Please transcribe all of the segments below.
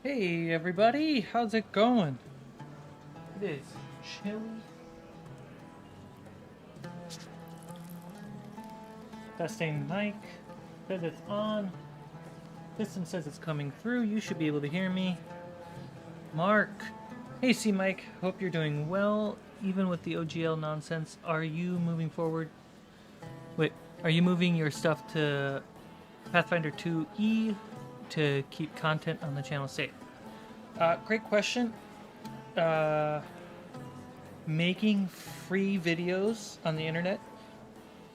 Hey everybody, how's it going? It is chilly. Testing mic, says it's on. System says it's coming through. You should be able to hear me. Mark. Hey C Mike, hope you're doing well, even with the OGL nonsense. Are you moving forward? Wait, are you moving your stuff to Pathfinder 2E to keep content on the channel safe? Great question. Making free videos on the internet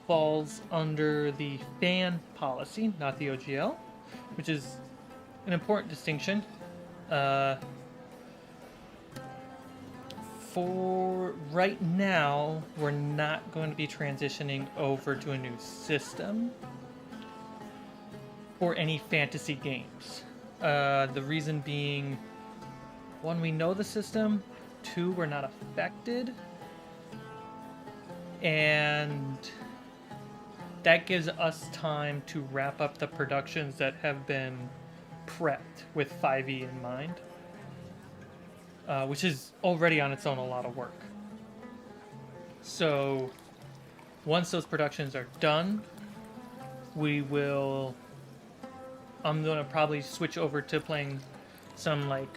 falls under the fan policy, not the OGL, which is an important distinction. For right now, we're not going to be transitioning over to a new system for any fantasy games. The reason being, one, we know the system, two, we're not affected, and that gives us time to wrap up the productions that have been prepped with 5e in mind, which is already on its own a lot of work. So once those productions are done, I'm going to probably switch over to playing some like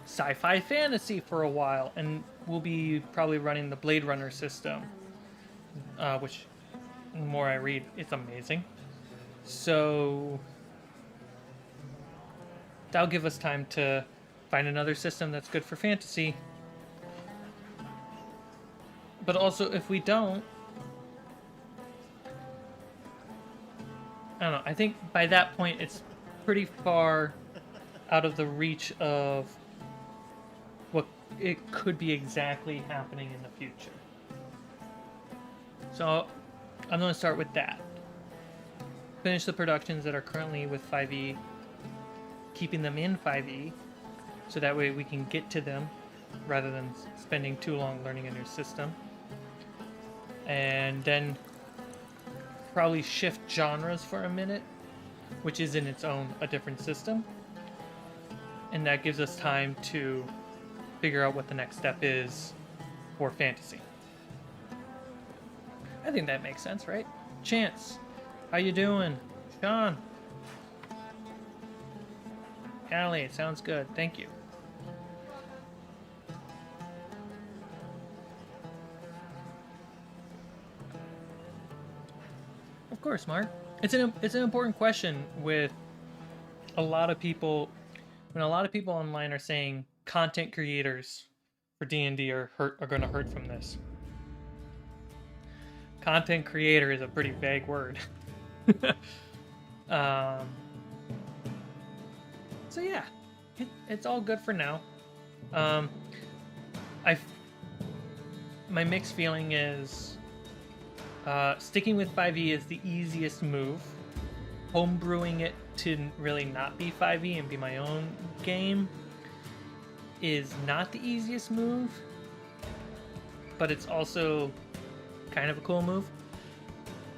sci-fi fantasy for a while, and we'll be probably running the Blade Runner system, which the more I read, it's amazing. So that'll give us time to find another system that's good for fantasy. But also, if we don't, I don't know, I think by that point it's pretty far out of the reach of what it could be exactly happening in the future. So I'm going to start with that. Finish the productions that are currently with 5e, keeping them in 5e, so that way we can get to them rather than spending too long learning a new system. And then probably shift genres for a minute, which is in its own a different system. And that gives us time to figure out what the next step is for fantasy. I think that makes sense, right? Chance, how you doing? Sean. Allie, it sounds good. Thank you. Of course, Mark. It's an important question with a lot of people. When a lot of people online are saying content creators for D&D are going to hurt from this. Content creator is a pretty vague word. So yeah, it's all good for now. My mixed feeling is sticking with 5e is the easiest move. Homebrewing it to really not be 5e and be my own game is not the easiest move, but it's also kind of a cool move.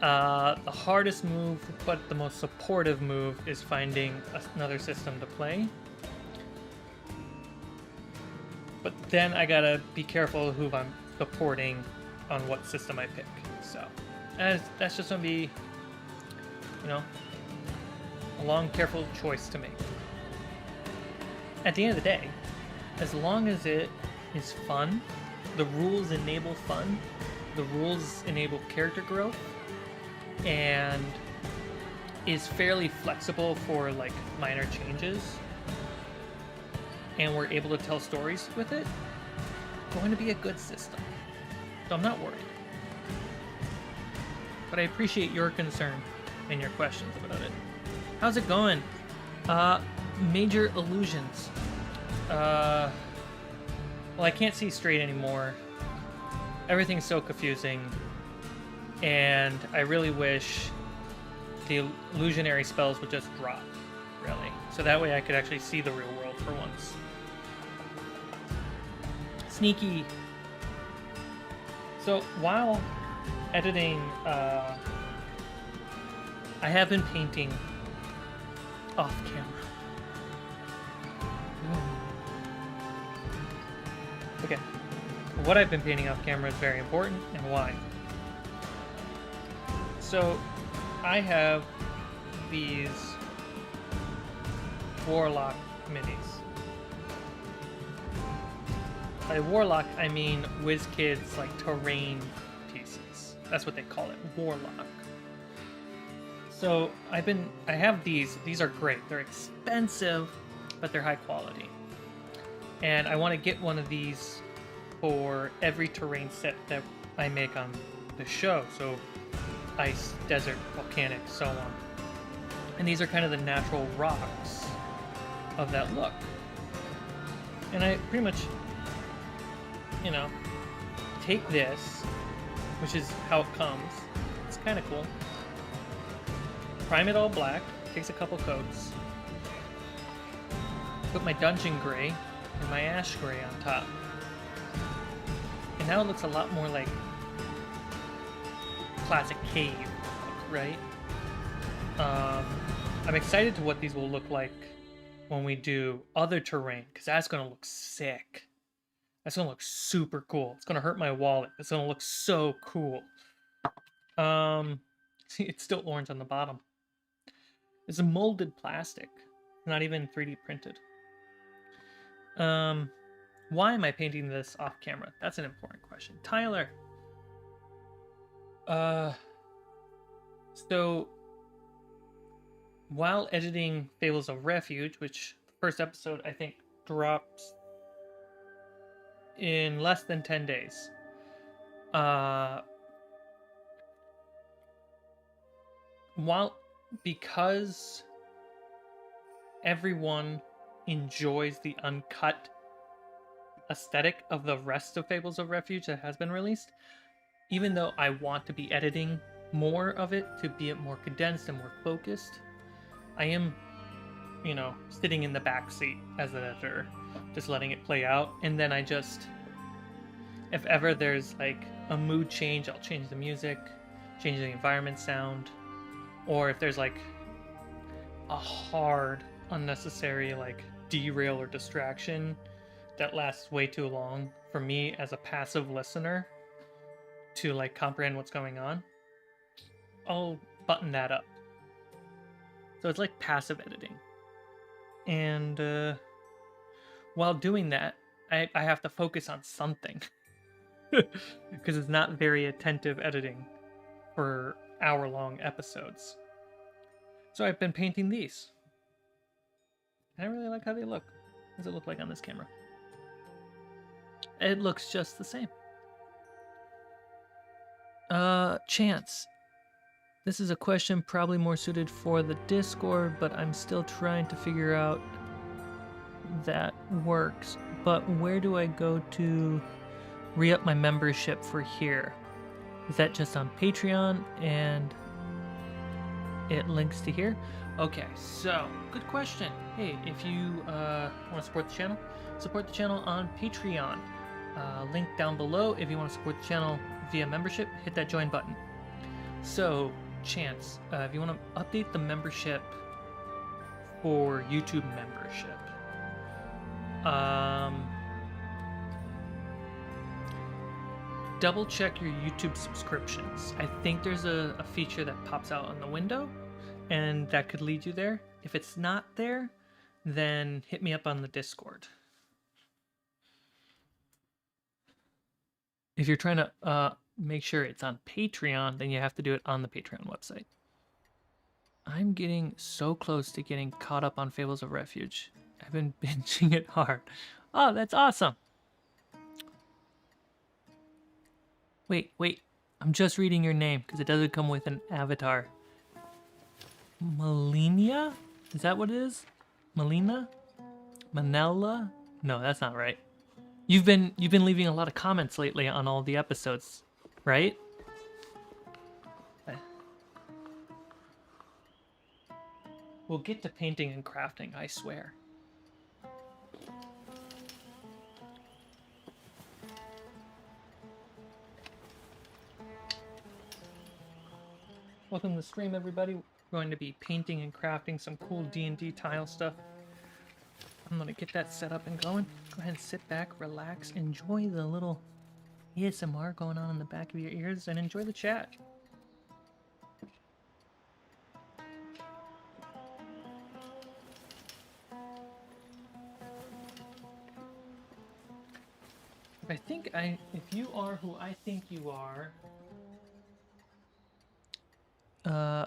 The hardest move, but the most supportive move, is finding another system to play. But then I gotta be careful who I'm supporting on what system I pick. So that's just gonna be, a long, careful choice to make. At the end of the day, as long as it is fun, the rules enable fun, the rules enable character growth, and is fairly flexible for like minor changes, and we're able to tell stories with it, it's going to be a good system. So I'm not worried. But I appreciate your concern and your questions about it. How's it going? Major illusions. Well, I can't see straight anymore. Everything's so confusing. And I really wish the illusionary spells would just drop, really. So that way I could actually see the real world for once. Sneaky. So while editing, I have been painting off camera. Okay, what I've been painting off camera is very important, and why. So, I have these Warlock minis. By Warlock, I mean WizKids, like, terrain pieces. That's what they call it, Warlock. So, I have these. These are great. They're expensive, but they're high quality. And I want to get one of these for every terrain set that I make on the show. So, ice, desert, volcanic, so on. And these are kind of the natural rocks of that look. And I pretty much, you know, take this, which is how it comes. It's kind of cool. Prime it all black. Takes a couple coats. Put my dungeon gray and my ash gray on top. And now it looks a lot more like classic cave, right? I'm excited to what these will look like when we do other terrain, because that's going to look sick. That's going to look super cool. It's going to hurt my wallet. It's going to look so cool. See, it's still orange on the bottom. It's a molded plastic, not even 3D printed. Why am I painting this off camera? That's an important question. Tyler. So while editing Fables of Refuge, which the first episode I think drops in less than 10 days, because everyone enjoys the uncut aesthetic of the rest of Fables of Refuge that has been released, even though I want to be editing more of it to be more condensed and more focused, I am, you know, sitting in the back seat as an editor, just letting it play out. And then I just, if ever there's like a mood change, I'll change the music, change the environment sound, or if there's like a hard, unnecessary like derail or distraction that lasts way too long for me as a passive listener to like comprehend what's going on, I'll button that up. So it's like passive editing. And while doing that, I have to focus on something because it's not very attentive editing for hour-long episodes. So I've been painting these. I really like how they look. What does it look like on this camera? It looks just the same. Chance. This is a question probably more suited for the Discord, but I'm still trying to figure out that works. But where do I go to re-up my membership for here? Is that just on Patreon and it links to here? Okay, so good question. Hey, if you want to support the channel on Patreon. Link down below. If you want to support the channel via membership, hit that join button. So, Chance, if you want to update the membership for YouTube membership, double check your YouTube subscriptions. I think there's a feature that pops out on the window, and that could lead you there. If it's not there, then hit me up on the Discord. If you're trying to make sure it's on Patreon, then you have to do it on the Patreon website. I'm getting so close to getting caught up on Fables of Refuge. I've been binging it hard. Oh, that's awesome. Wait. I'm just reading your name because it doesn't come with an avatar. Melina? Is that what it is? Melina? Manella? No, that's not right. You've been leaving a lot of comments lately on all the episodes, right? We'll get to painting and crafting, I swear. Welcome to the stream, everybody. We're going to be painting and crafting some cool D&D tile stuff. I'm gonna get that set up and going. Go ahead and sit back, relax, enjoy the little ASMR going on in the back of your ears, and enjoy the chat. If you are who I think you are, the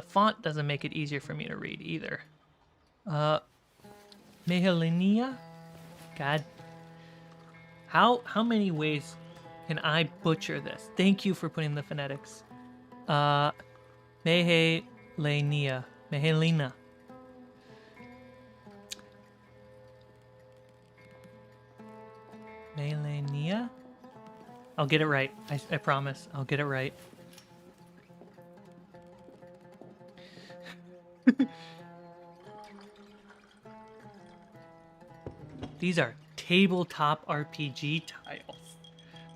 font doesn't make it easier for me to read either. Mehelinia? God. How many ways can I butcher this? Thank you for putting the phonetics. Mehelenia. Mehelina. Mehelenia? I'll get it right. I promise. I'll get it right. These are tabletop RPG tiles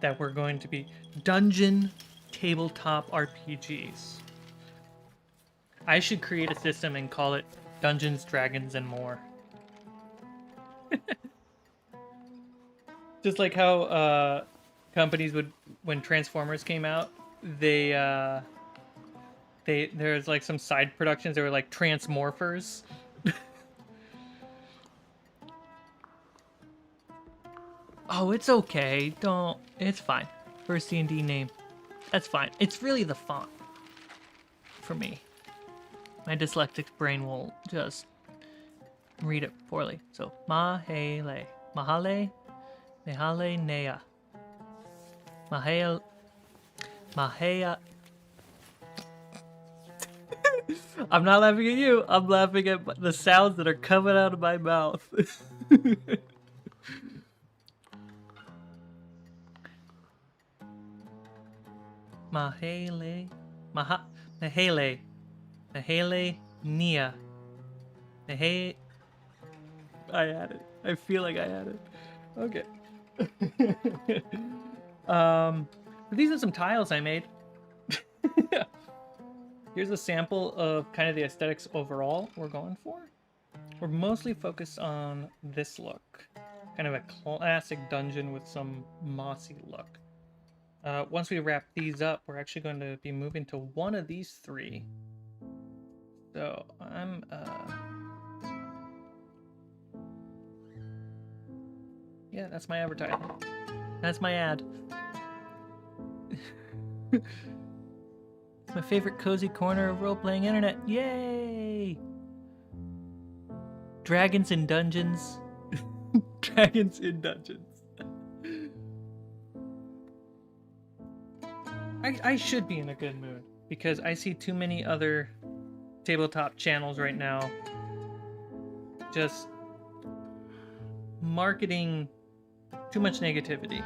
that we're going to be dungeon tabletop RPGs. I should create a system and call it Dungeons, Dragons, and More. Just like how companies would, when Transformers came out, there's like some side productions that were like Transmorphers. Oh, it's okay. It's fine. First D&D name. That's fine. It's really the font for me. My dyslexic brain will just read it poorly. So, Mahale. Mahale? Mahale Nea. Mahale. Mahea. I'm not laughing at you. I'm laughing at the sounds that are coming out of my mouth. Mahale. Mahale. Mahale Nia. Mahale. I had it. I feel like I had it. Okay. These are some tiles I made. Here's a sample of kind of the aesthetics overall we're going for. We're mostly focused on this look. Kind of a classic dungeon with some mossy look. Once we wrap these up, we're actually going to be moving to one of these three. So I'm yeah, that's my advertisement. That's my ad. It's my favorite cozy corner of role-playing internet. Yay! Dragons in dungeons. Dragons in dungeons. I should be in a good mood because I see too many other tabletop channels right now just marketing too much negativity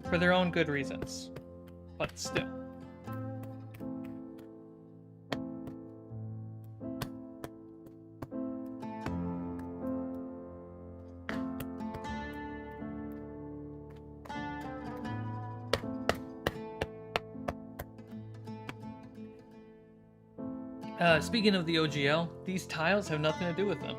for their own good reasons, but still. Speaking of the OGL, these tiles have nothing to do with them.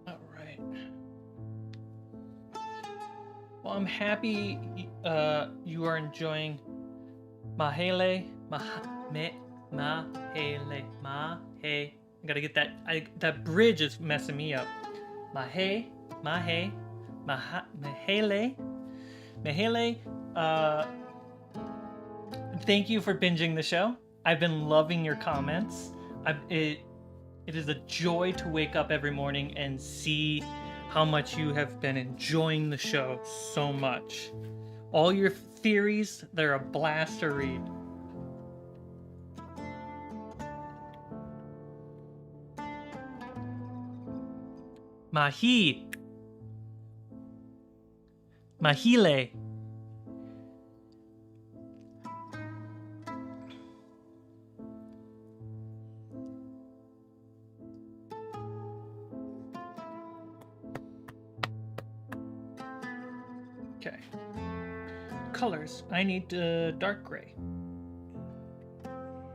Alright. Well, I'm happy you are enjoying Mahele. I gotta get that. That bridge is messing me up. Mahele. Thank you for binging the show. I've been loving your comments. It is a joy to wake up every morning and see how much you have been enjoying the show so much. All your theories, they're a blast to read. Mahile. Okay. Colors. I need dark gray.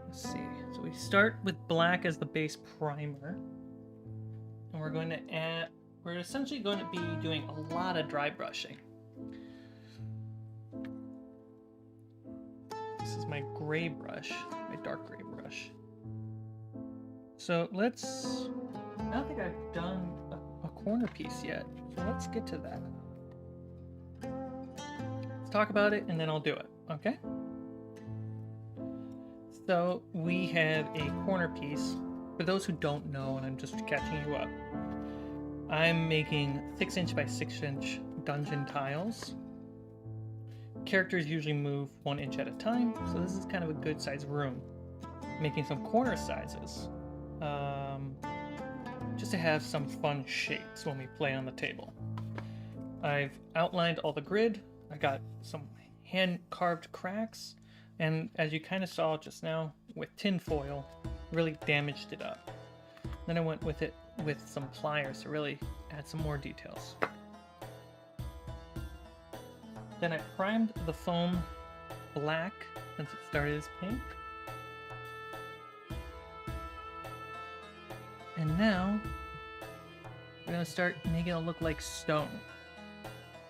Let's see. So we start with black as the base primer. And we're going to add... We're essentially going to be doing a lot of dry brushing. This is my gray brush, my dark gray brush. So let's... I don't think I've done a corner piece yet, so let's get to that. Let's talk about it and then I'll do it, okay? So we have a corner piece. For those who don't know, and I'm just catching you up, I'm making 6" by 6" dungeon tiles. Characters usually move 1 inch at a time, so this is kind of a good sized room. Making some corner sizes, just to have some fun shapes when we play on the table. I've outlined all the grid. I got some hand carved cracks, and as you kind of saw just now with tin foil, really damaged it up. Then I went with it with some pliers to really add some more details. Then I primed the foam black since it started as pink. And now we're gonna start making it look like stone,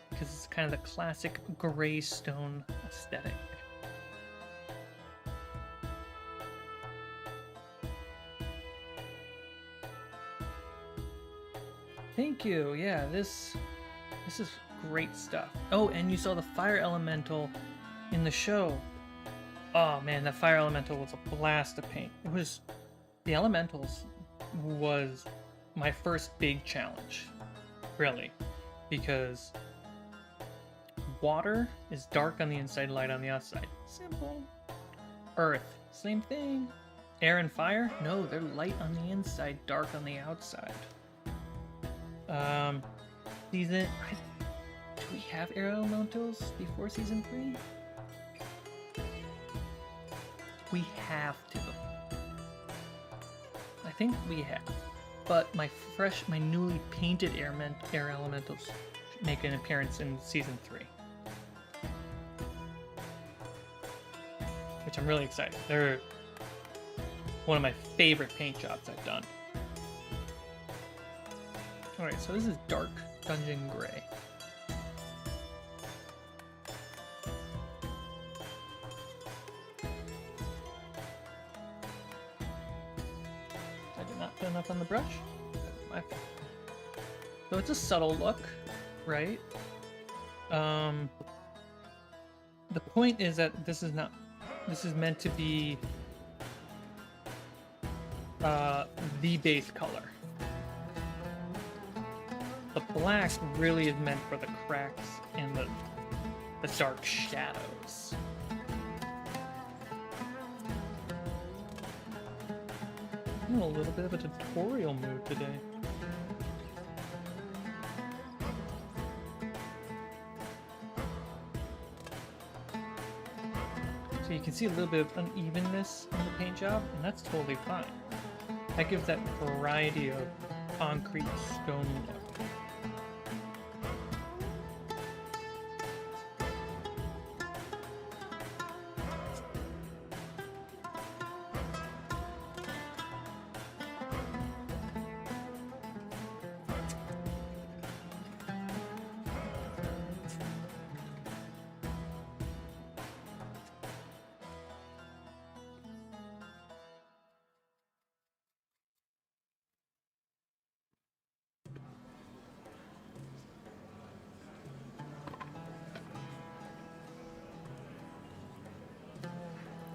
because it's kind of the classic gray stone aesthetic. Thank you. Yeah, this is great stuff. Oh, and you saw the fire elemental in the show. Oh man, that fire elemental was a blast to paint. It was... The elementals was my first big challenge, really, because water is dark on the inside, light on the outside. Simple. Earth, same thing. Air and fire? No, they're light on the inside, dark on the outside. Season... Do we have air elementals before season 3? We have to. I think we have. But my newly painted air elementals make an appearance in season 3. Which I'm really excited. They're one of my favorite paint jobs I've done. Alright, so this is dark dungeon gray. I did not put enough on the brush. My fault. So it's a subtle look, right? The point is that this is meant to be the base color. The black really is meant for the cracks and the dark shadows. I'm in a little bit of a tutorial mood today. So you can see a little bit of unevenness in the paint job, and that's totally fine. That gives that variety of concrete stone look.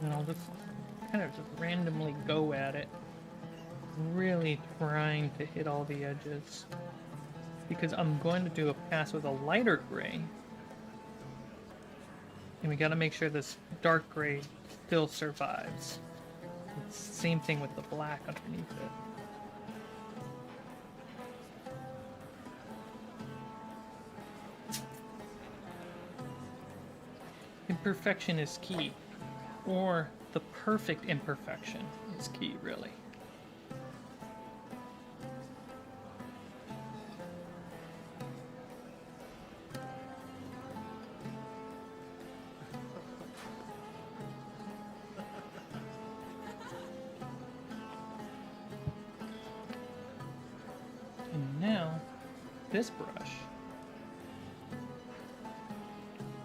And I'll just kind of just randomly go at it, really trying to hit all the edges, because I'm going to do a pass with a lighter gray, and we got to make sure this dark gray still survives. It's the same thing with the black underneath it. Imperfection is key. Or the perfect imperfection is key, really. this brush,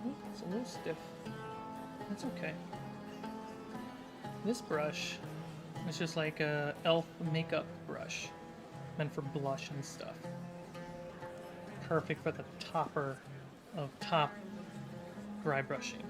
ooh, it's a little stiff. That's okay. This brush is just like a elf makeup brush, meant for blush and stuff. Perfect for the topper of top dry brushing.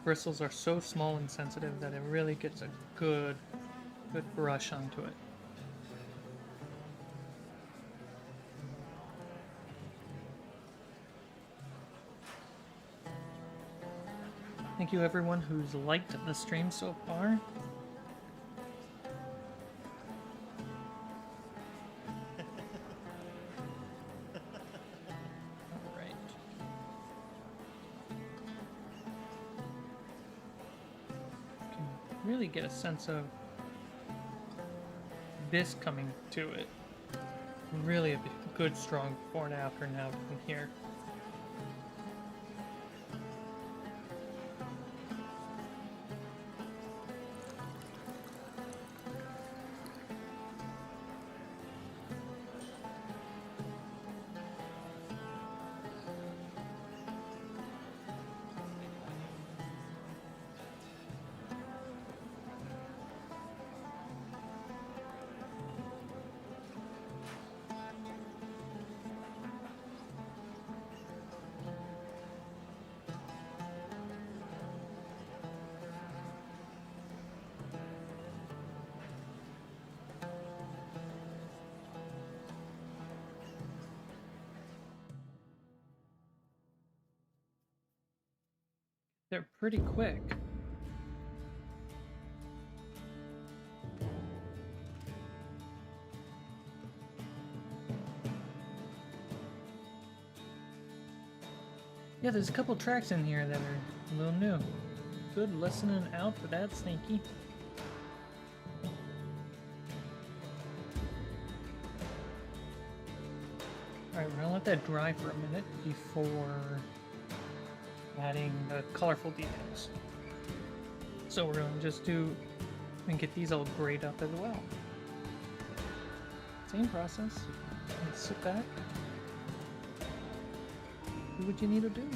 Bristles are so small and sensitive that it really gets a good brush onto it. Thank you everyone who's liked the stream so far. Alright. You can really get a sense of this coming to it. Really a good strong before and after now from here. They're pretty quick. Yeah, there's a couple tracks in here that are a little new. Good listening out for that, Sneaky. Alright, we're gonna let that dry for a minute before adding the colorful details. So we're going to just do and get these all grayed up as well. Same process. And sit back. Do what you need to do.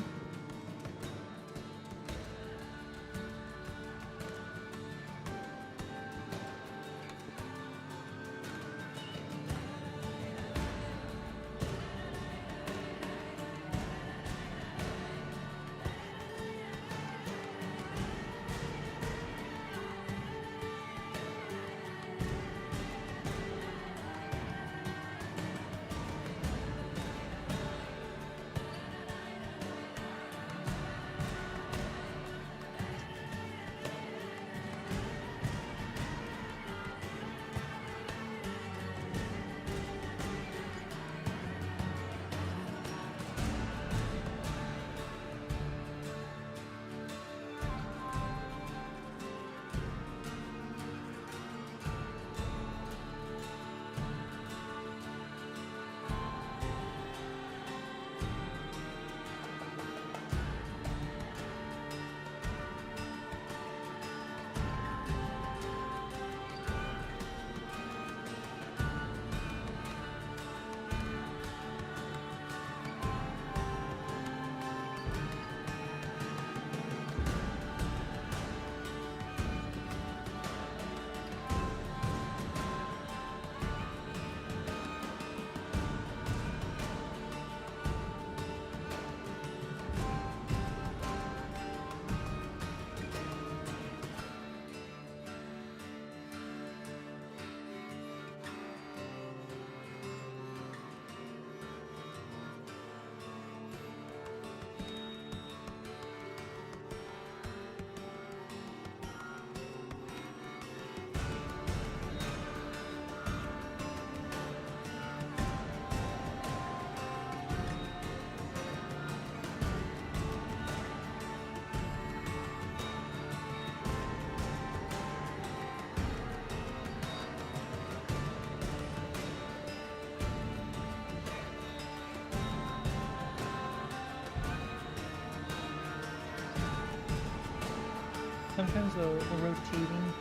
sometimes the rotating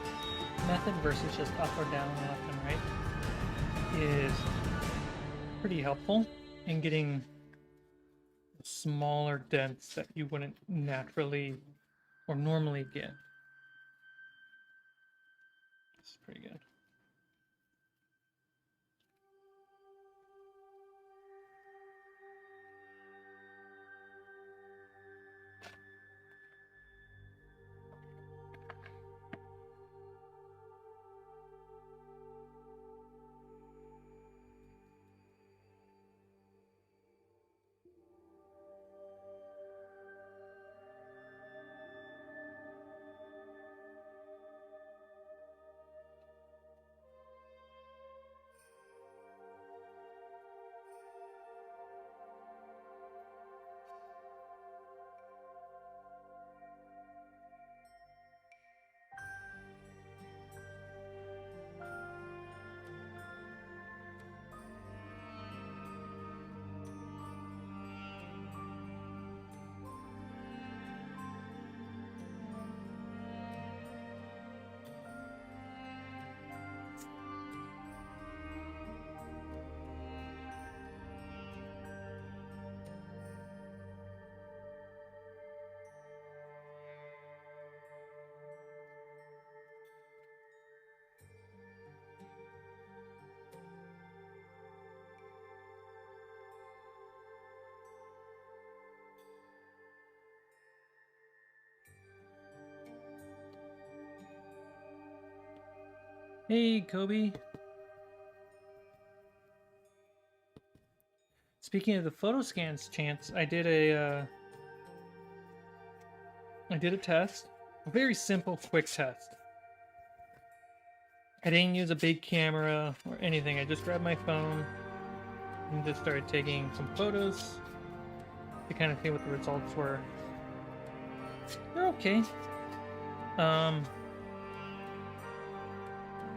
method versus just up or down, left and right is pretty helpful in getting smaller dents that you wouldn't naturally or normally get. This is pretty good. Hey, Kobe. Speaking of the photo scans, Chance, I did a test, a very simple, quick test. I didn't use a big camera or anything. I just grabbed my phone and just started taking some photos to kind of see what the results were. They're okay.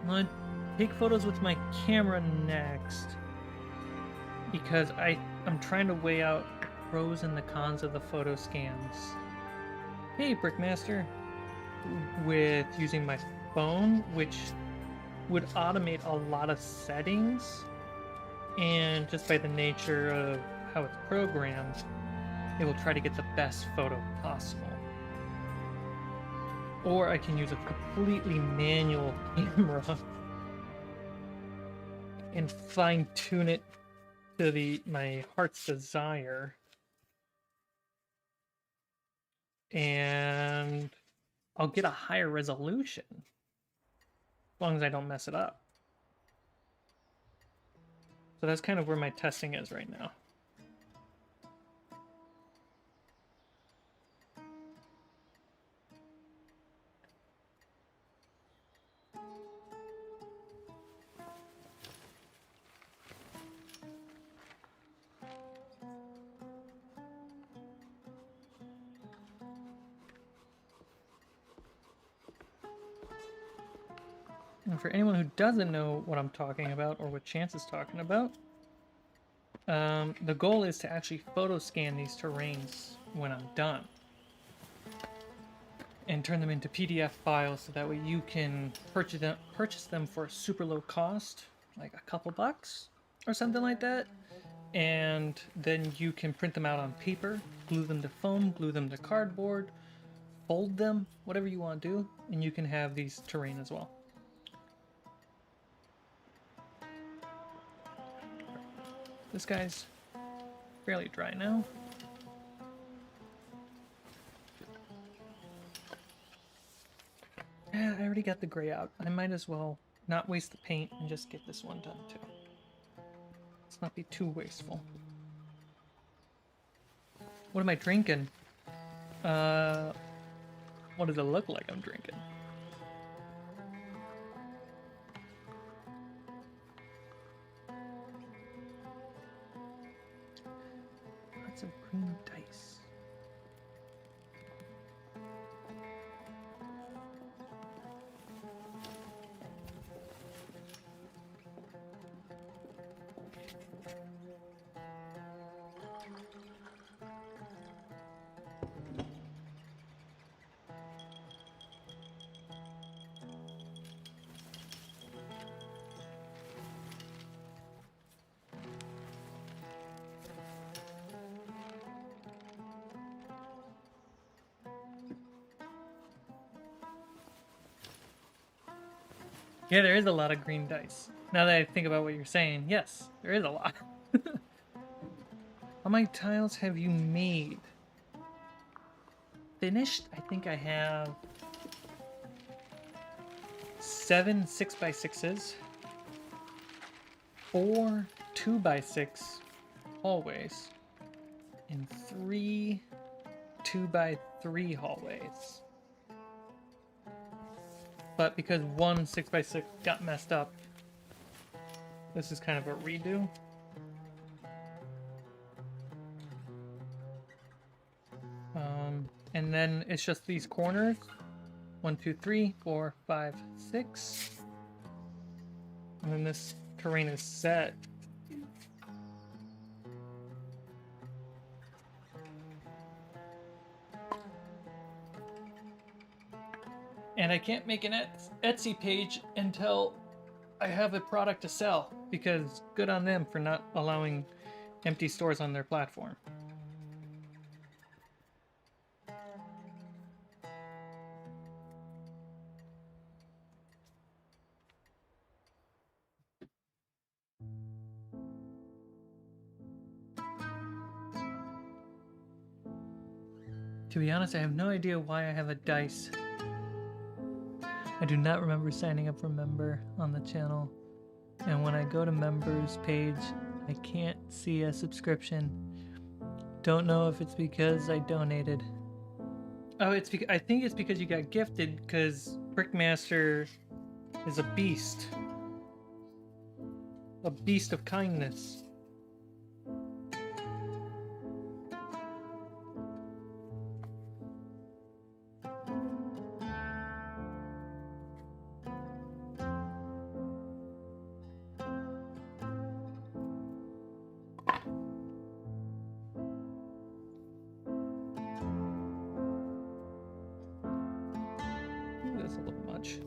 I'm gonna take photos with my camera next because I'm trying to weigh out the pros and the cons of the photo scans. Hey, Brickmaster, with using my phone, which would automate a lot of settings, and just by the nature of how it's programmed, it will try to get the best photo possible. Or I can use a completely manual camera and fine-tune it to my heart's desire, and I'll get a higher resolution as long as I don't mess it up. So that's kind of where my testing is right now. And for anyone who doesn't know what I'm talking about or what Chance is talking about, the goal is to actually photo scan these terrains when I'm done and turn them into PDF files so that way you can purchase them for a super low cost, like a couple bucks or something like that, and then you can print them out on paper, glue them to foam, glue them to cardboard, fold them, whatever you want to do, and you can have these terrain as well. This guy's fairly dry now. Yeah, I already got the gray out. I might as well not waste the paint and just get this one done too. Let's not be too wasteful. What am I drinking? What does it look like I'm drinking? Lots of green dice. Yeah, there is a lot of green dice. Now that I think about what you're saying, yes, there is a lot. How many tiles have you made? Finished? I think I have 7 6x6s, 4 2x6 hallways, and 3 2x3 hallways. But because one 6x6 got messed up, this is kind of a redo. And then it's just these corners. 1, 2, 3, 4, 5, 6. And then this terrain is set. And I can't make an Etsy page until I have a product to sell, because good on them for not allowing empty stores on their platform. To be honest, I have no idea why I have a dice. I do not remember signing up for member on the channel. And when I go to members page, I can't see a subscription. Don't know if it's because I donated. Oh, I think it's because you got gifted, because Brickmaster is a beast. A beast of kindness. That's a little much.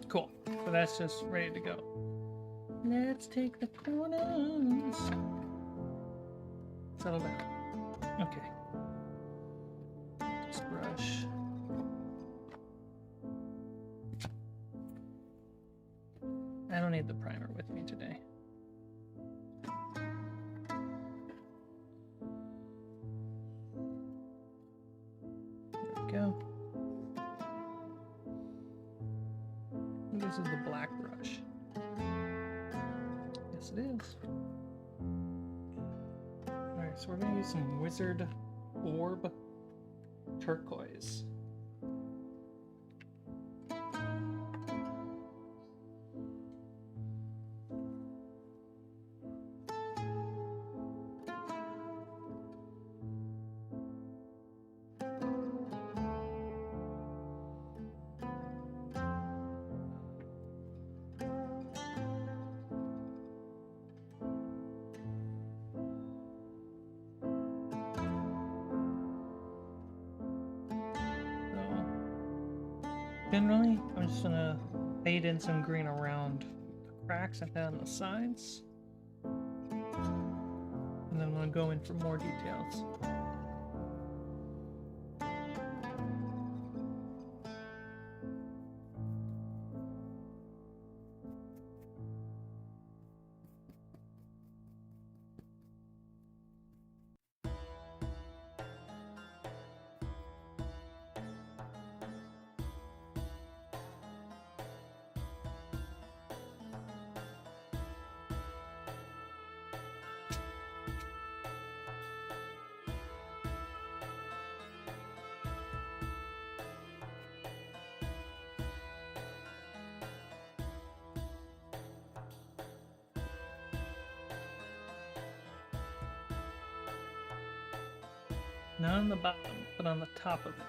Cool. So that's just ready to go. Let's take the corners. Settle down. Okay. Just brush. I don't need the primer with me today. There we go. This is the black brush. Yes, it is. Alright, so we're going to use some Wizard Orb Turquoise. Generally, I'm just gonna fade in some green around the cracks and down the sides. And then I'm gonna go in for more details. Not on the bottom, but on the top of it.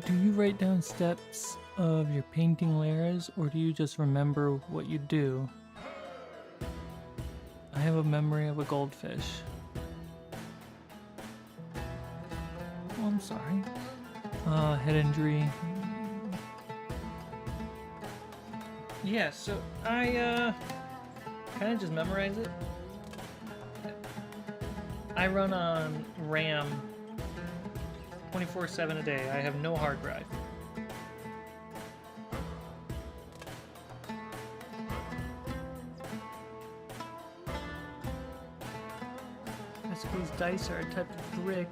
Do you write down steps of your painting layers, or do you just remember what you do? I have a memory of a goldfish. Oh, I'm sorry. Head injury. Yeah, so I kind of just memorize it. I run on RAM 24/7 a day. I have no hard drive. I suppose dice are a type of brick.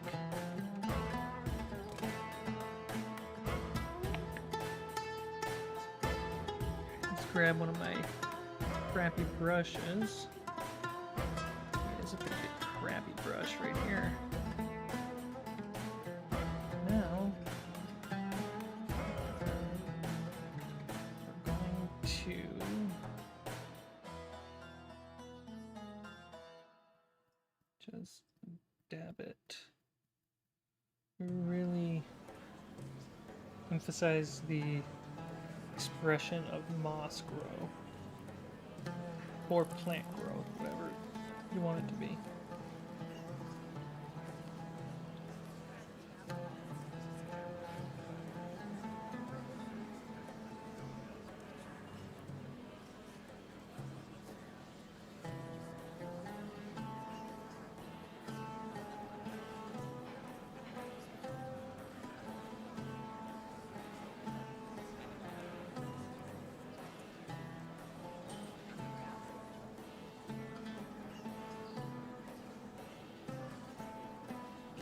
Let's grab one of my crappy brushes. There's a pretty good crappy brush right here. Now, we're going to just dab it. Really emphasize the expression of moss grow or plant growth, whatever you want it to be.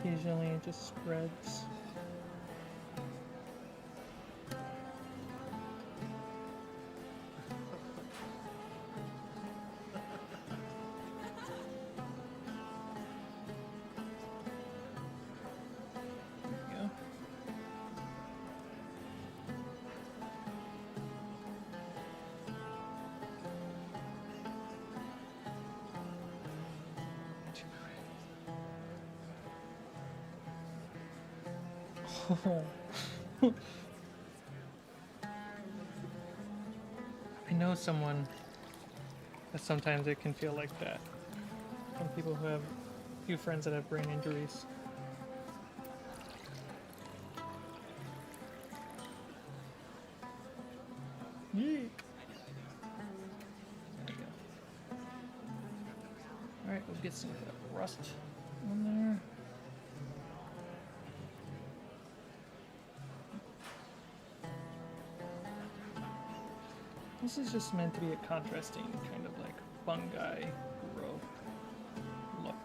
Occasionally it just spreads. There we go. I know someone that sometimes it can feel like that. Some people who have a few friends that have brain injuries. Yee. There we go. Alright, we'll get some of that rust on there. This is just meant to be a contrasting kind of like fungi growth look.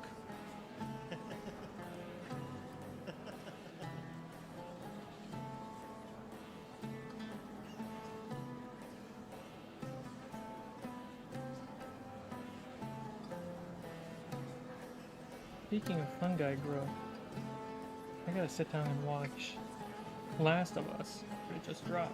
Speaking of fungi growth, I gotta sit down and watch Last of Us. It just dropped.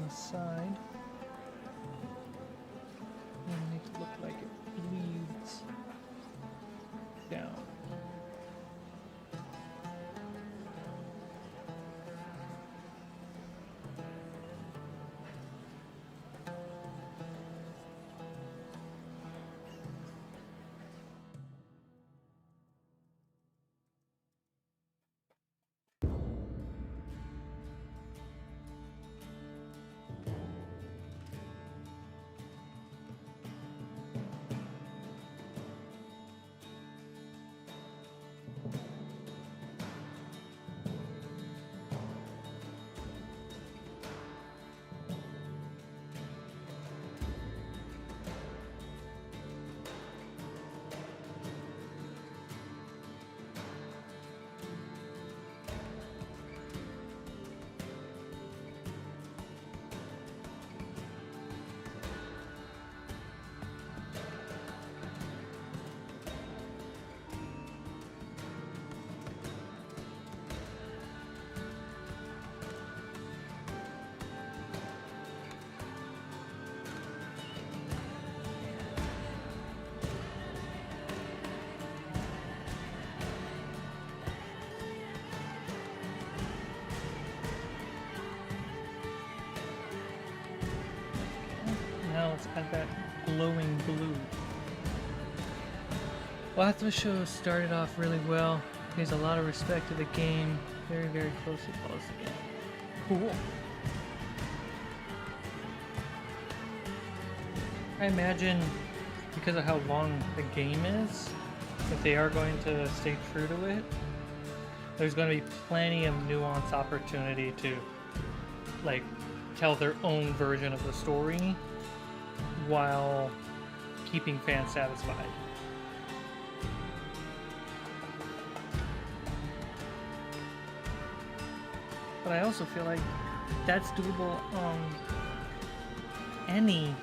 the side and make it look like it bleeds down. Now let's add that glowing blue. Well, the show started off really well. Pays a lot of respect to the game. Very, very closely follows the game. Cool. I imagine because of how long the game is, if they are going to stay true to it, there's going to be plenty of nuance opportunity to like tell their own version of the story while keeping fans satisfied. But I also feel like that's doable on any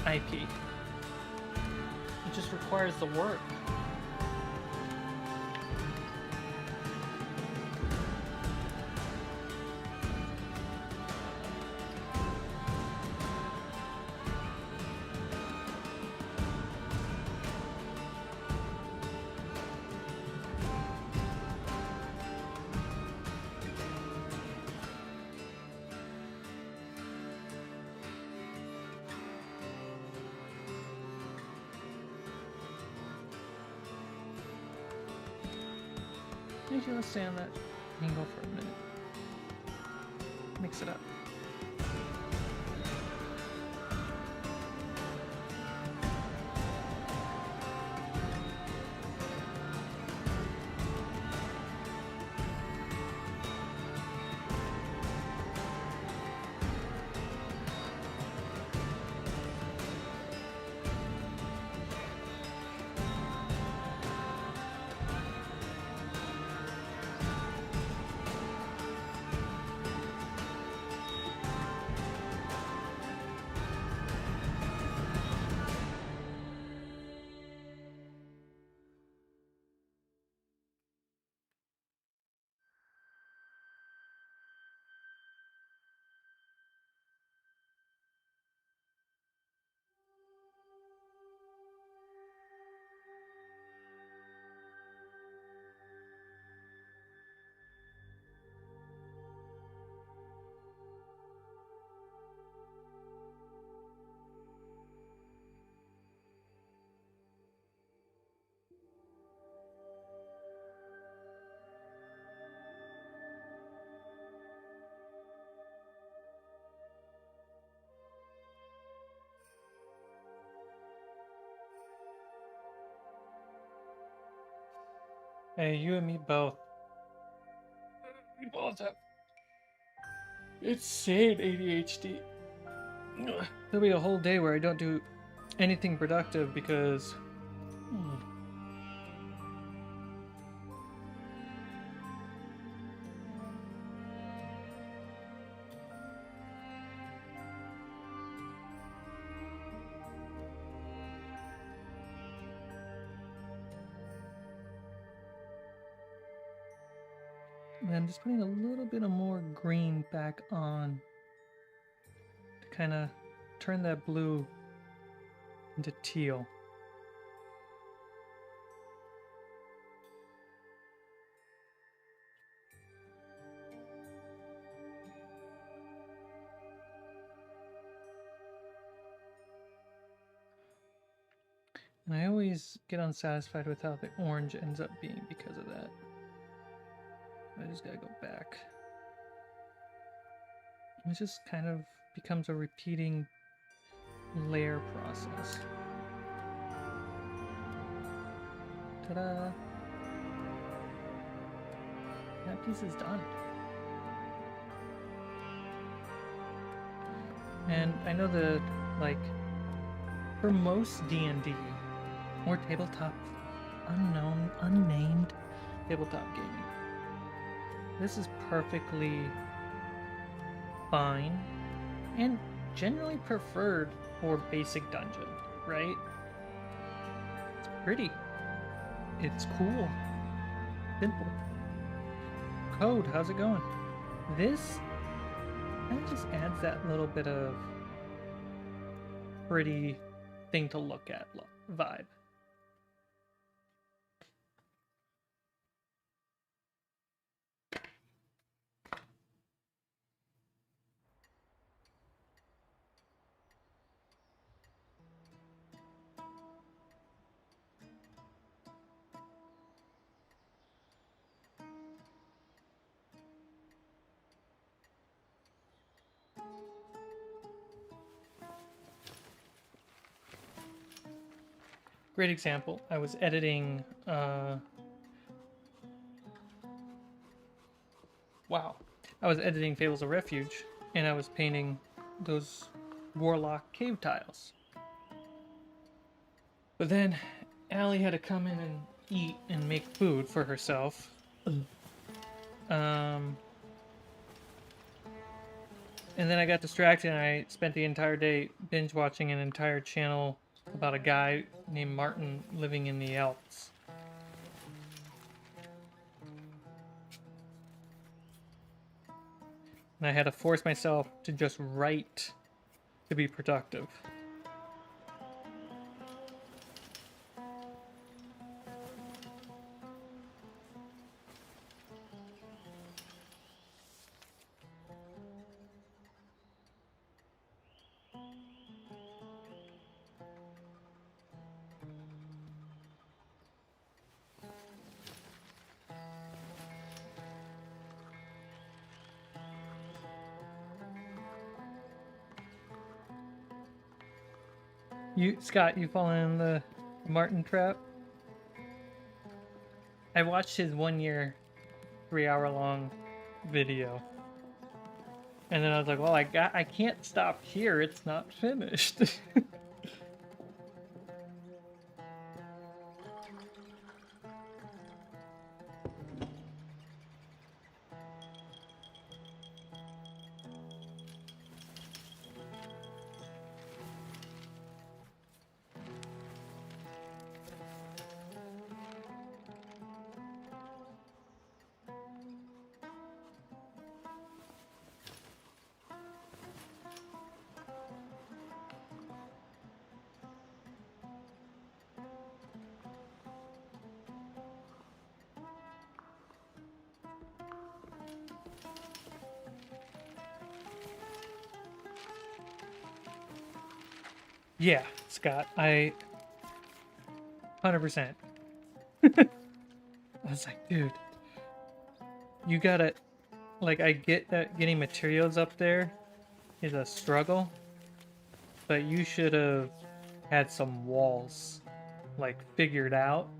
IP. It just requires the work. Maybe let's stay on that angle for a minute. Mix it up. Hey, you and me both. We both have insane ADHD. There'll be a whole day where I don't do anything productive because I'm just putting a little bit of more green back on kind of turn that blue into teal. And I always get unsatisfied with how the orange ends up being because of that. I just gotta go back. It just kind of becomes a repeating layer process. Ta-da! That piece is done. And I know that, like, for most D&D or tabletop, unnamed tabletop gaming, this is perfectly fine and generally preferred for basic dungeon, right? It's pretty. It's cool. Simple. Code, how's it going? This kind of just adds that little bit of pretty thing to look at vibe. Great example. I was editing I was editing Fables of Refuge, and I was painting those Warlock cave tiles. But then Allie had to come in and eat and make food for herself. And then I got distracted and I spent the entire day binge watching an entire channel about a guy named Martin living in the Alps. And I had to force myself to just write to be productive. Scott, you fallen in the Martin trap? I watched his 1 year, 3-hour-long video. And then I was like, well, I can't stop here. It's not finished. Yeah, Scott, 100%. I was like, dude, you gotta, like, I get that getting materials up there is a struggle, but you should have had some walls, like, figured out.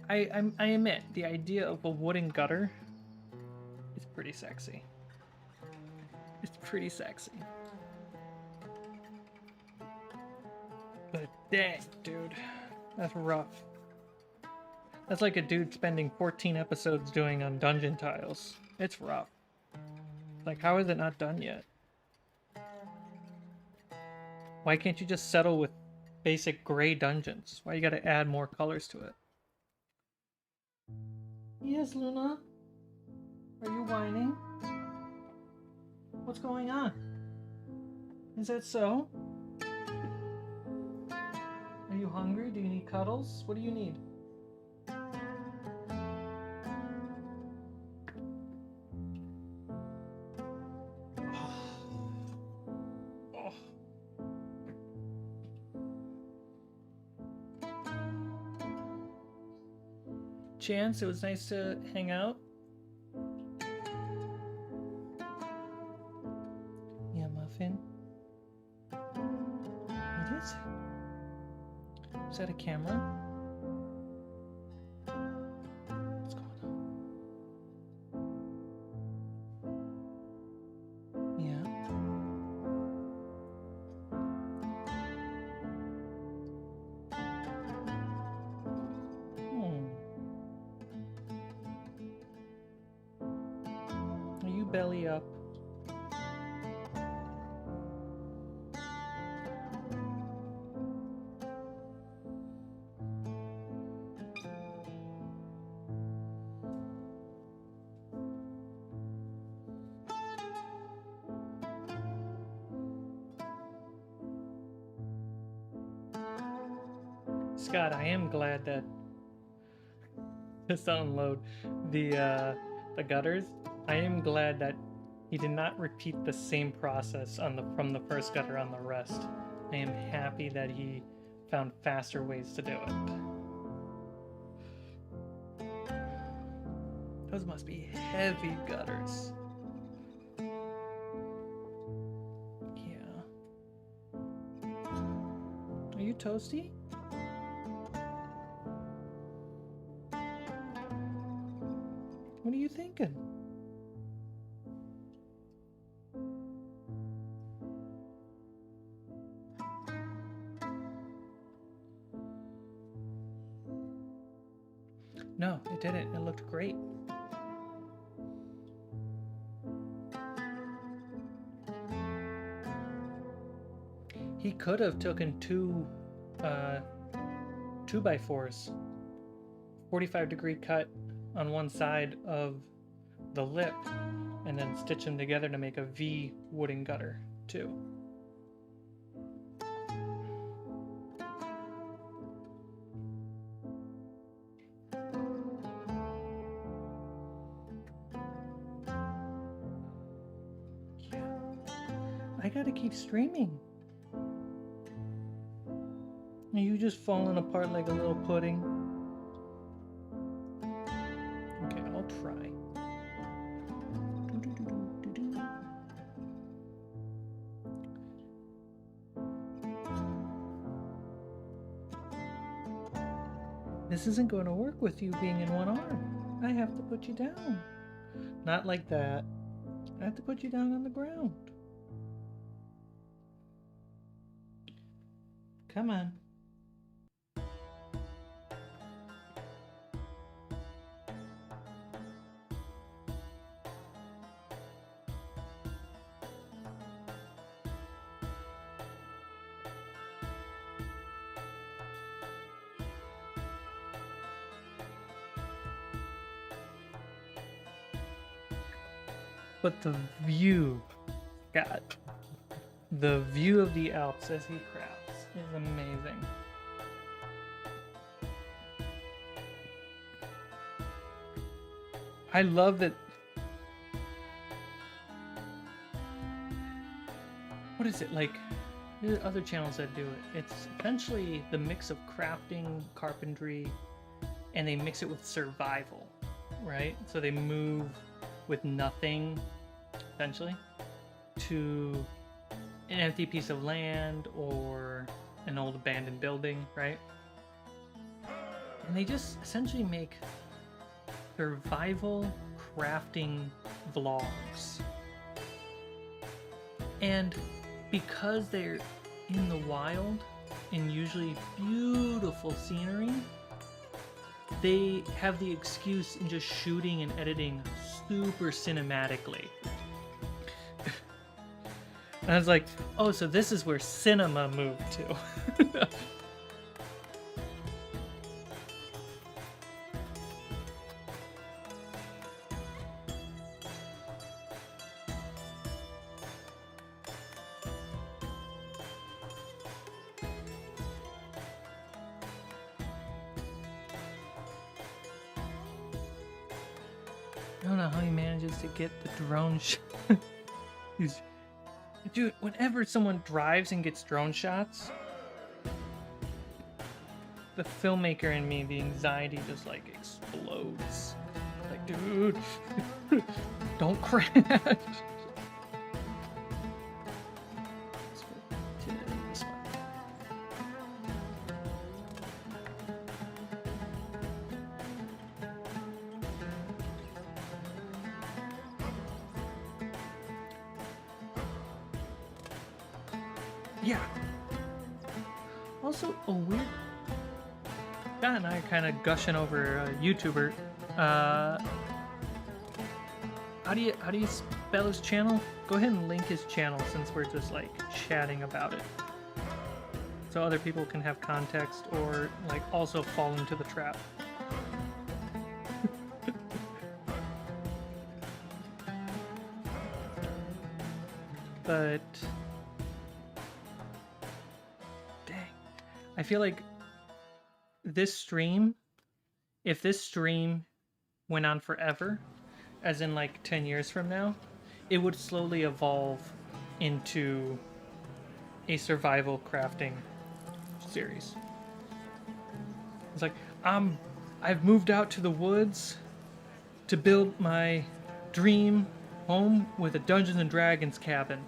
I admit, the idea of a wooden gutter is pretty sexy. It's pretty sexy. But dang, dude, that's rough. That's like a dude spending 14 episodes doing on Dungeon Tiles. It's rough. Like, how is it not done yet? Why can't you just settle with basic gray dungeons. Why you gotta add more colors to it? Yes, Luna. Are you whining? What's going on? Is that so? Are you hungry? Do you need cuddles? What do you need? Chance, it was nice to hang out. Yeah, Muffin. What is it? Is that a camera? What's going on? Yeah. Are you belly up? Scott, I am glad that just to unload the gutters. I am glad that he did not repeat the same process from the first gutter on the rest. I am happy that he found faster ways to do it. Those must be heavy gutters. Yeah. Are you toasty? What are you thinking? No, it didn't. It looked great. He could have taken two 2x4s, 45-degree cut on one side of the lip, and then stitch them together to make a V wooden gutter too. Yeah. I gotta keep streaming. Are you just falling apart like a little pudding? Okay, I'll try. This isn't going to work with you being in one arm. I have to put you down. Not like that. I have to put you down on the ground. Come on. But the view, God, the view of the Alps as he crafts is amazing. I love that. What is it like? There are other channels that do it. It's essentially the mix of crafting, carpentry, and they mix it with survival, right? So they move with nothing, essentially, to an empty piece of land or an old abandoned building, right? And they just essentially make survival crafting vlogs. And because they're in the wild, in usually beautiful scenery, they have the excuse in just shooting and editing super cinematically. And I was like, oh, so this is where cinema moved to. don't know how he manages to get the drone shot. Dude, whenever someone drives and gets drone shots, the filmmaker in me, the anxiety just like explodes. Like, dude, don't crash. Yeah. Also, a weird. Scott and I are kind of gushing over a YouTuber. How do you spell his channel? Go ahead and link his channel since we're just like chatting about it, so other people can have context or like also fall into the trap. But dang, I feel like this stream, if this stream went on forever, as in like 10 years from now, it would slowly evolve into a survival crafting series. It's like, I've moved out to the woods to build my dream home with a Dungeons and Dragons cabin.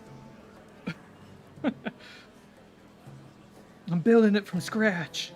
I'm building it from scratch.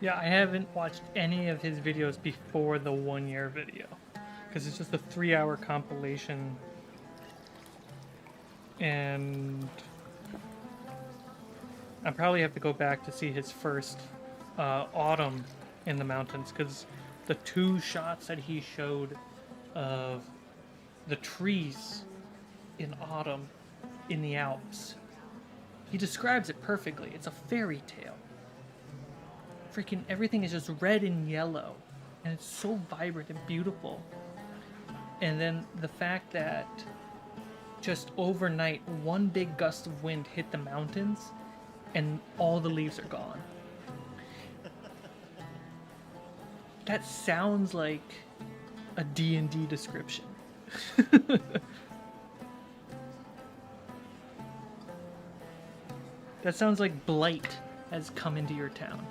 Yeah, I haven't watched any of his videos before the 1 year video, because it's just a 3-hour compilation, and I probably have to go back to see his first autumn in the mountains, because the 2 shots that he showed of the trees in autumn in the Alps, he describes it perfectly. It's a fairy tale. Freaking everything is just red and yellow, and it's so vibrant and beautiful. And then the fact that just overnight one big gust of wind hit the mountains and all the leaves are gone. That sounds like a D&D description. That sounds like blight has come into your town.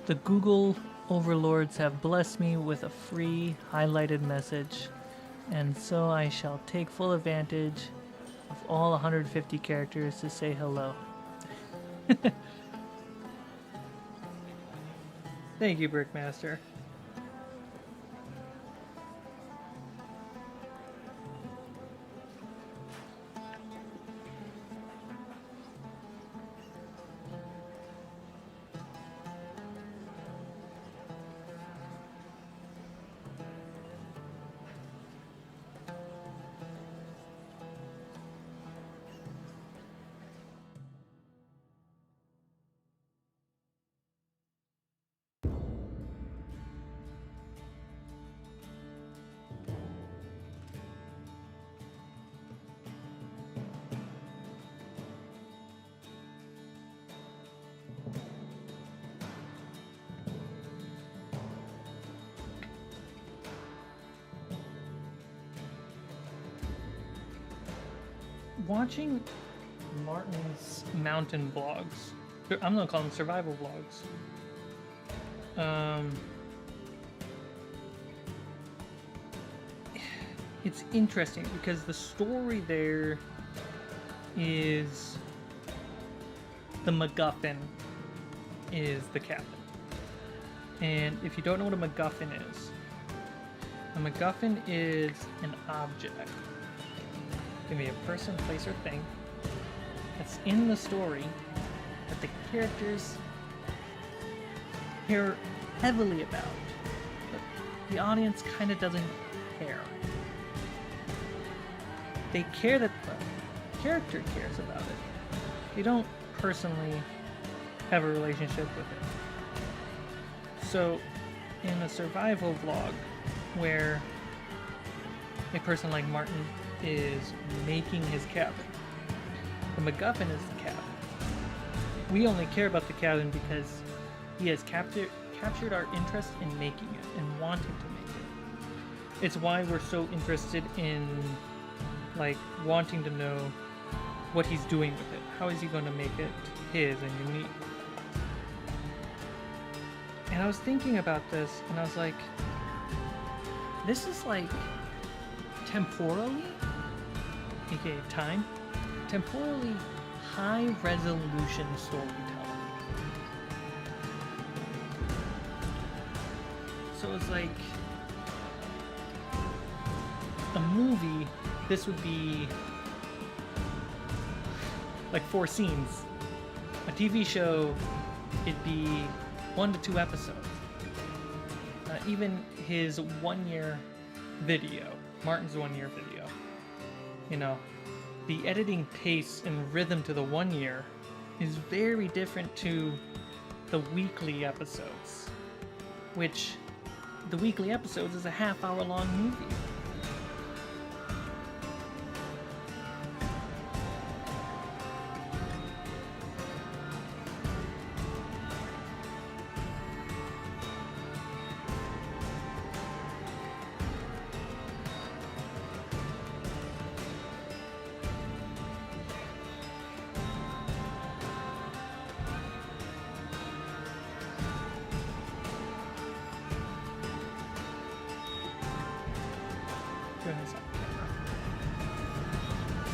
The Google overlords have blessed me with a free highlighted message, and so I shall take full advantage of all 150 characters to say hello. Thank you, Brickmaster. Watching Martin's mountain vlogs, I'm gonna call them survival vlogs. It's interesting because the story there is the MacGuffin is the cabin. And if you don't know what a MacGuffin is, a MacGuffin is an object. It can be a person, place, or thing that's in the story that the characters care heavily about, but the audience kind of doesn't care. They care that the character cares about it. They don't personally have a relationship with it. So, in a survival vlog where a person like Martin is making his cabin, the MacGuffin is the cabin. We only care about the cabin because he has captured our interest in making it and wanting to make it. It's why we're so interested in, like, wanting to know what he's doing with it. How is he going to make it his and unique? And I was thinking about this, and I was like, this is like temporally, aka time, temporally high resolution storytelling. So it's like a movie, this would be like 4 scenes. A TV show, it'd be 1 to 2 episodes. Even his 1-year video, Martin's 1-year video, you know, the editing pace and rhythm to the 1 year is very different to the weekly episodes, which the weekly episodes is a half-hour long movie.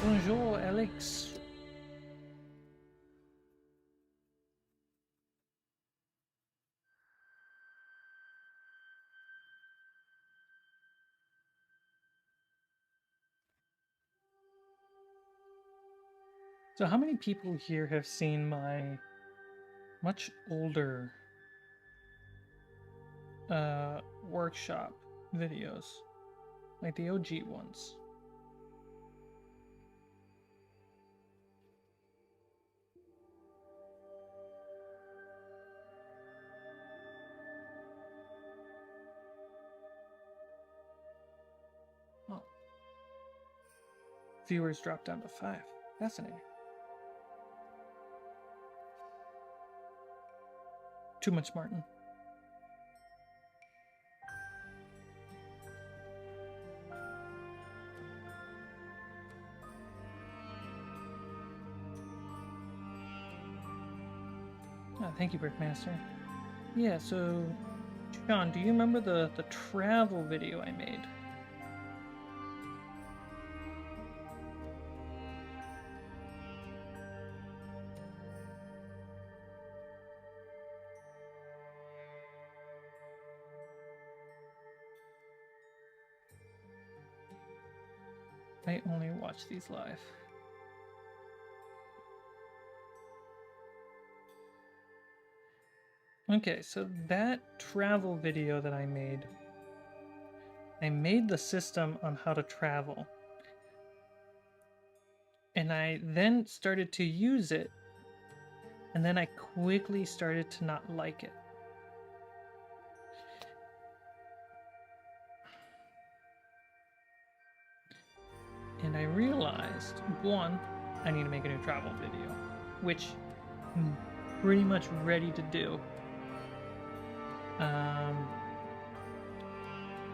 Bonjour, Alex. So how many people here have seen my much older workshop videos? Like the OG ones? Oh. Viewers dropped down to 5. Fascinating. Too much Martin. Oh, thank you, Brickmaster. Yeah, so, John, do you remember the travel video I made? I only watch these live. Okay, so that travel video that I made the system on how to travel. And I then started to use it, and then I quickly started to not like it. And I realized, 1, I need to make a new travel video, which I'm pretty much ready to do.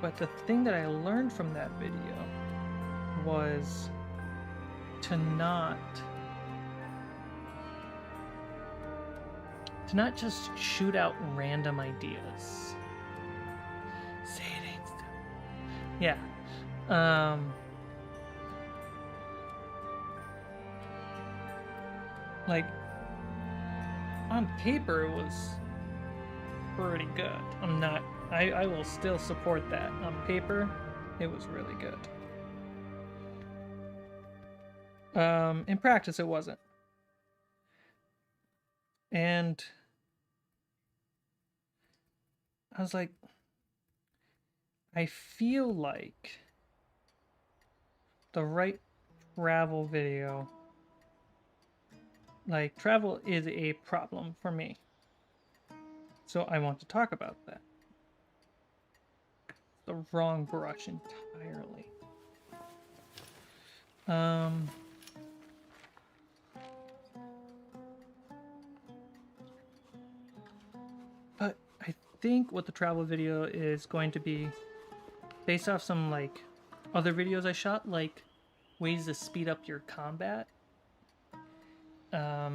But the thing that I learned from that video was to not just shoot out random ideas. Say it ain't so. Yeah. Like, on paper it was pretty good. I will still support that. On paper, it was really good. In practice, it wasn't. And I was like, I feel like the right travel video, like travel is a problem for me. So I want to talk about that. The wrong brush entirely. But I think what the travel video is going to be based off some like other videos I shot, like ways to speed up your combat. I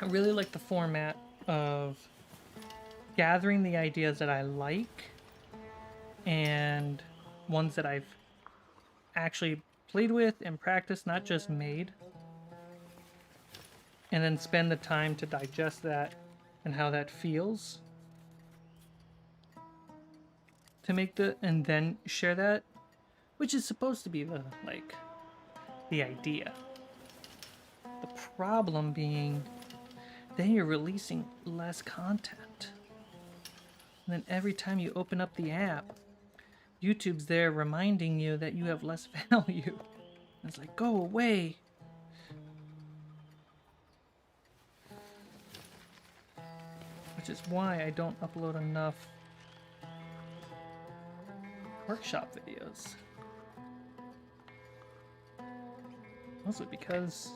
really like the format of gathering the ideas that I like and ones that I've actually played with and practiced, not just made, and then spend the time to digest that and how that feels to make and then share that, which is supposed to be the idea. The problem being then you're releasing less content. And then every time you open up the app, YouTube's there reminding you that you have less value. And it's like, go away. Which is why I don't upload enough workshop videos. Mostly because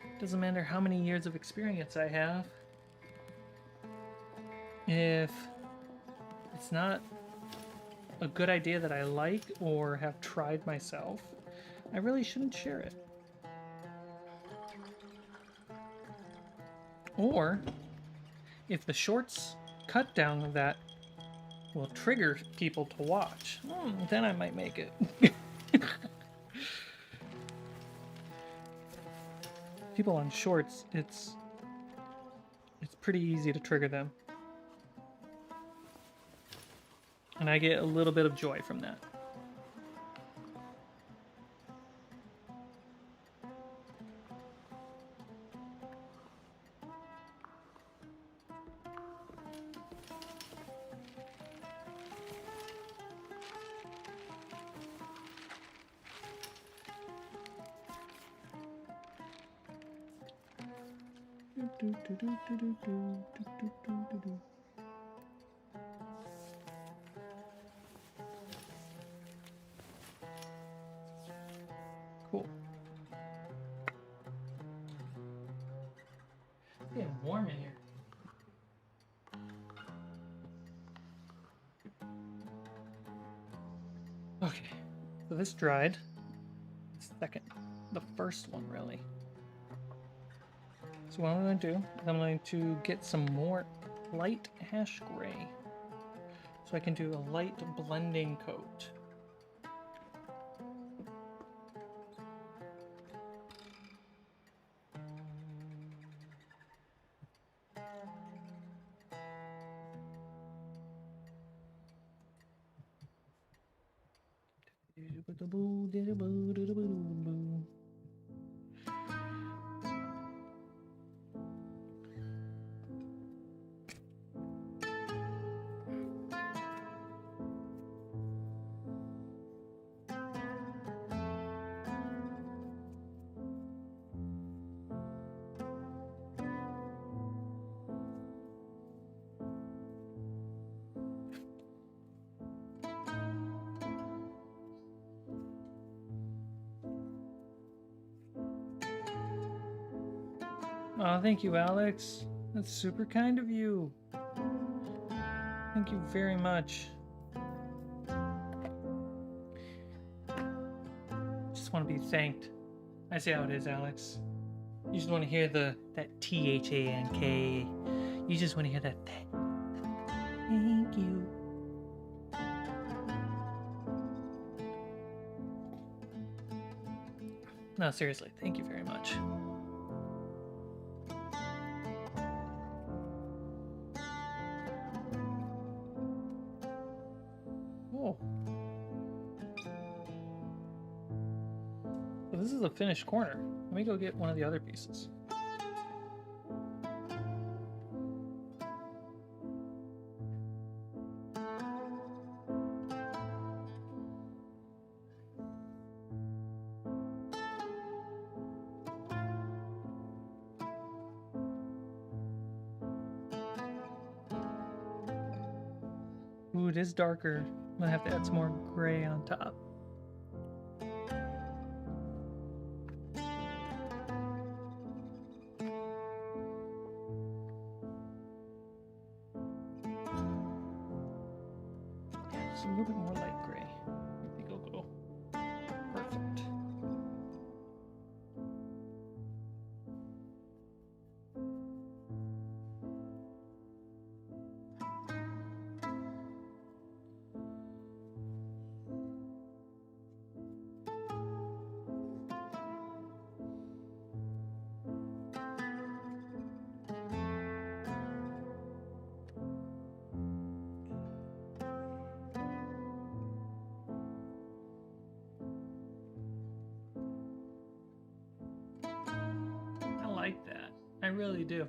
it doesn't matter how many years of experience I have. If it's not a good idea that I like or have tried myself, I really shouldn't share it. Or if the shorts cut down of that will trigger people to watch, then I might make it. People on shorts, it's pretty easy to trigger them. And I get a little bit of joy from that. Cool. It's getting warm in here. Okay, so this dried. The first one really. So what I'm going to do is I'm going to get some more light hash gray so I can do a light blending coat. Oh, thank you, Alex. That's super kind of you. Thank you very much. Just want to be thanked. I see how it is, Alex. You just want to hear that T-H-A-N-K. You just want to hear that thank you. No, seriously, thank you very much. go. So this is a finished corner. Let me go get one of the other pieces. Ooh, it is darker. I'm gonna have to add some more gray on top. Yeah, just a little bit more light gray. I think it'll go perfect. I like that. I really do.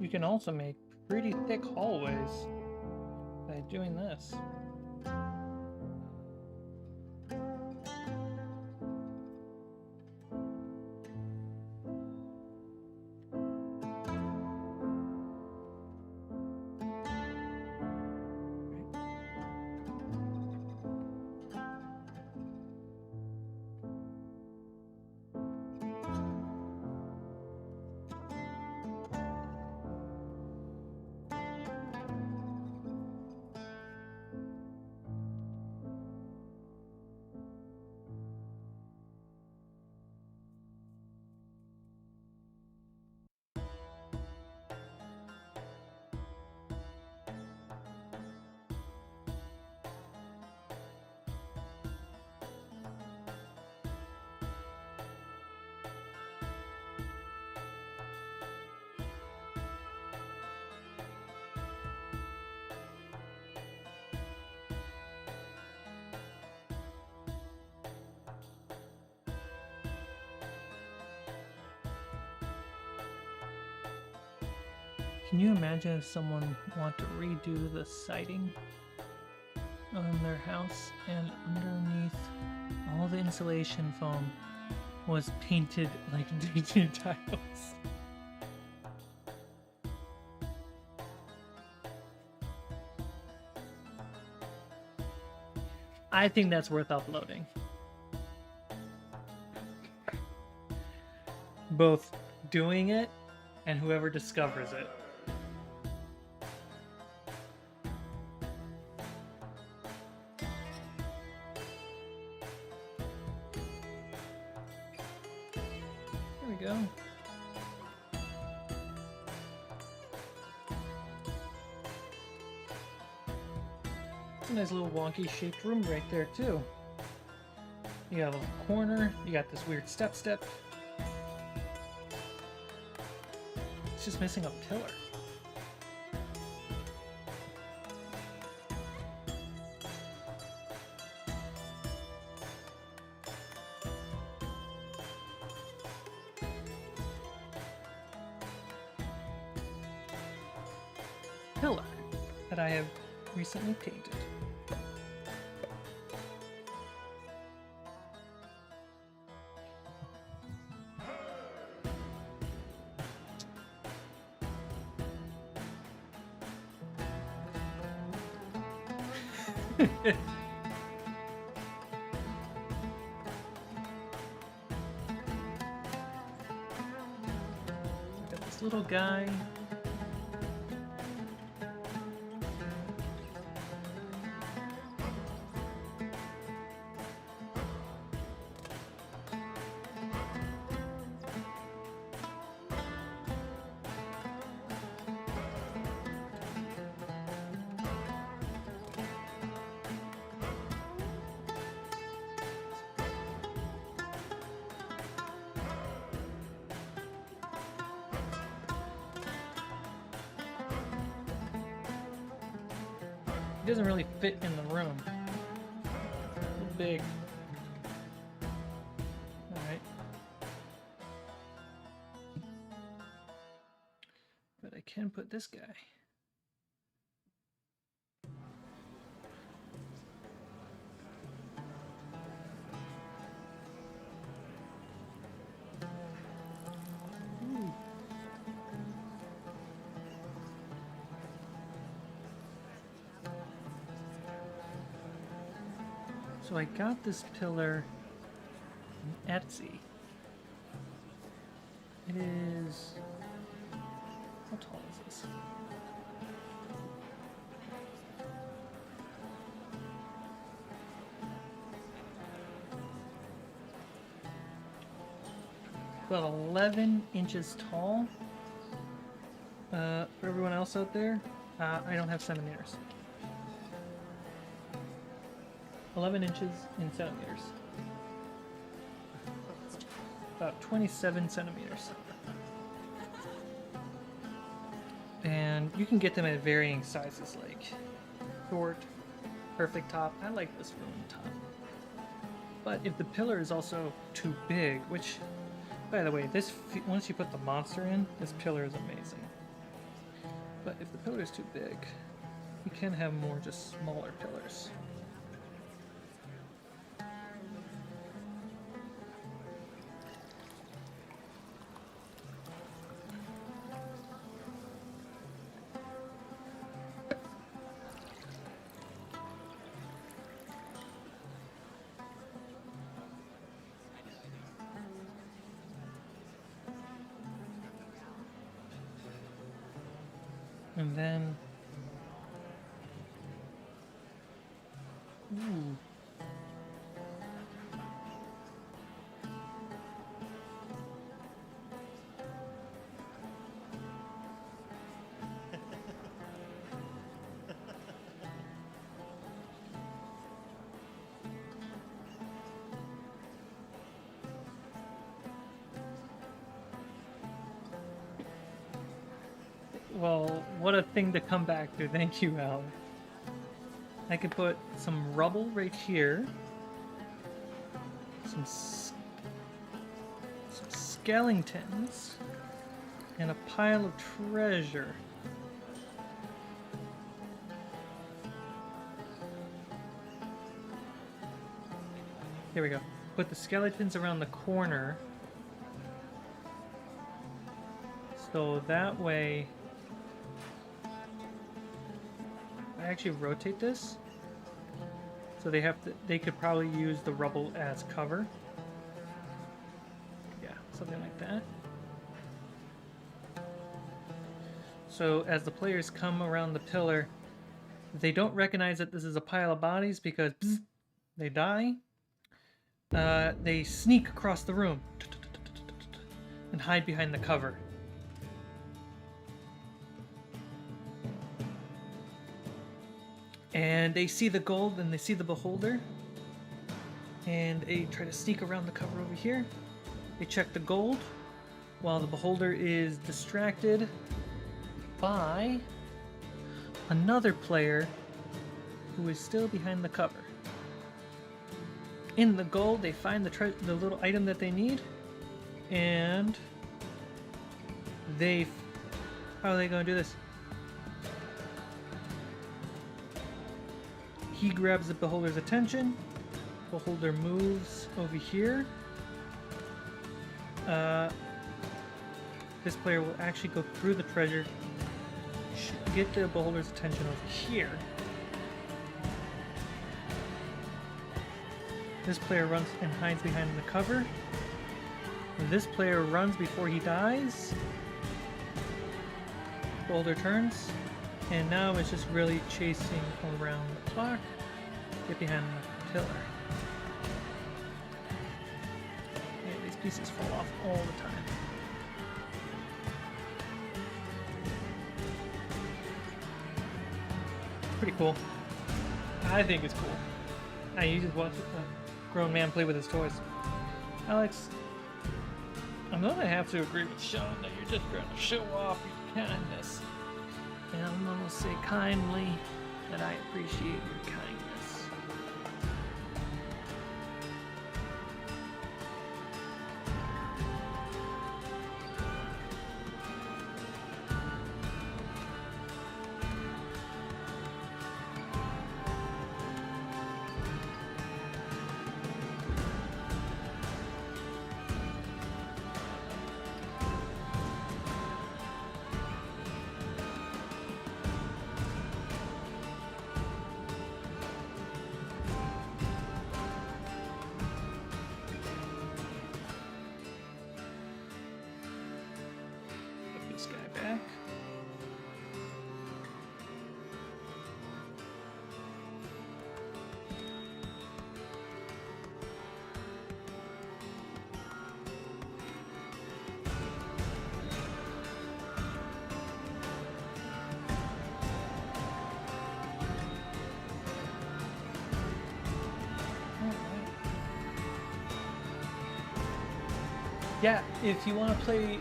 You can also make pretty thick hallways by doing this. Can you imagine if someone wanted to redo the siding on their house and underneath all the insulation foam was painted like Dungeon Tiles? I think that's worth uploading. Both doing it and whoever discovers it. There we go. It's a nice little wonky shaped room right there too. You got a little corner, you got this weird step. It's just missing a pillar. Pillar that I have recently painted. Got this little guy. doesn't really fit in the room. A little big. Alright. But I can put this guy. So I got this pillar in Etsy. It is... how tall is this? About 11 inches tall. For everyone else out there, I don't have centimeters. 11 inches in centimeters. About 27 centimeters. And you can get them at varying sizes, like short, perfect top. I like this room top. But if the pillar is also too big, which, by the way, once you put the monster in, this pillar is amazing. But if the pillar is too big, you can have more just smaller pillars. And then, ooh. Well, what a thing to come back to. Thank you, Al. I could put some rubble right here. Some skeletons. And a pile of treasure. Here we go. Put the skeletons around the corner. So that way... I actually rotate this, so they could probably use the rubble as cover. Yeah, something like that. So as the players come around the pillar, they don't recognize that this is a pile of bodies because they die. They sneak across the room and hide behind the cover. And they see the gold and they see the beholder. And they try to sneak around the cover over here. They check the gold while the beholder is distracted by another player who is still behind the cover. In the gold, they find the little item that they need. And how are they going to do this? He grabs the beholder's attention. Beholder moves over here. This player will actually go through the treasure, get the beholder's attention over here. This player runs and hides behind the cover. This player runs before he dies. Beholder turns. And now it's just really chasing around the clock. Get behind the pillar. And these pieces fall off all the time. Pretty cool. I think it's cool. You just watch a grown man play with his toys. Alex, I'm gonna have to agree with Sean that you're just trying to show off your kindness. And I'm gonna say kindly, and I appreciate your kindness. This guy back. Yeah, if you want to play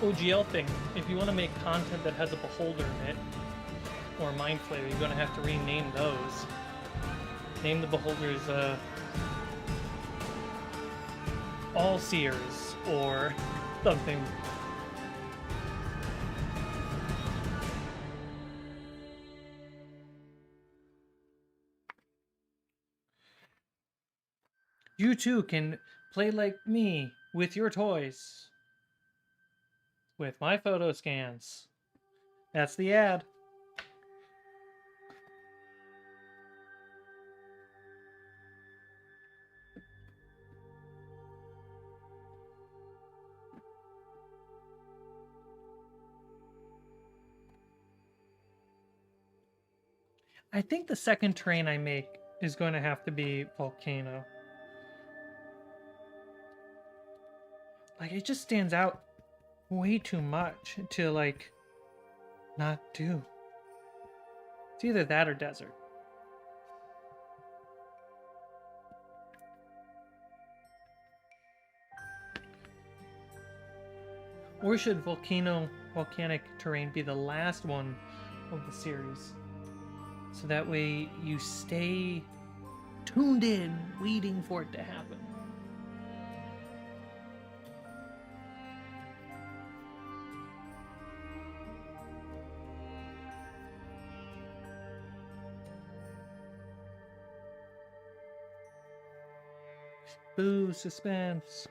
OGL thing, if you want to make content that has a beholder in it, or Mind Flayer, you're going to have to rename those. Name the beholders All Seers, or something. You too can play like me with your toys. With my photo scans. That's the ad. I think the second terrain I make is going to have to be Volcano. Like, it just stands out way too much to, like, not do. It's either that or Desert. Or should volcanic terrain be the last one of the series? So that way you stay tuned in, waiting for it to happen. Boo, suspense.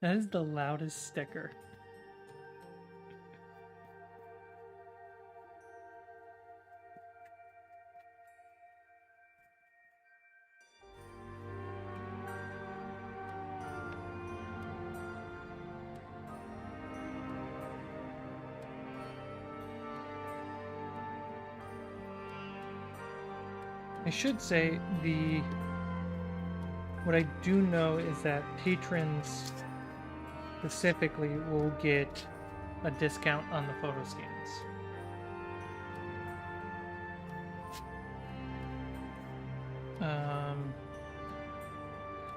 That is the loudest sticker. I should say what I do know is that patrons specifically will get a discount on the photo scans.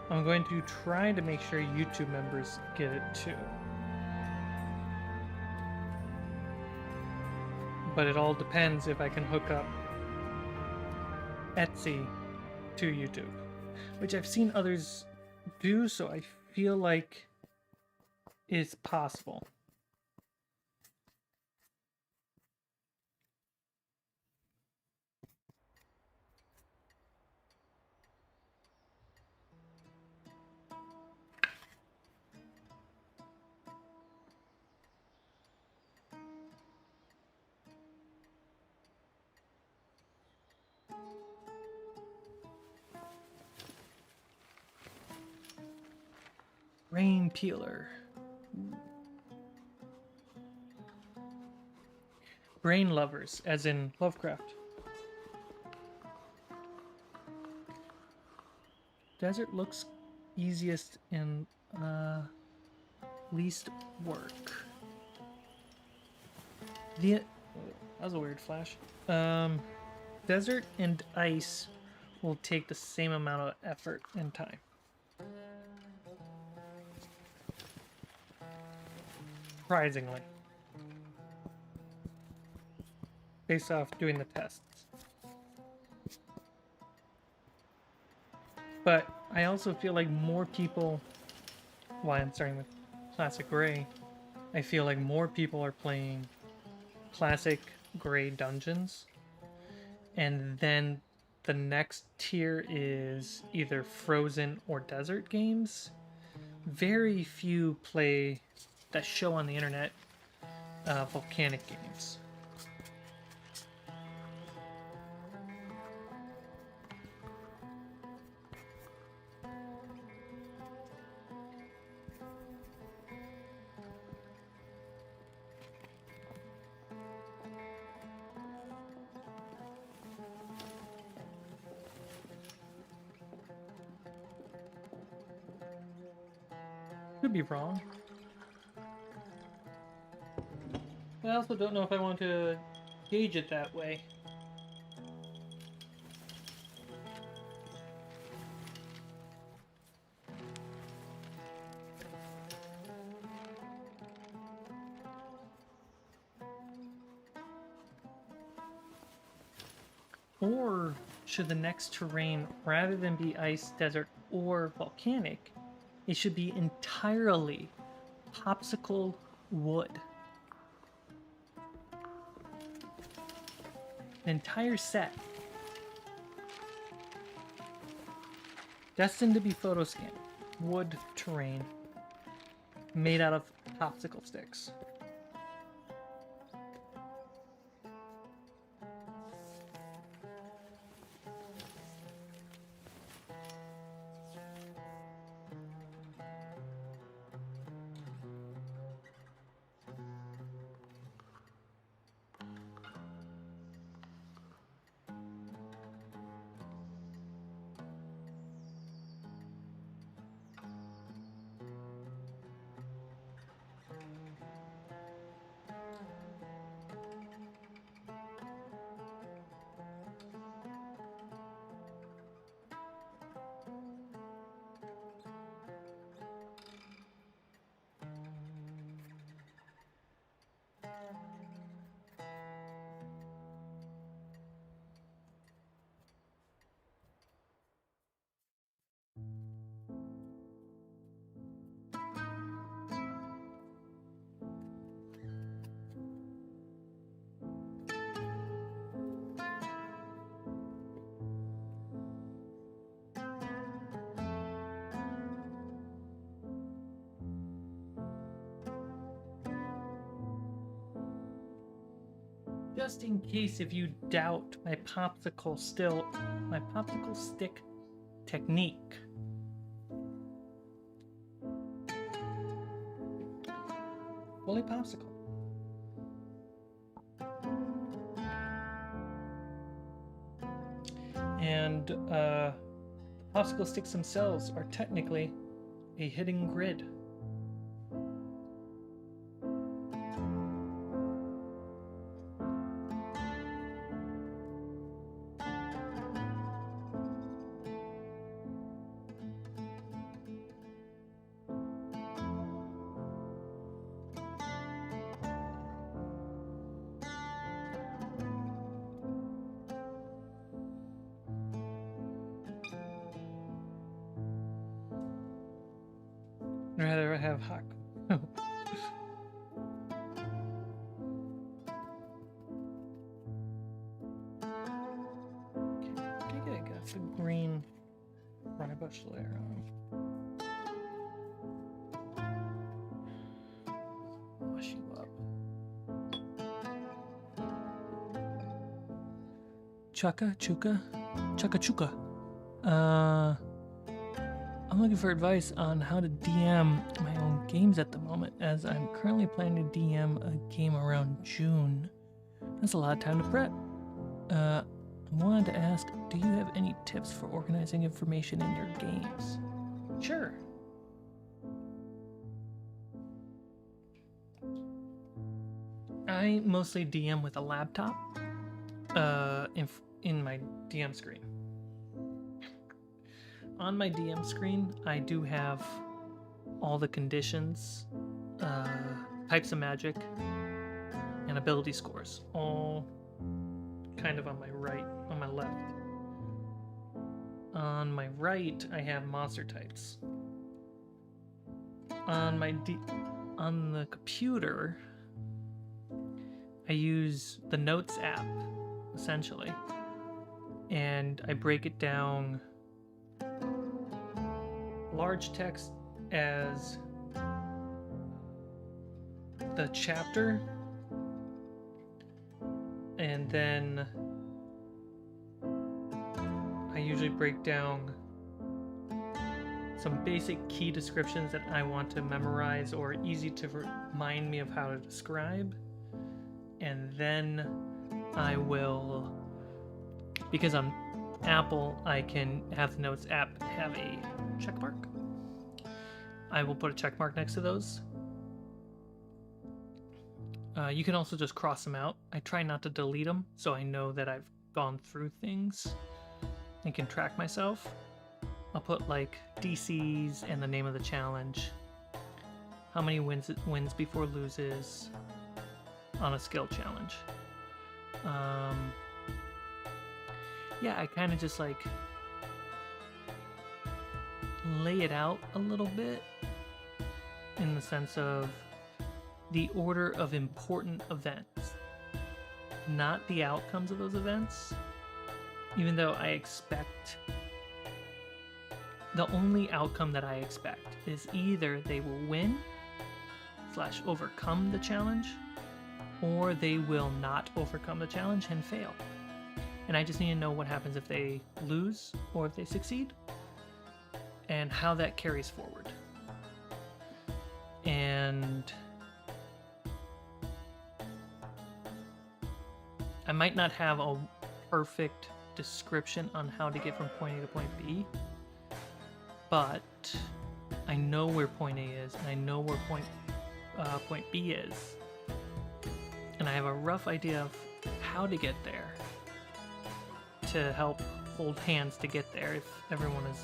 I'm going to try to make sure YouTube members get it too. But it all depends if I can hook up Etsy to YouTube, which I've seen others do, so I feel like it's possible. Rain Peeler. Brain lovers, as in Lovecraft. Desert looks easiest in least work. That was a weird flash. Desert and ice will take the same amount of effort and time. Surprisingly. Based off doing the tests. But I also feel like more people, why I'm starting with Classic Gray, I feel like more people are playing Classic Gray Dungeons, and then the next tier is either Frozen or Desert games. Very few play that show on the internet volcanic games. Could be wrong. I also don't know if I want to gauge it that way. Or should the next terrain, rather than be ice, desert, or volcanic, it should be entirely popsicle wood. An entire set. Destined to be photo scanned. Wood terrain. Made out of popsicle sticks. Just in case if you doubt my popsicle stick technique. Fully popsicle. And the popsicle sticks themselves are technically a hidden grid. I'd rather have hot. Okay, I got the green ryebush layer on. Wash you up. Chaka chuka? Chaka chuka. I'm looking for advice on how to DM my own games at the moment, as I'm currently planning to DM a game around June. That's a lot of time to prep. I wanted to ask, do you have any tips for organizing information in your games? Sure. I mostly DM with a laptop in my DM screen. On my DM screen, I do have all the conditions, types of magic, and ability scores, all kind of on my left. On my right, I have monster types. On the computer, I use the Notes app, essentially, and I break it down large text as the chapter, and then I usually break down some basic key descriptions that I want to memorize or easy to remind me of how to describe. And then I will, because on Apple, I can have the Notes app have a check mark. I will put a check mark next to those. You can also just cross them out. I try not to delete them, so I know that I've gone through things and can track myself. I'll put like DCs and the name of the challenge, how many wins before loses on a skill challenge. Yeah, I kind of just like lay it out a little bit in the sense of the order of important events, not the outcomes of those events, even though I expect, the only outcome that I expect is either they will win / overcome the challenge, or they will not overcome the challenge and fail. And I just need to know what happens if they lose or if they succeed, and how that carries forward. And I might not have a perfect description on how to get from point A to point B, but I know where point A is, and I know where point B is, and I have a rough idea of how to get there to help hold hands to get there if everyone is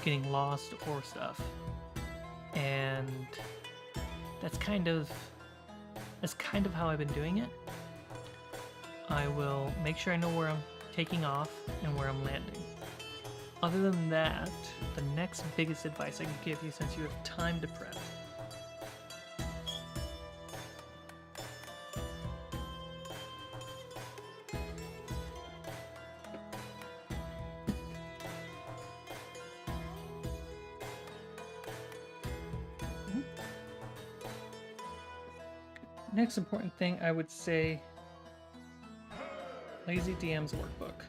getting lost or stuff. And that's kind of how I've been doing it. I will make sure I know where I'm taking off and where I'm landing. Other than that, the next biggest advice I can give you, since you have time to prep, next important thing I would say, Lazy DM's workbook.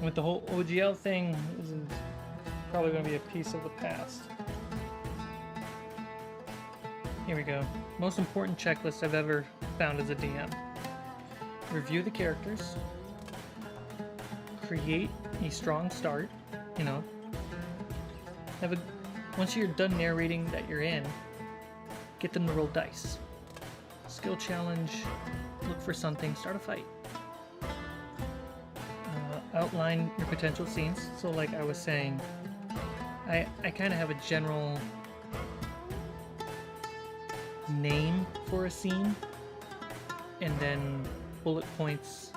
With the whole OGL thing, this is probably going to be a piece of the past. Here we go. Most important checklist I've ever found as a DM. Review the characters. Create a strong start. Once you're done narrating that you're in, get them to roll dice. Skill challenge, look for something, start a fight. Outline your potential scenes. So like I was saying, I kind of have a general name for a scene, and then bullet points,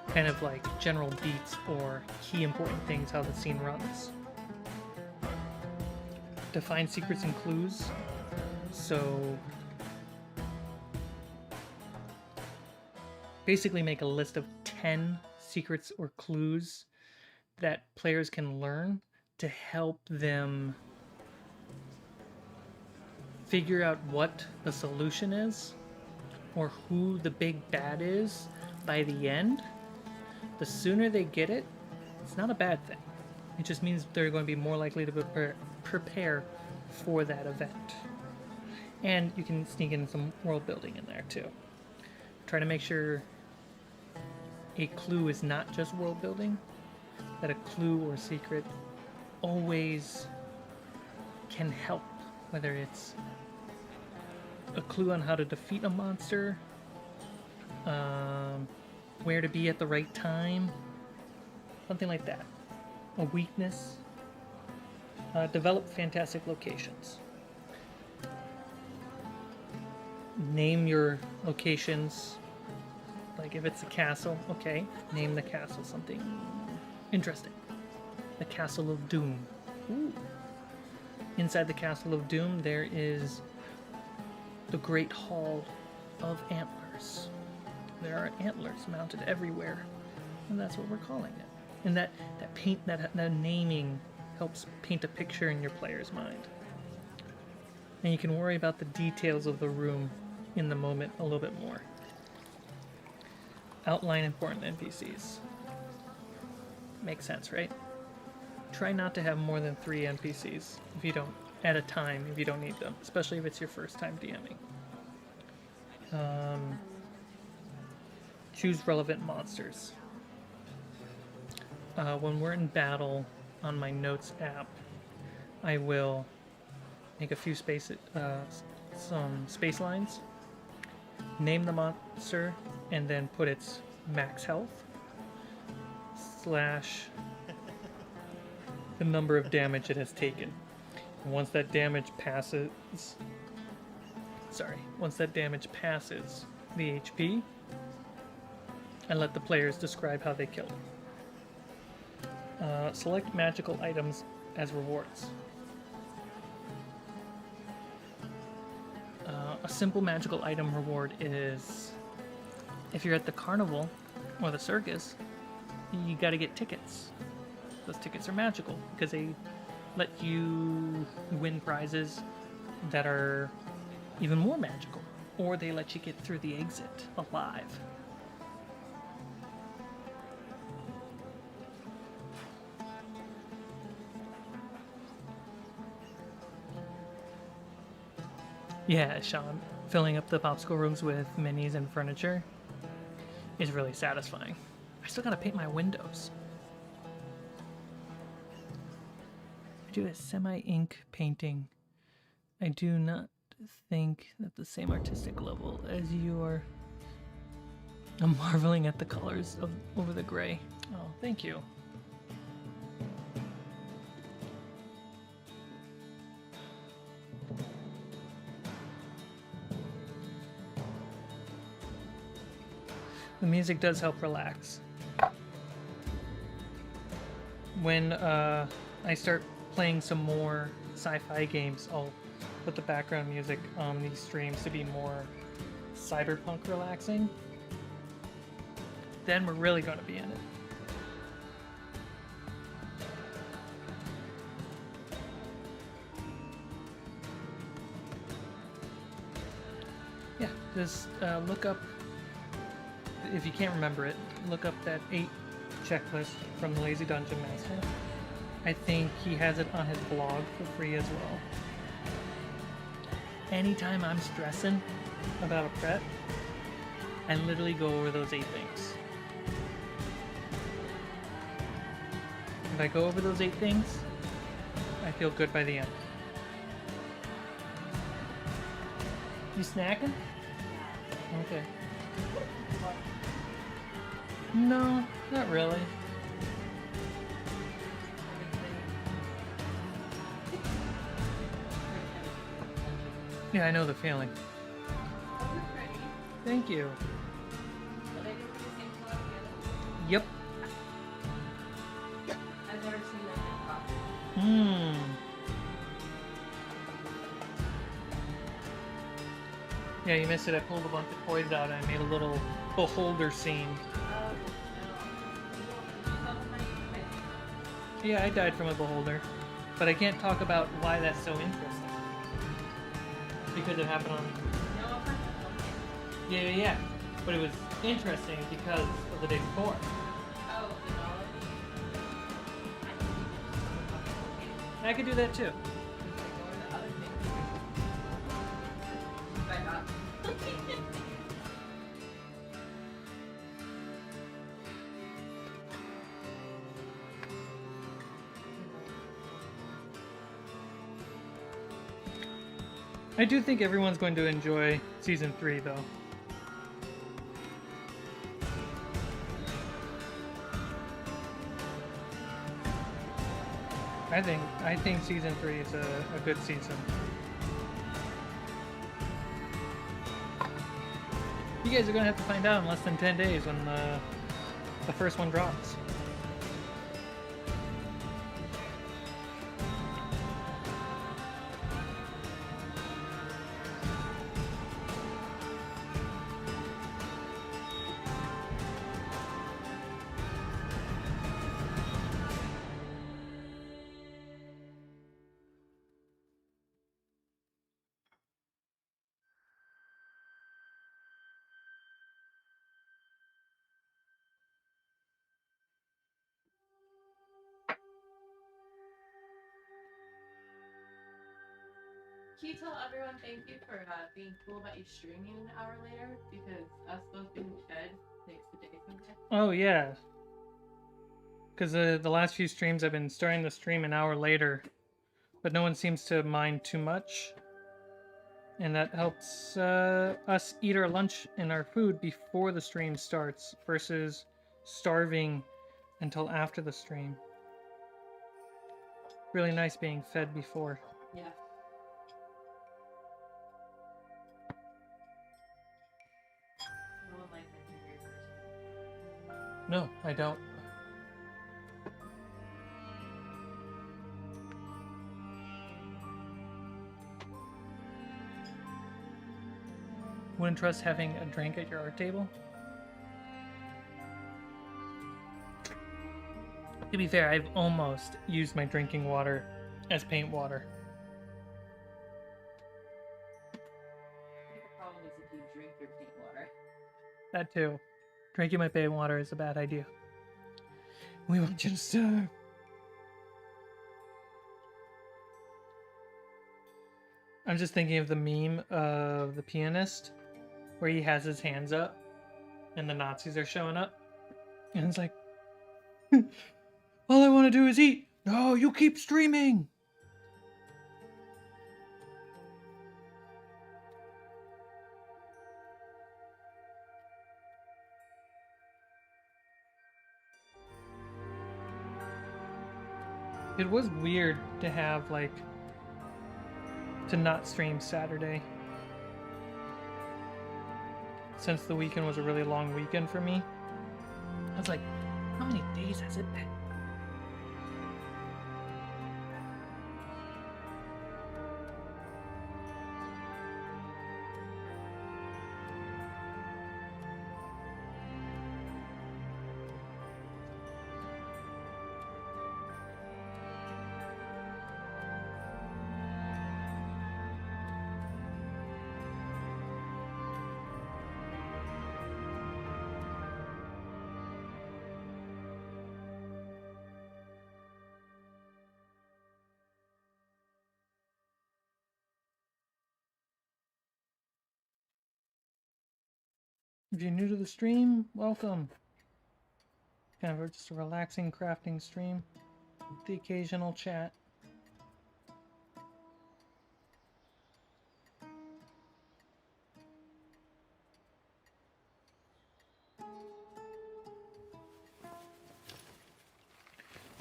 kind of like general beats or key important things, how the scene runs. Define secrets and clues. So basically make a list of 10 secrets or clues that players can learn to help them figure out what the solution is or who the big bad is by the end. The sooner they get it, it's not a bad thing. It just means they're going to be more likely to prepare for that event. And you can sneak in some world building in there too. Try to make sure a clue is not just world building, that a clue or secret always can help, whether it's a clue on how to defeat a monster, where to be at the right time, something like that. A weakness. Develop fantastic locations. Name your locations. Like if it's a castle, okay, name the castle something interesting. The Castle of Doom. Ooh. Inside the Castle of Doom, there is the Great Hall of Antlers. There are antlers mounted everywhere, and that's what we're calling it. And that naming helps paint a picture in your player's mind. And you can worry about the details of the room in the moment a little bit more. Outline important NPCs. Makes sense, right? Try not to have more than 3 NPCs if you don't, at a time, if you don't need them, especially if it's your first time DMing. Choose relevant monsters. When we're in battle on my notes app, I will make a few some space lines, name the monster, and then put its max health / the number of damage it has taken. And once that damage passes the HP, I let the players describe how they killed it. Select magical items as rewards. A simple magical item reward is, if you're at the carnival or the circus, you gotta get tickets. Those tickets are magical because they let you win prizes that are even more magical, or they let you get through the exit alive. Yeah, Sean, filling up the popsicle rooms with minis and furniture is really satisfying. I still gotta paint my windows. I do a semi-ink painting. I do not think at the same artistic level as you are. I'm marveling at the colors over the gray. Oh, thank you. The music does help relax. When I start playing some more sci-fi games, I'll put the background music on these streams to be more cyberpunk relaxing. Then we're really going to be in it. Yeah, just look up, if you can't remember it, look up that 8 checklist from the Lazy Dungeon Master. I think he has it on his blog for free as well. Anytime I'm stressing about a prep, I literally go over those 8 things. If I go over those 8 things, I feel good by the end. You snacking? Okay. No, not really. Yeah, I know the feeling. Thank you. Yep. I've never seen that in coffee. Mmm. Yeah, you missed it. I pulled a bunch of toys out and I made a little beholder scene. Yeah, I died from a beholder. But I can't talk about why that's so interesting. Because it happened on... Yeah. But it was interesting because of the day before. I could do that too. I do think everyone's going to enjoy season 3, though. I think season 3 is a good season. You guys are gonna have to find out in less than 10 days when the first one drops. Can you tell everyone thank you for being cool about you streaming an hour later? Because us both being fed makes the day someday. Oh yeah, because the last few streams I've been starting the stream an hour later, but no one seems to mind too much, and that helps us eat our lunch and our food before the stream starts versus starving until after the stream. Really nice being fed before. Yeah. No one likes a hungry person. No, I don't. Wouldn't trust having a drink at your art table? To be fair, I've almost used my drinking water as paint water. I think the problem is if you drink your paint water. That too. Drinking my paint water is a bad idea. We want you to starve. I'm just thinking of the meme of the pianist where he has his hands up and the Nazis are showing up. And it's like, all I want to do is eat. No, you keep streaming. It was weird to have, like, to not stream Saturday. Since the weekend was a really long weekend for me. I was like, how many days has it been? If you're new to the stream, welcome. Kind of just a relaxing crafting stream. The occasional chat.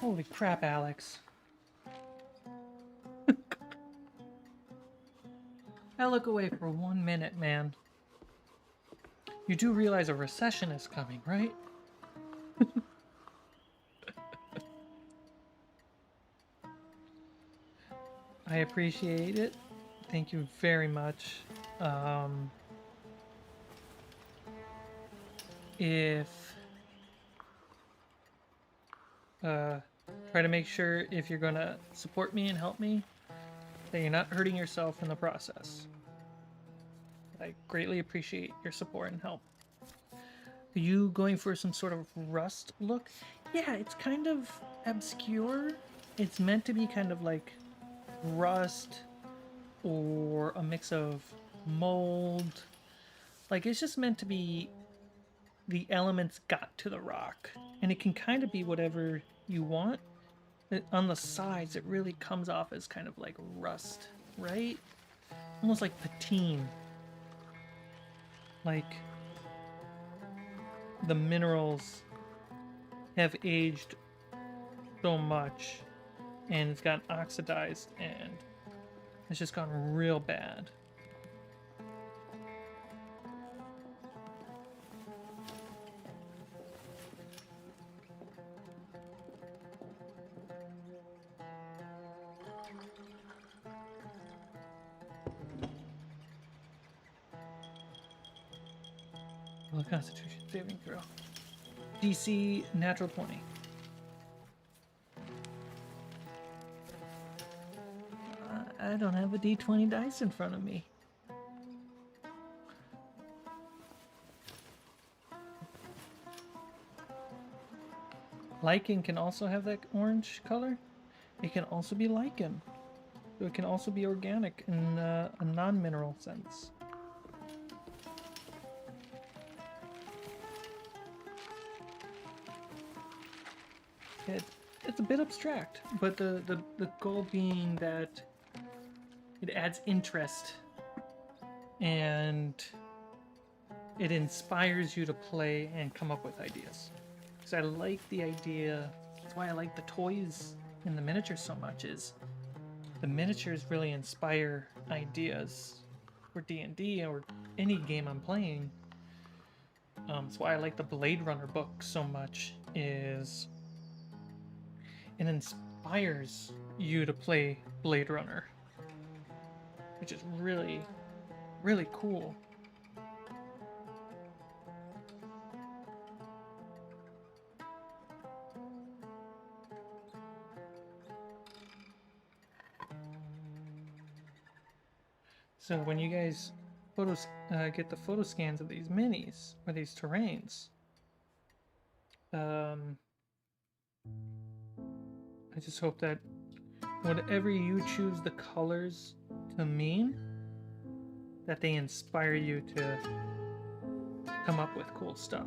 Holy crap, Alex. I look away for 1 minute, man. You do realize a recession is coming, right? I appreciate it. Thank you very much. Try to make sure if you're gonna support me and help me, that you're not hurting yourself in the process. I greatly appreciate your support and help. Are you going for some sort of rust look? Yeah, it's kind of obscure. It's meant to be kind of like rust or a mix of mold. Like, it's just meant to be the elements got to the rock. And it can kind of be whatever you want. On the sides, it really comes off as kind of like rust, right? almost like patine. Like the minerals have aged so much and it's gotten oxidized and it's just gone real bad. Well, Constitution saving throw. DC natural 20. I don't have a D20 dice in front of me. Lichen can also have that orange color. It can also be lichen. So it can also be organic in a non-mineral sense. It's a bit abstract, but the goal being that it adds interest and it inspires you to play and come up with ideas. Because I like the idea, that's why I like the toys in the miniatures so much, is the miniatures really inspire ideas for D&D or any game I'm playing. That's why I like the Blade Runner book so much, is it inspires you to play Blade Runner, which is really, really cool. So when you guys get the photo scans of these minis or these terrains, I just hope that whatever you choose the colors to mean, that they inspire you to come up with cool stuff.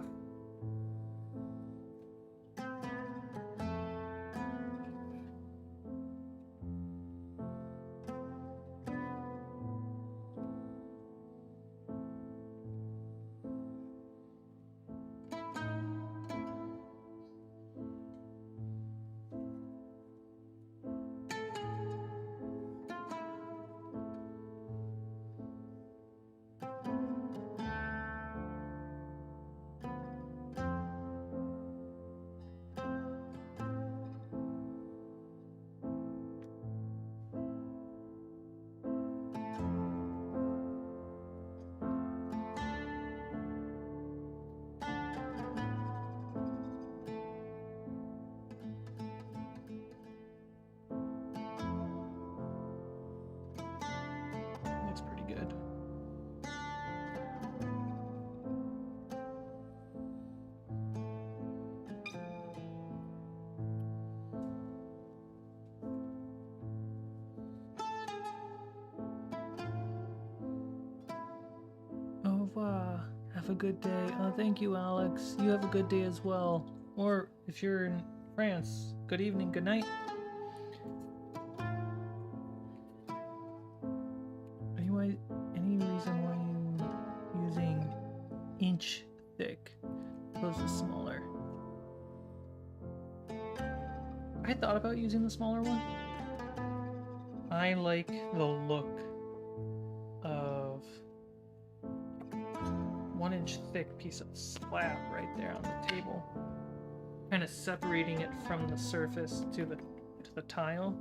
That's pretty good. Au revoir. Have a good day. Oh, thank you, Alex. You have a good day as well. Or if you're in France, good evening, good night. Any reason why you're using inch thick opposed to smaller? I thought about using the smaller one. I like the look of 1 inch thick piece of slab right there on the table, kind of separating it from the surface to the tile.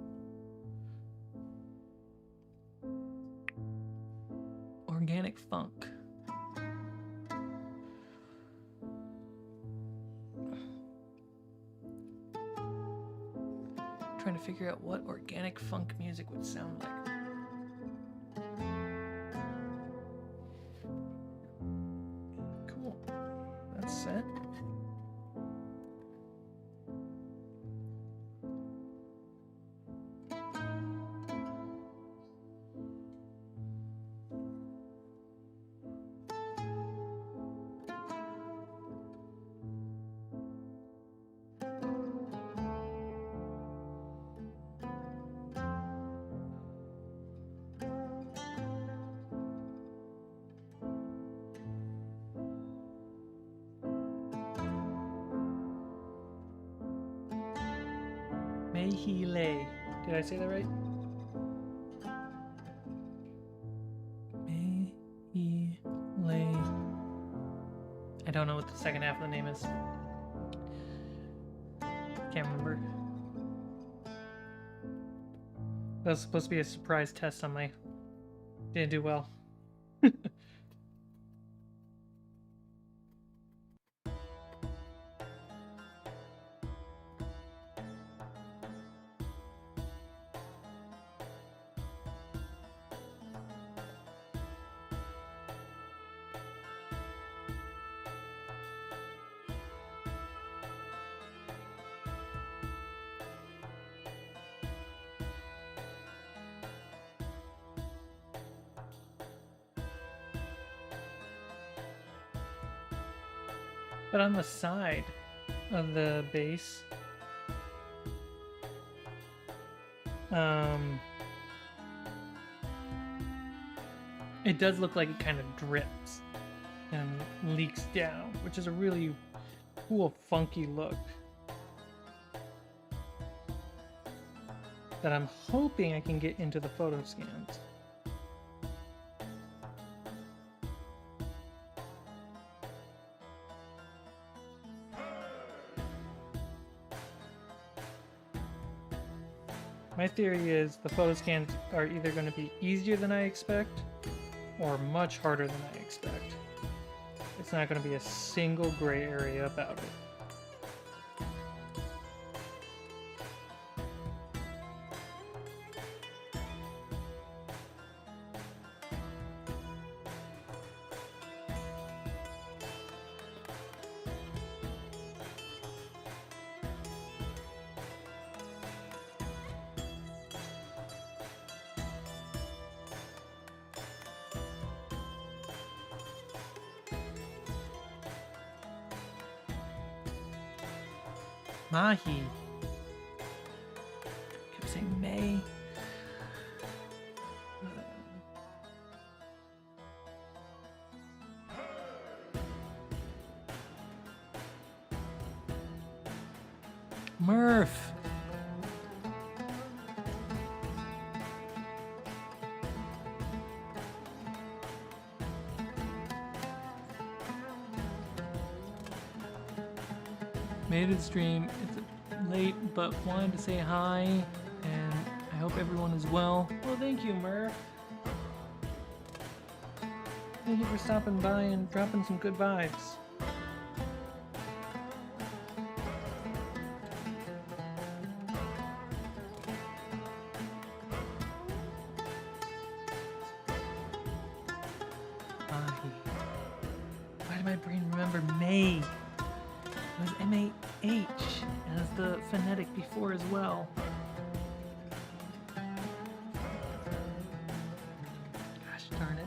Organic funk. Trying to figure out what organic funk music would sound like. Cool. That's set. Mehile. Did I say that right? Mehile. I don't know what the second half of the name is. Can't remember. That was supposed to be a surprise test on my... Didn't do well. But on the side of the base, it does look like it kind of drips and leaks down, which is a really cool, funky look that I'm hoping I can get into the photo scans. My theory is the photo scans are either going to be easier than I expect or much harder than I expect. It's not going to be a single gray area about it. Mahi. Kept saying May. Murph. Made it stream. It's late, but wanted to say hi, and I hope everyone is well. Well, thank you, Murph. Thank you for stopping by and dropping some good vibes. Why did my brain remember May? It was M-A-H as the phonetic before as well. Gosh darn it.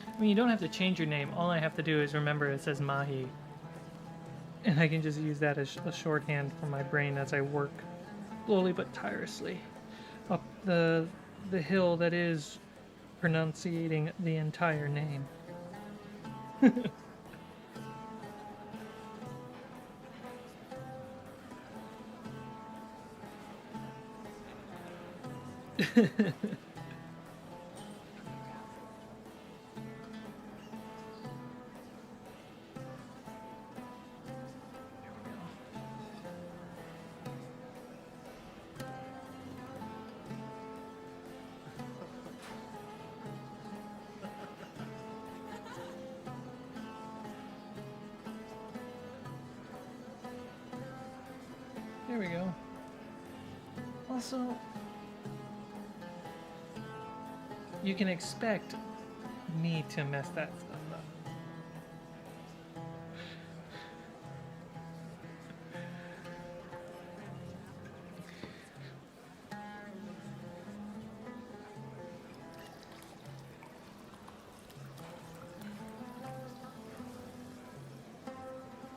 I mean, you don't have to change your name. All I have to do is remember it says Mahi. And I can just use that as a shorthand for my brain as I work slowly but tirelessly up the hill that is pronunciating the entire name. There we go. Also, you can expect me to mess that stuff up.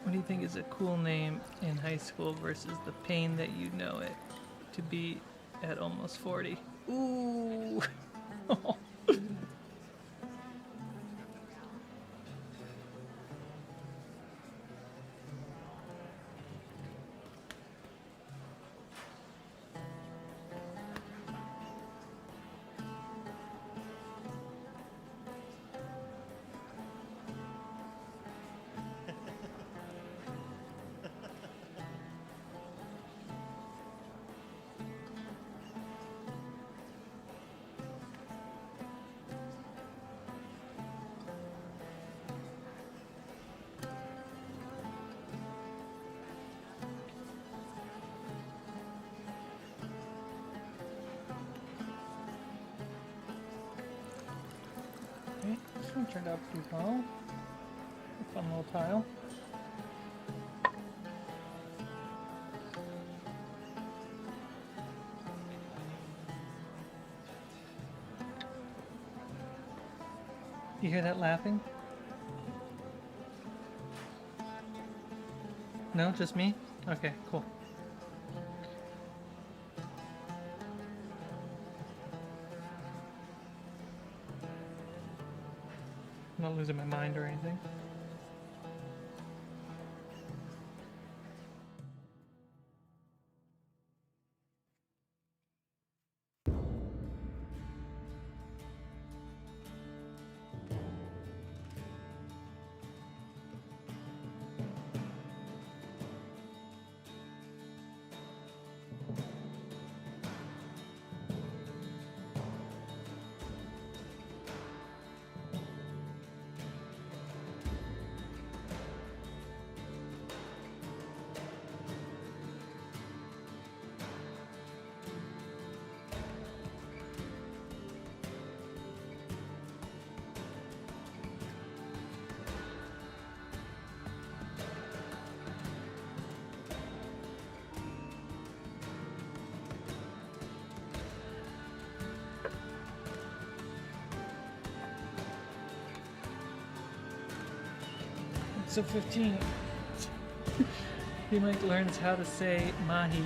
What do you think is a cool name in high school versus the pain that you know it to be at almost 40? Ooh. Okay, this one turned out pretty well. A fun little tile. You hear that laughing? No, just me? Okay, cool. I'm not losing my mind or anything. So 15. C-Mike learns how to say mahi.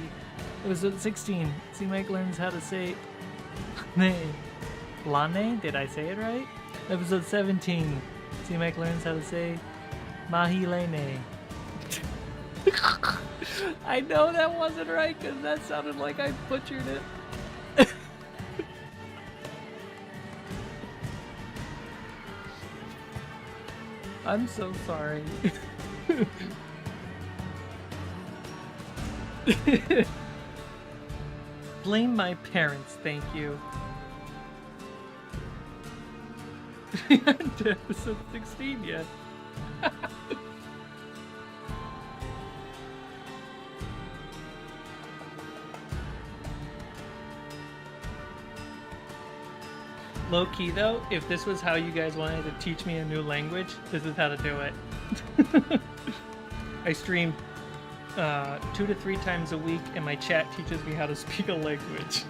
Episode 16. C-Mike learns how to say lane. Did I say it right? Episode 17. C-Mike learns how to say mahi lane. I know that wasn't right because that sounded like I butchered it. I'm so sorry. Blame my parents, thank you. To episode 16 yet. Low key though, if this was how you guys wanted to teach me a new language, this is how to do it. I stream 2 to 3 times a week and my chat teaches me how to speak a language.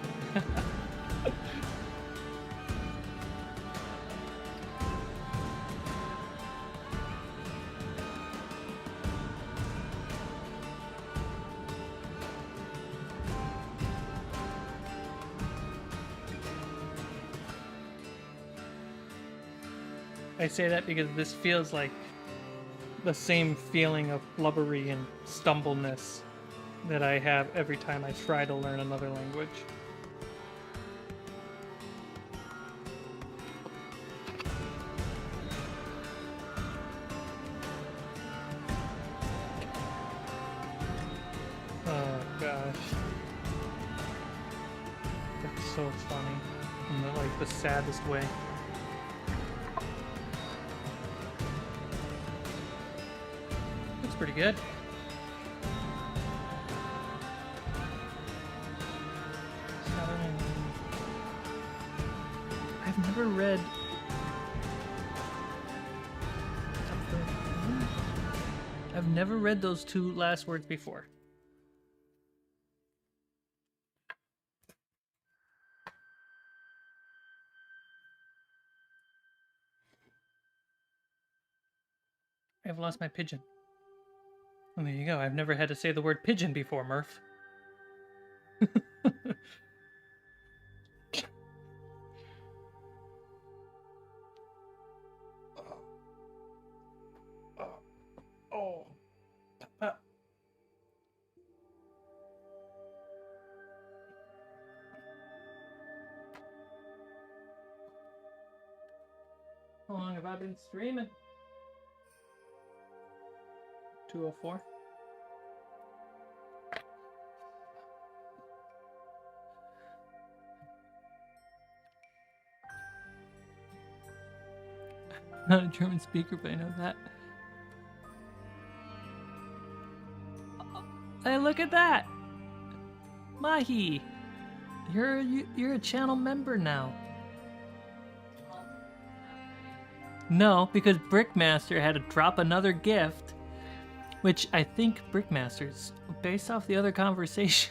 I say that because this feels like the same feeling of blubbery and stumbleness that I have every time I try to learn another language. Oh gosh. That's so funny in like the saddest way. Pretty good. I've never read those 2 last words before. I've lost my pigeon. Well, there you go. I've never had to say the word pigeon before, Murph. Oh. How long have I been streaming? 2:04. Not a German speaker, but I know that. Hey, look at that! Mahi! You're a channel member now. No, because Brickmaster had to drop another gift, which I think Brickmaster's, based off the other conversations,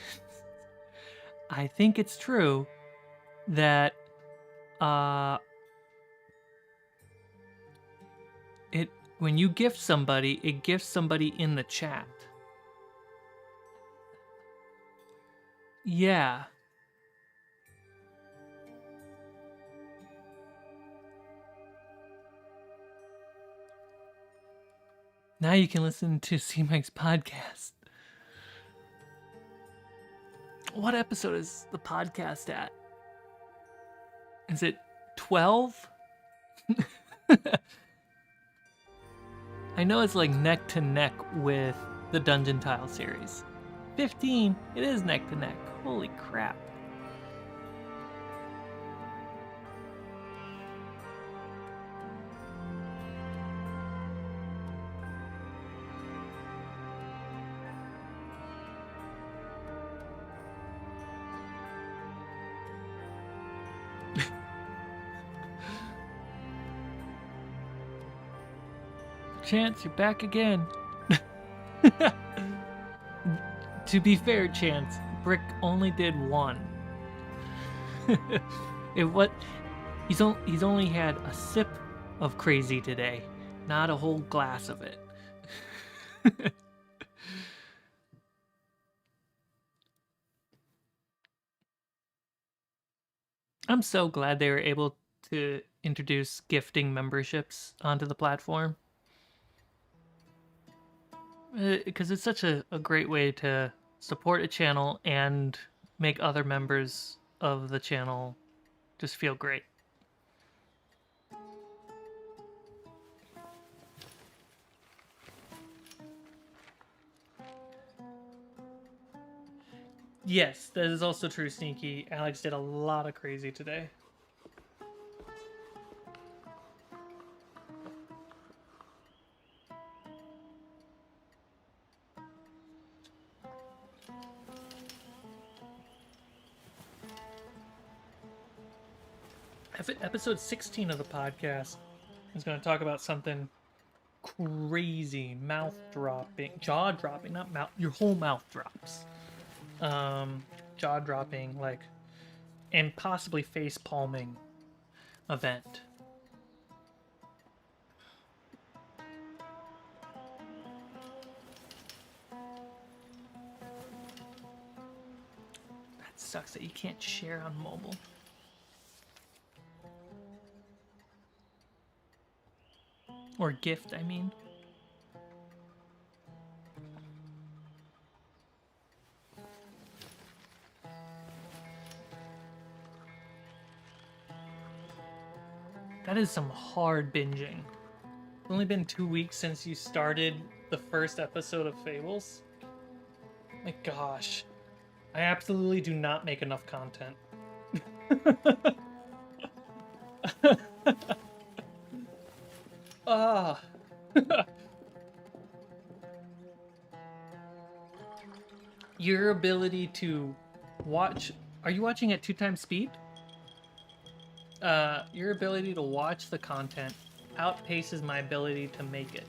I think it's true that when you gift somebody, it gifts somebody in the chat. Yeah. Now you can listen to C-Mike's podcast. What episode is the podcast at? Is it 12? I know it's like neck to neck with the Dungeon Tile series. 15, it is neck to neck. Holy crap. Chance, you're back again. To be fair, Chance, Brick only did one. He's only had a sip of crazy today, not a whole glass of it. I'm so glad they were able to introduce gifting memberships onto the platform. Because it's such a great way to support a channel and make other members of the channel just feel great. Yes, that is also true, Sneaky. Alex did a lot of crazy today. Episode 16 of the podcast is going to talk about something crazy, mouth-dropping, jaw-dropping, not mouth, your whole mouth drops. Jaw-dropping, like, and possibly face-palming event. That sucks that you can't share on mobile. Or gift, I mean. That is some hard binging. It's only been 2 weeks since you started the first episode of Fables. My gosh. I absolutely do not make enough content. Ah. Your ability to watch... Are you watching at 2 times speed? Your ability to watch the content outpaces my ability to make it.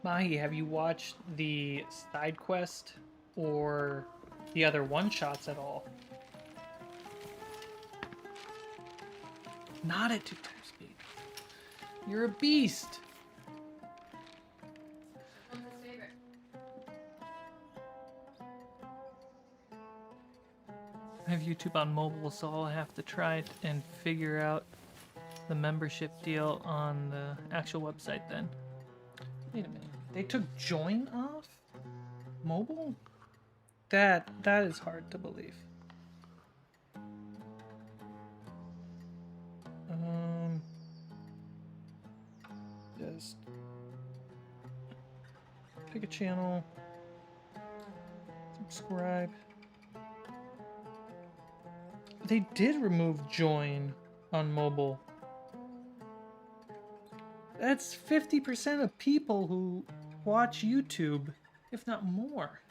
Mahi, have you watched the side quest or the other one-shots at all? Not at 2 times speed. You're a beast. What's his favorite? I have YouTube on mobile, so I'll have to try and figure out the membership deal on the actual website then. Wait a minute. They took join off? Mobile? That is hard to believe. Just pick a channel, subscribe. They did remove join on mobile. That's 50% of people who watch YouTube, if not more.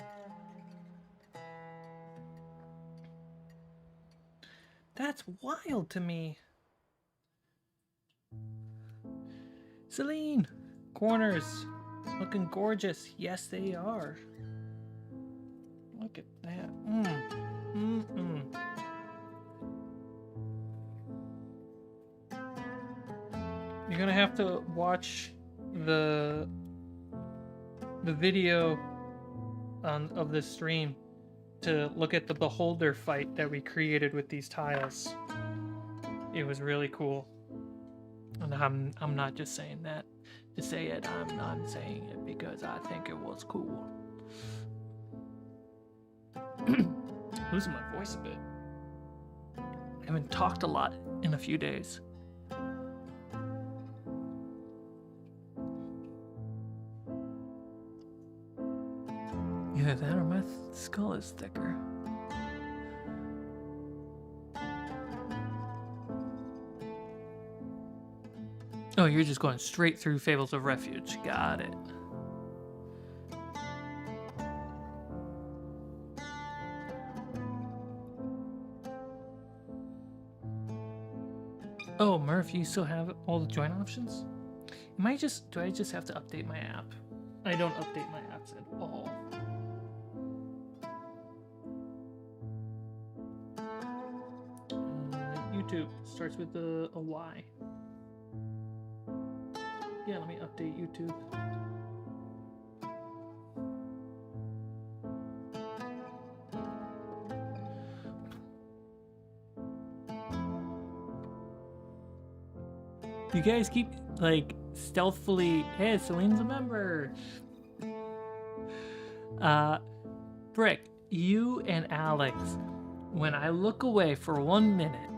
That's wild to me. Celine, corners, looking gorgeous. Yes, they are. Look at that. You're gonna have to watch the video of this stream to look at the beholder fight that we created with these tiles. It was really cool. And I'm not just saying that to say it. I'm saying it because I think it was cool. Losing my voice a bit. I haven't talked a lot in a few days. Either that or my skull is thicker. Oh, you're just going straight through Fables of Refuge. Got it. Oh, Murph, you still have all the join options? Do I just have to update my app? I don't update my apps at all. YouTube starts with a Y. Yeah, let me update YouTube. You guys keep, like, stealthily... Hey, Celine's a member! Brick, you and Alex, when I look away for 1 minute,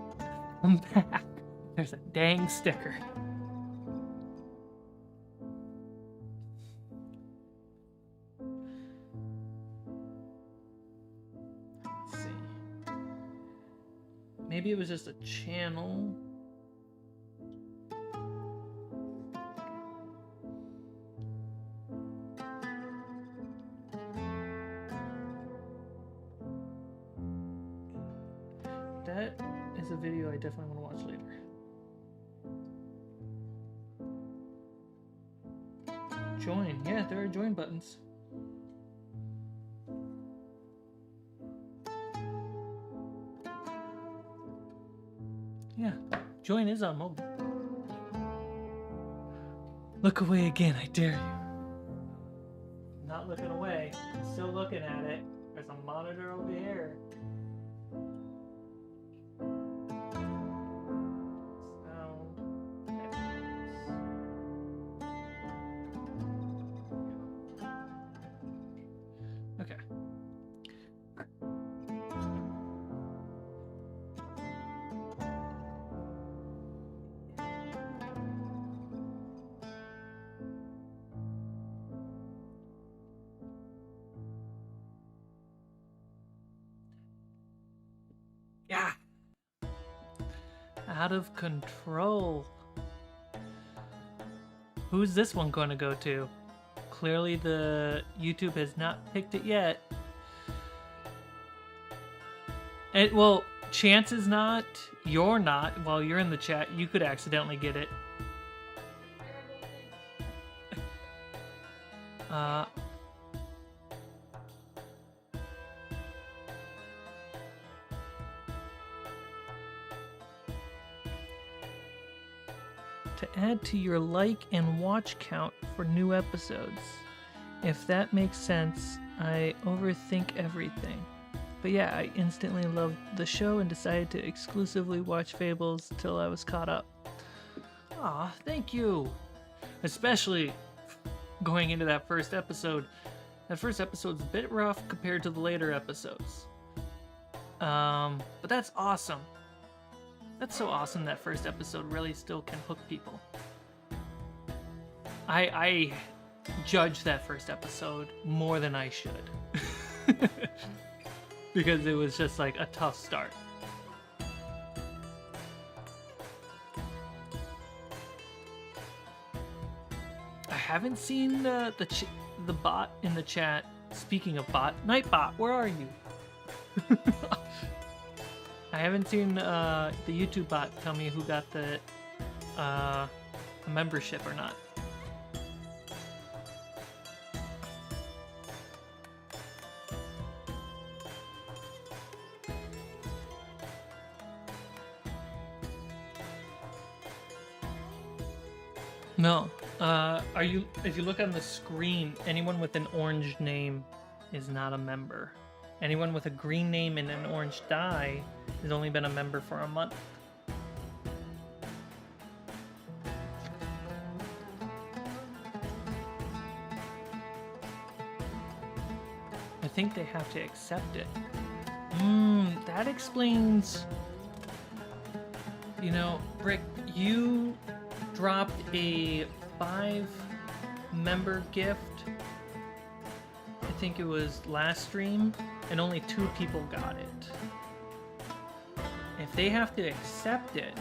I'm back. There's a dang sticker. Let's see. Maybe it was just a channel. That is a video I definitely want to watch later. Join. Yeah, there are join buttons. Yeah, join is on mobile. Look away again, I dare you. Not looking away. I'm still looking at it. There's a monitor over here. Okay. Yeah. Out of control. Who's this one going to go to? Clearly the YouTube has not picked it yet. Well, chances not, you're not, while you're in the chat, you could accidentally get it. Uh, to add to your like and watch count for new episodes. If that makes sense, I overthink everything. But yeah, I instantly loved the show and decided to exclusively watch Fables till I was caught up. Aw, thank you! Especially going into that first episode. That first episode's a bit rough compared to the later episodes. But that's awesome. That's so awesome that first episode really still can hook people. I judge that first episode more than I should. Because it was just like a tough start. I haven't seen the bot in the chat. Speaking of bot, Nightbot, where are you? I haven't seen the YouTube bot tell me who got the membership or not. No. If you look on the screen, anyone with an orange name is not a member. Anyone with a green name and an orange die has only been a member for a month. I think they have to accept it. That explains... You know, Brick, you dropped a 5-member gift. I think it was last stream, and only 2 people got it. If they have to accept it,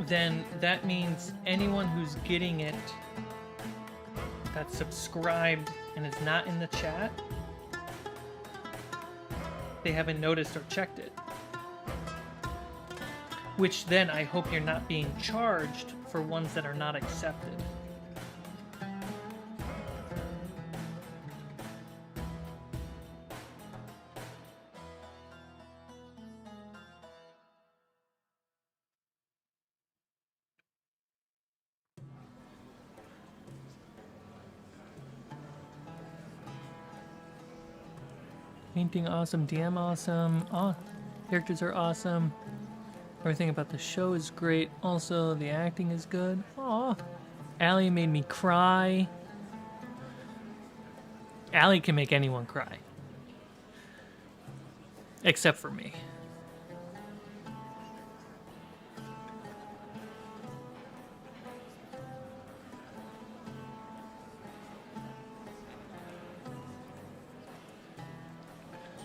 then that means anyone who's getting it that's subscribed and is not in the chat, they haven't noticed or checked it. Which then I hope you're not being charged for ones that are not accepted. Painting awesome, DM awesome, characters are awesome. Everything about the show is great. Also, the acting is good. Aw. Allie made me cry. Allie can make anyone cry. Except for me.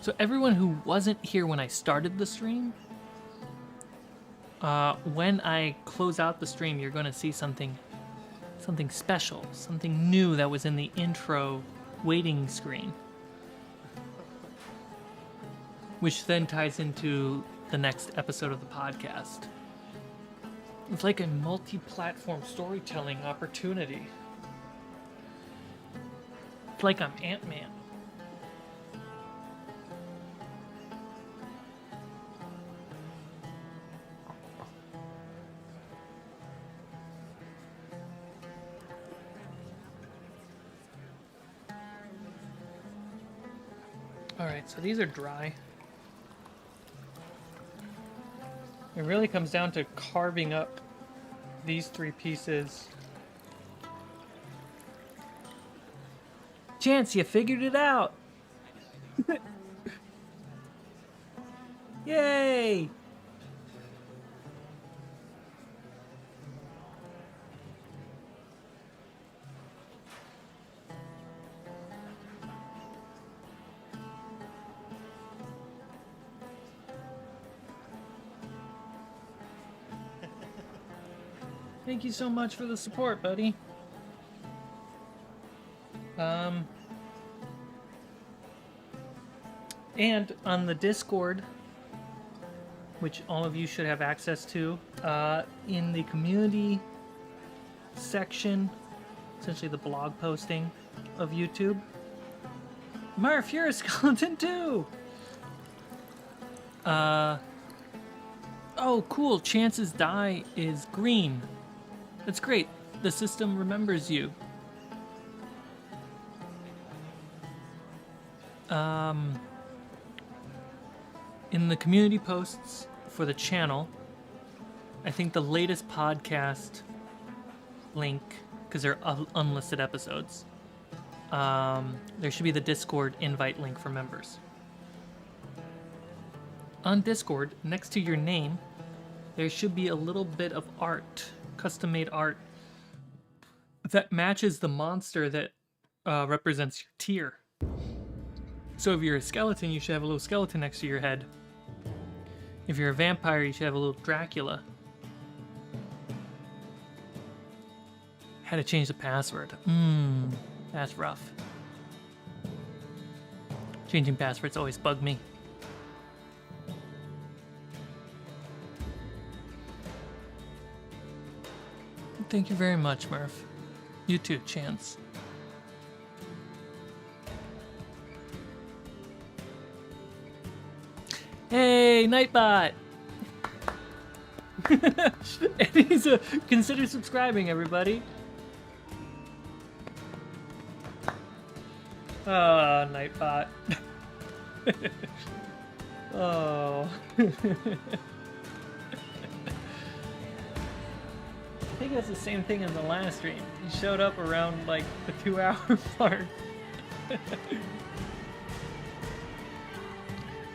So everyone who wasn't here when I started the stream, when I close out the stream, you're going to see something special, something new that was in the intro waiting screen, which then ties into the next episode of the podcast. It's like a multi-platform storytelling opportunity. It's like I'm Ant-Man. Alright, so these are dry. It really comes down to carving up these 3 pieces. Chance, you figured it out! Yay! Thank you so much for the support, buddy. And on the Discord, which all of you should have access to, in the community section, essentially the blog posting, of YouTube. Murph, you're a skeleton too! Oh, cool. Chances die is green. That's great. The system remembers you. In the community posts for the channel, I think the latest podcast link, because they're unlisted episodes, there should be the Discord invite link for members. On Discord, next to your name, there should be a little bit of art, custom-made art, that matches the monster that represents your tier. So if you're a skeleton, you should have a little skeleton next to your head. If you're a vampire, you should have a little Dracula. Had to change the password. That's rough. Changing passwords always bug me. Thank you very much, Murph. You too, Chance. Hey, Nightbot! And he's consider subscribing, everybody. Oh, Nightbot. Oh. I think that's the same thing in the last stream. He showed up around like the 2-hour mark.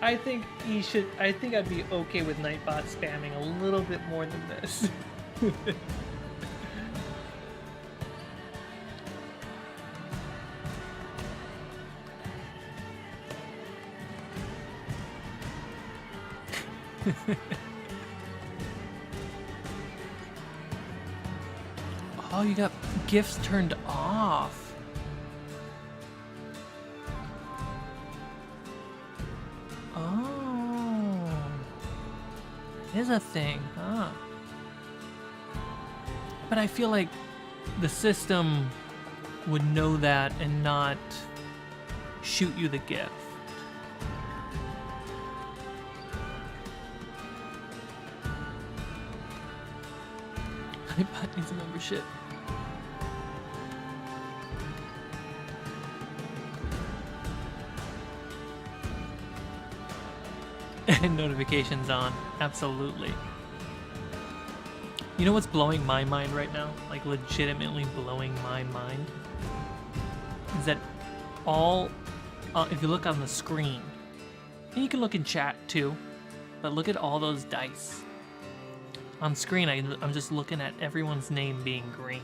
I think I'd be okay with Nightbot spamming a little bit more than this. Oh, you got gifts turned off. Oh. It is a thing, huh? But I feel like the system would know that and not shoot you the gift. Nightbot needs a membership. And notifications on. Absolutely. You know what's blowing my mind right now? Like legitimately blowing my mind? Is that all, if you look on the screen, and you can look in chat too, but look at all those dice. On screen, I'm just looking at everyone's name being green.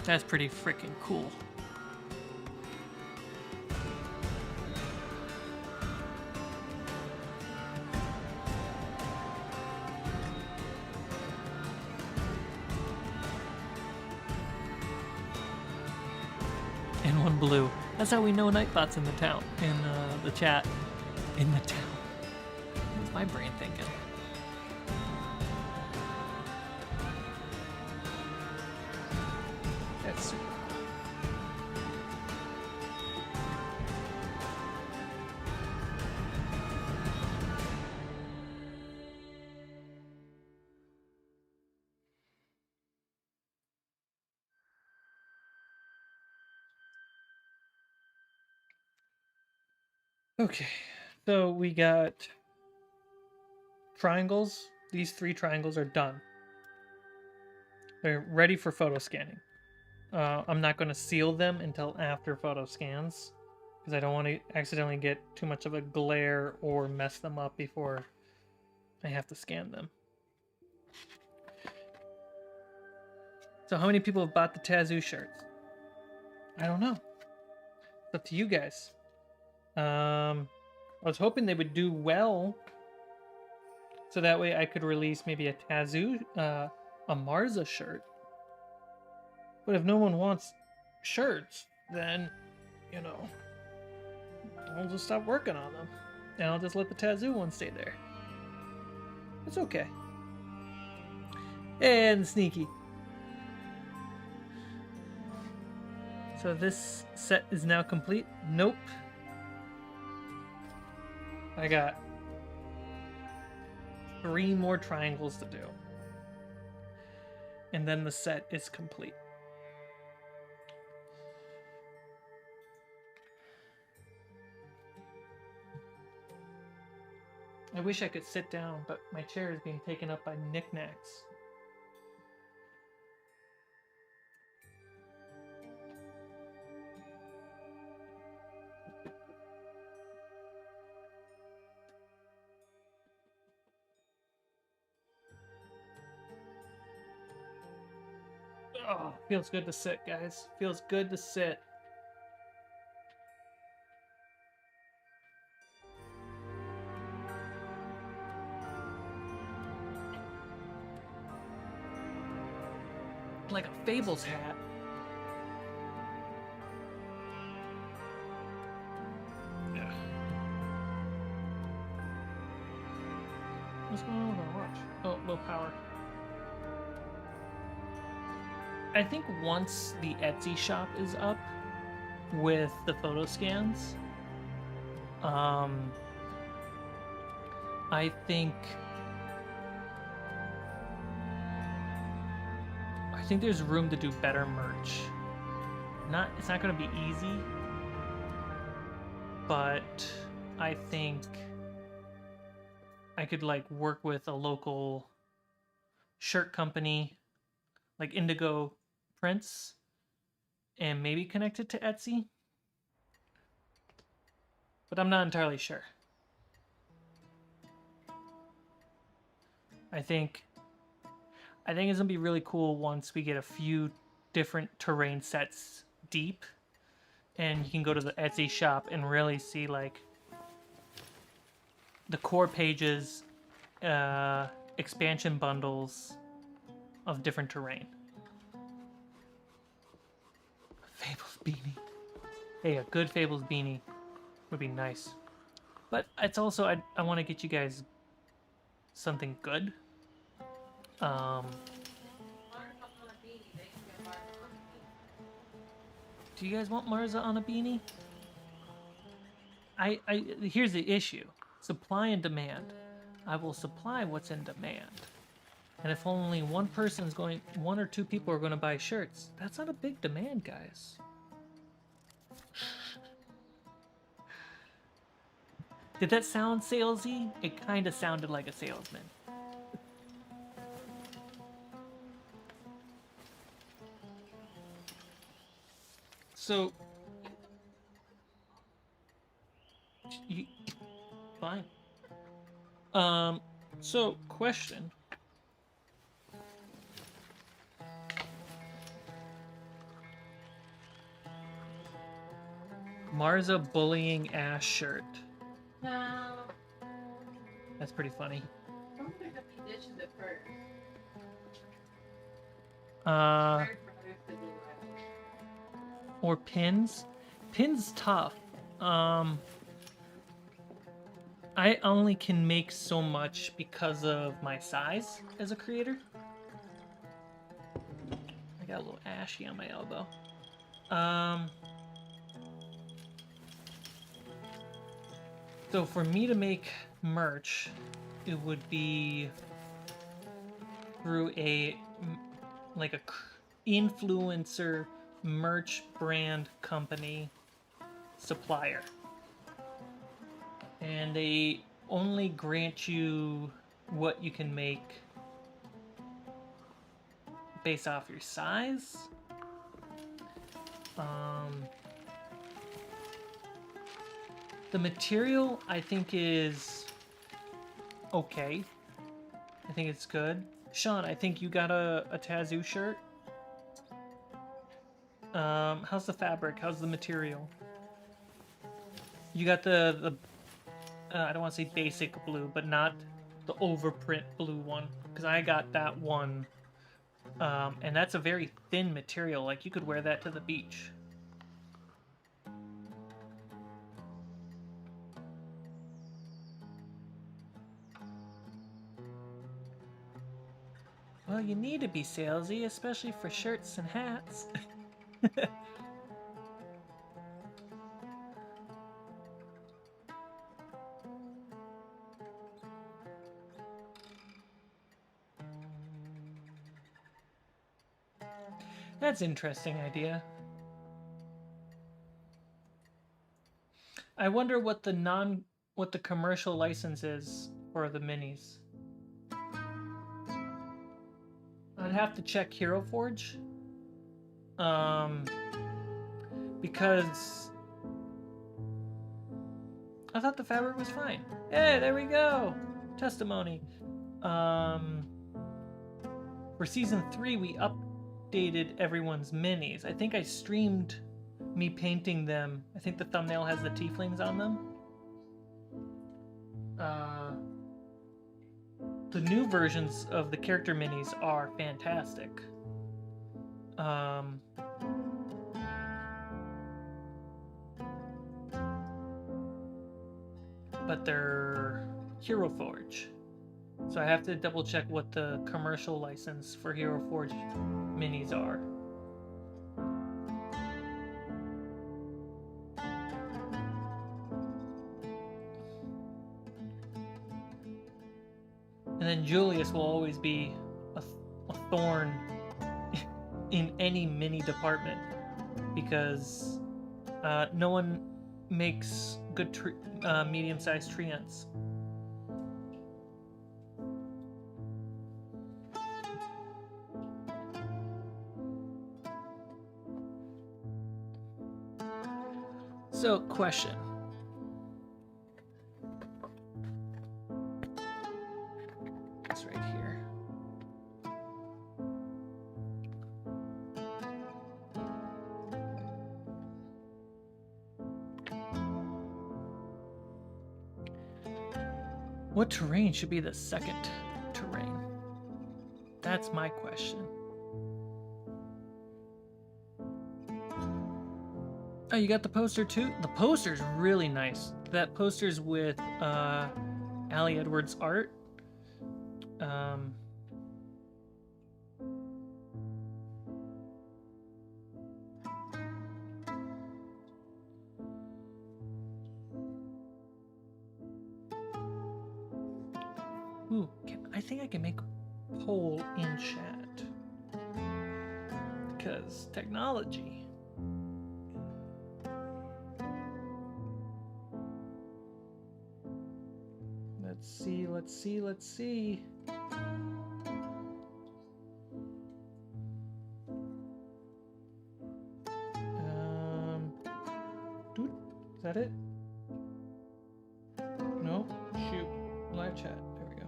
That's pretty freaking cool. And one blue. That's how we know Nightbot's in the town, in the chat. In the town. What's my brain thinking? That's super cool. Okay, so we got triangles. These 3 triangles are done. They're ready for photo scanning. I'm not going to seal them until after photo scans because I don't want to accidentally get too much of a glare or mess them up before I have to scan them. So how many people have bought the Tazoo shirts? I don't know. It's up to you guys. I was hoping they would do well, so that way I could release maybe a Tazoo, a Marza shirt. But if no one wants shirts, then, you know, I'll just stop working on them. And I'll just let the Tazoo one stay there. It's okay. And Sneaky. So this set is now complete. Nope. I got 3 more triangles to do. And then the set is complete. I wish I could sit down, but my chair is being taken up by knickknacks. Oh, feels good to sit, guys. Feels good to sit. Like a Fables hat. Yeah. What's going on with our watch? Oh, low power. I think once the Etsy shop is up with the photo scans, I think there's room to do better merch. It's not going to be easy, but I think I could like work with a local shirt company like Indigo Prints and maybe connect it to Etsy. But I'm not entirely sure. I think it's gonna be really cool once we get a few different terrain sets deep and you can go to the Etsy shop and really see like the core pages, expansion bundles of different terrain. Fables beanie. Hey, a good Fables beanie would be nice. But it's also, I want to get you guys something good. Do you guys want Marza on a beanie? Here's the issue. Supply and demand. I will supply what's in demand. And if only one or two people are going to buy shirts, that's not a big demand, guys. Did that sound salesy? It kind of sounded like a salesman. So, fine. So question. Marza bullying Ash shirt. No. That's pretty funny. Someone picked up the dishes at first. Or pins. Pins tough. I only can make so much because of my size as a creator. I got a little ashy on my elbow. So for me to make merch, it would be through a influencer merch brand company supplier. And they only grant you what you can make based off your size. The material I think is okay. I think it's good. Sean, I think you got a Tazoo shirt. How's the fabric? How's the material? You got the I don't want to say basic blue, but not the overprint blue one, because I got that one, and that's a very thin material. Like you could wear that to the beach. Well, you need to be salesy, especially for shirts and hats. That's an interesting idea. I wonder what the commercial license is for the minis. I'd have to check Hero Forge. Because I thought the fabric was fine. Hey, there we go. Testimony. For season 3, we updated everyone's minis. I think I streamed me painting them. I think the thumbnail has the tieflings on them. The new versions of the character minis are fantastic. But they're Hero Forge. So I have to double check what the commercial license for Hero Forge minis are. And then Julius will always be a thorn in any mini department because no one makes good medium-sized treants. So, question. It's right here. What terrain should be the second terrain? That's my question. Oh, you got the poster too? The poster's really nice. That poster's with Ali Edwards' art. Ooh, I think I can make a poll in chat. Because technology. Let's see. Dude, is that it? No? Shoot. Live chat. There we go.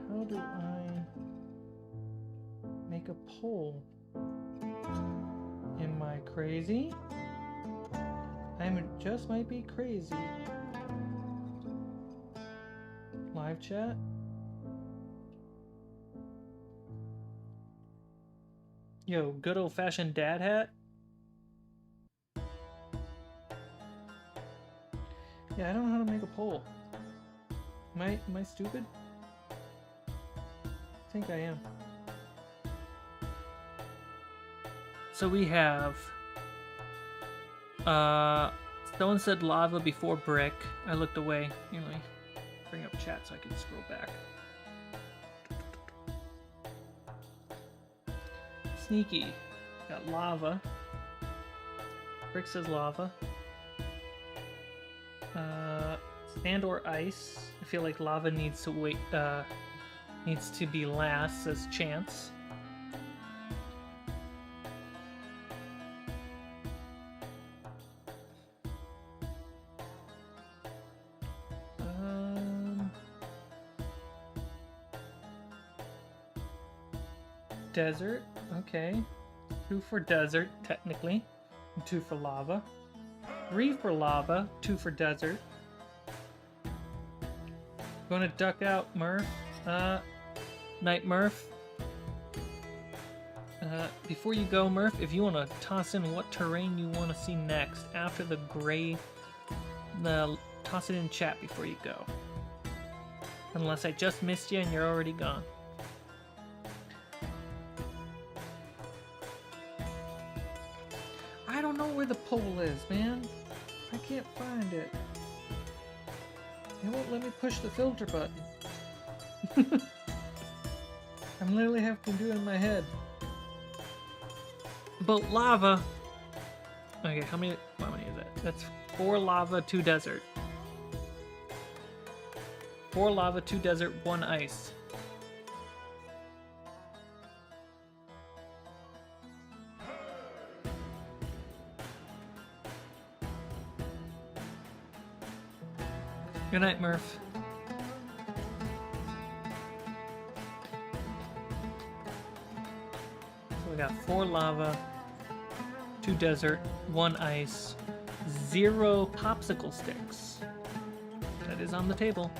How do I make a poll? Am I crazy? Just might be crazy. Live chat? Yo, good old-fashioned dad hat? Yeah, I don't know how to make a poll. Am I stupid? I think I am. So we have someone said lava before brick. I looked away. You know, bring up chat so I can scroll back. Sneaky. Got lava. Brick says lava. Sand or ice. I feel like lava needs to wait. Needs to be last, says Chance. Desert, okay. 2 for desert, technically. And 2 for lava. 3 for lava, 2 for desert. Gonna duck out, Murph. Night, Murph. Before you go, Murph, if you want to toss in what terrain you want to see next after the gray, toss it in chat before you go. Unless I just missed you and you're already gone. where the pole is, man. I can't find it. It won't let me push the filter button. I'm literally having to do it in my head. About lava. Okay, how many is that? That's 4 lava, 2 desert. 4 lava, 2 desert, 1 ice. Good night, Murph. So we got 4 lava, 2 desert, 1 ice, 0 popsicle sticks. That is on the table.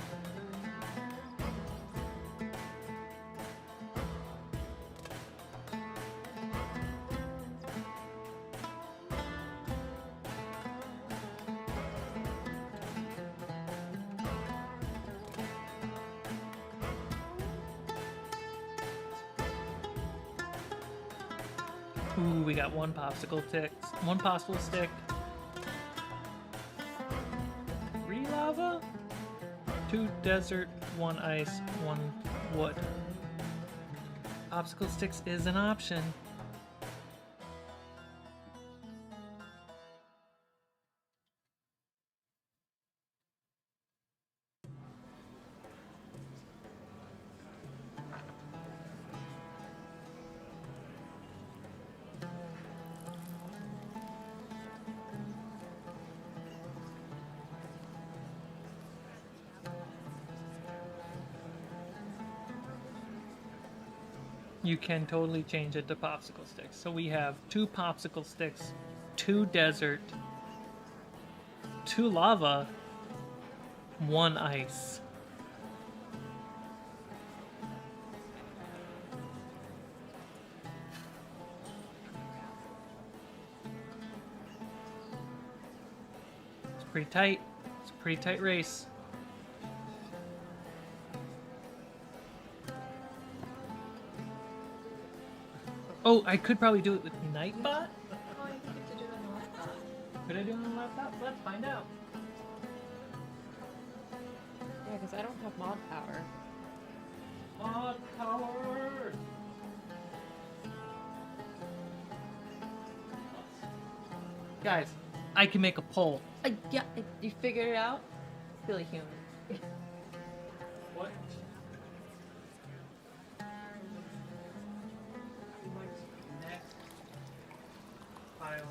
Ooh, we got 1 popsicle stick. 1 popsicle stick. 3 lava, 2 desert, 1 ice, 1 wood. Popsicle sticks is an option. You can totally change it to popsicle sticks. So we have 2 popsicle sticks, 2 desert, 2 lava, 1 ice. It's pretty tight. It's a pretty tight race. Oh, I could probably do it with Nightbot? Oh, I think you have to do it on the laptop. Could I do it on the laptop? Let's find out. Yeah, because I don't have mod power. Mod power! Guys, I can make a poll. Yeah, you figured it out? Silly human. What? Next file.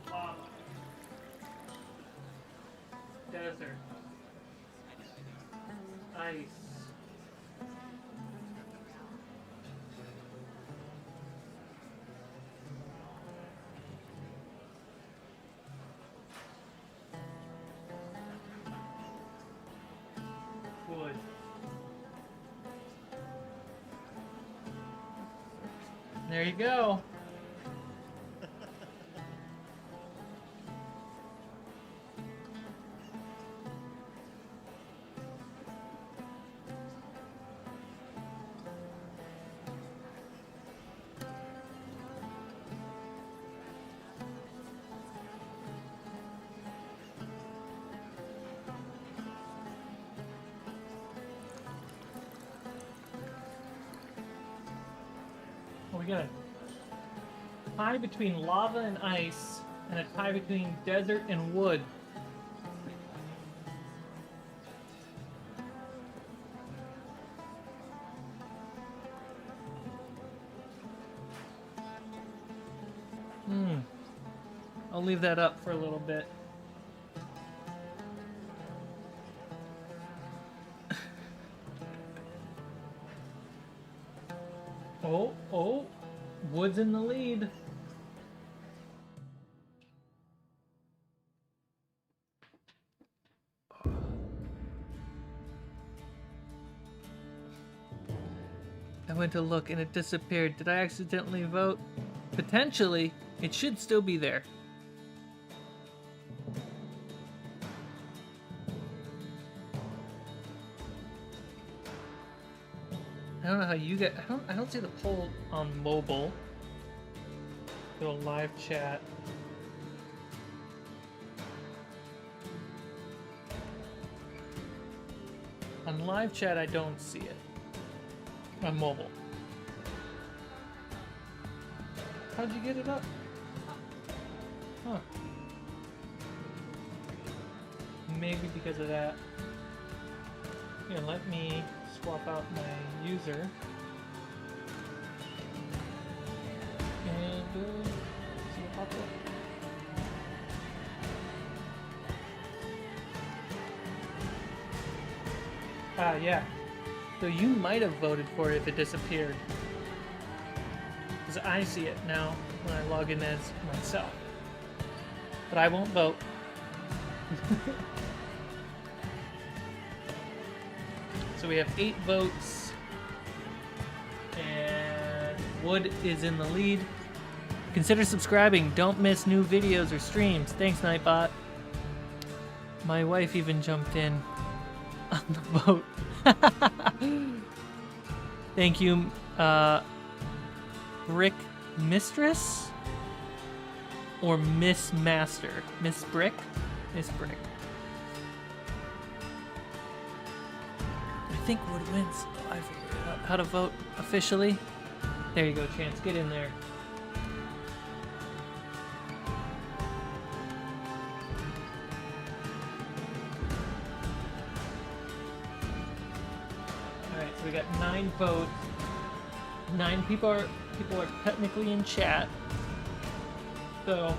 Lava. Desert. Ice. Wood. There you go. We got a pie between lava and ice, and a pie between desert and wood. I'll leave that up for a little bit. Oh, wood's in the lead. I went to look and it disappeared. Did I accidentally vote? Potentially. It should still be there. I don't know how you get. I don't see the poll on mobile. Go live chat. On live chat, I don't see it. On mobile. How'd you get it up? Huh. Maybe because of that. Here, let me swap out my user. And see what pops up. Ah, yeah. So you might have voted for it if it disappeared. Because I see it now when I log in as myself. But I won't vote. So we have 8 votes. And Wood is in the lead. Consider subscribing. Don't miss new videos or streams. Thanks, Nightbot. My wife even jumped in on the vote. Thank you, Brick Mistress or Miss Master? Miss Brick? Miss Brick. I think Wood wins. Oh, I figured out how to vote officially. There you go, Chance. Get in there. Alright, so we got 9 votes. 9 people are technically in chat. So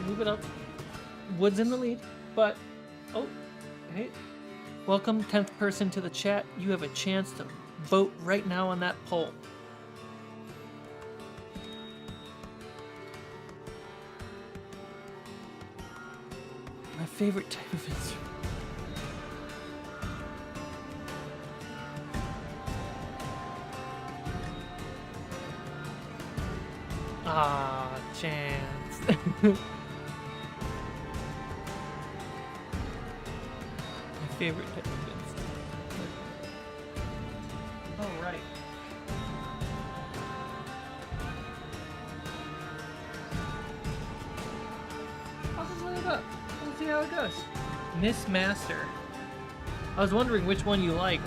move it up. Wood's in the lead, but oh, hey. Welcome 10th person to the chat. You have a chance to vote right now on that poll. My favorite type of instrument. Ah, Chance. My favorite type of instrument. All right. I'll just let it up. We'll see how it goes. Miss Master. I was wondering which one you like.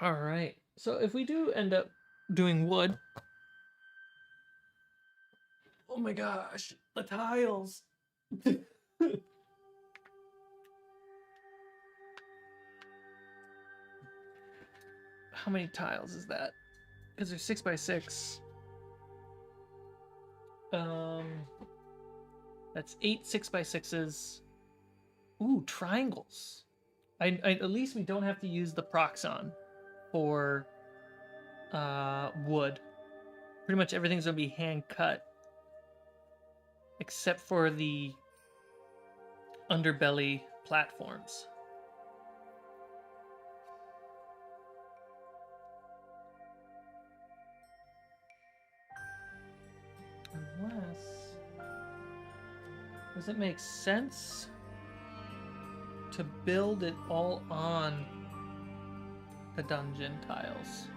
All right. So if we do end up doing wood, oh my gosh, the tiles. How many tiles is that? Because they're 6 by 6. That's 8 6 by 6s. Ooh, triangles. At least we don't have to use the proxon for wood. Pretty much everything's gonna be hand cut, except for the underbelly platforms. Unless, does it make sense to build it all on the dungeon tiles?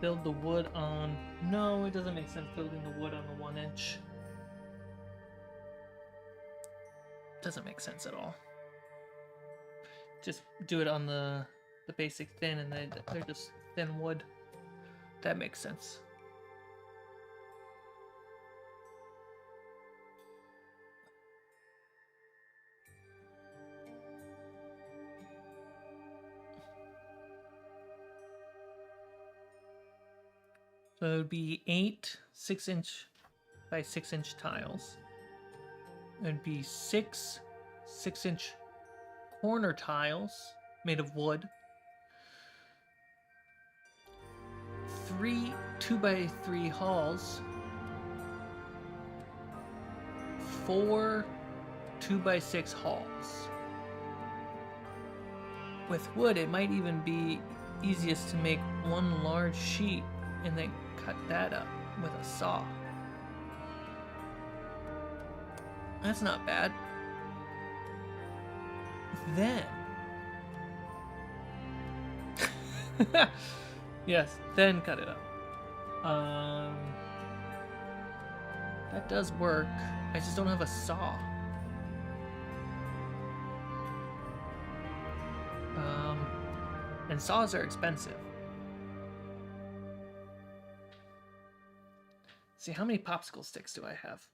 Build the wood on... No, it doesn't make sense building the wood on the 1 inch. Doesn't make sense at all. Just do it on the basic thin, and they're just thin wood. That makes sense. So it would be 8 6-inch by 6-inch tiles. It would be 6 6-inch corner tiles made of wood. 3 2 by 3 halls. 4 2 by 6 halls. With wood, it might even be easiest to make one large sheet and then cut that up with a saw. That's not bad. Then... yes, then cut it up. That does work. I just don't have a saw. And saws are expensive. See, how many popsicle sticks do I have?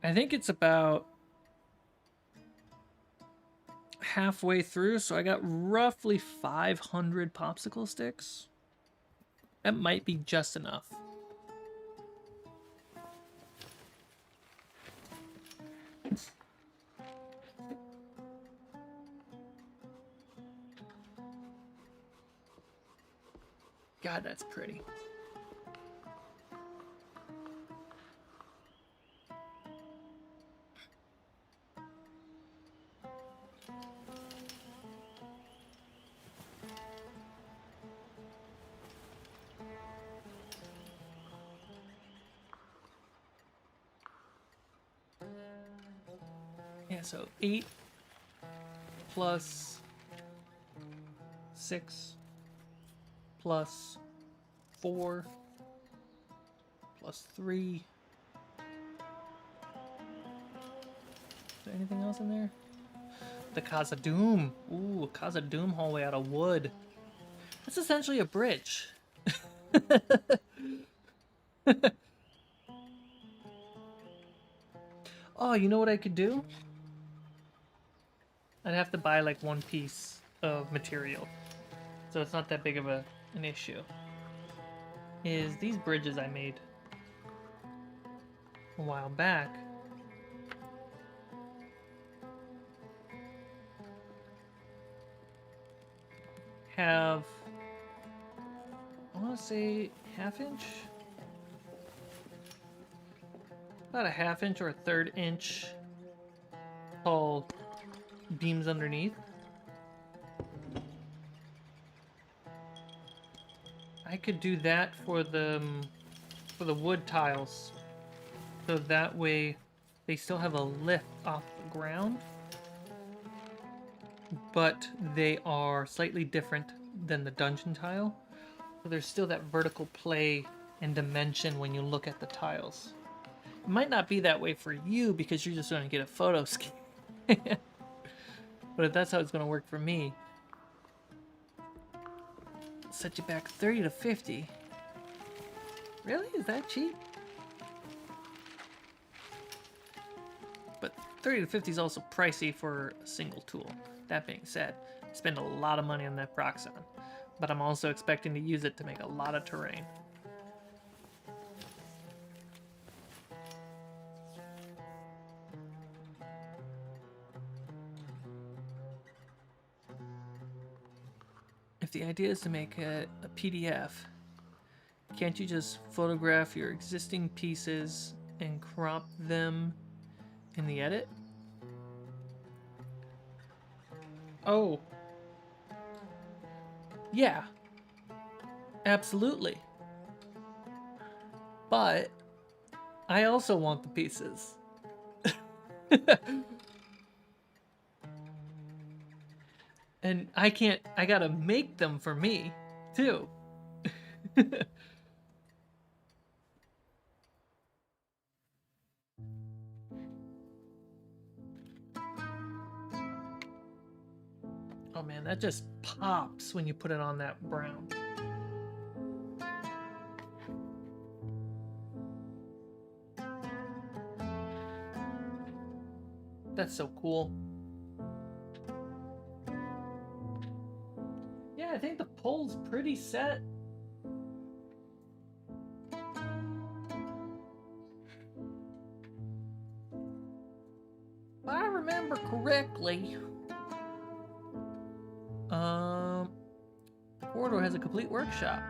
I think it's about halfway through, so I got roughly 500 popsicle sticks. That might be just enough. God, that's pretty. Yeah, so 8 plus 6 plus 4 plus 3. Is there anything else in there? The Casa Doom. Ooh, a Casa Doom hallway out of wood. That's essentially a bridge. Oh, you know what I could do? I'd have to buy like one piece of material, so it's not that big of an issue. Is these bridges I made a while back. Have, I want to say, half-inch? About a half-inch or a third-inch tall beams underneath. I could do that for the wood tiles, so that way they still have a lift off the ground, but they are slightly different than the dungeon tile. So there's still that vertical play and dimension when you look at the tiles. It might not be that way for you because you're just going to get a photo scan. But if that's how it's going to work for me, set you back 30 to 50. Really? Is that cheap? But 30 to 50 is also pricey for a single tool. That being said, I spend a lot of money on that Proxon, but I'm also expecting to use it to make a lot of terrain. If the idea is to make a PDF, can't you just photograph your existing pieces and crop them in the edit? Oh. Yeah. Absolutely. But I also want the pieces. And I gotta make them for me, too. Oh man, that just pops when you put it on that brown. That's so cool. Yeah, I think the pole's pretty set. If I remember correctly, the corridor has a complete workshop.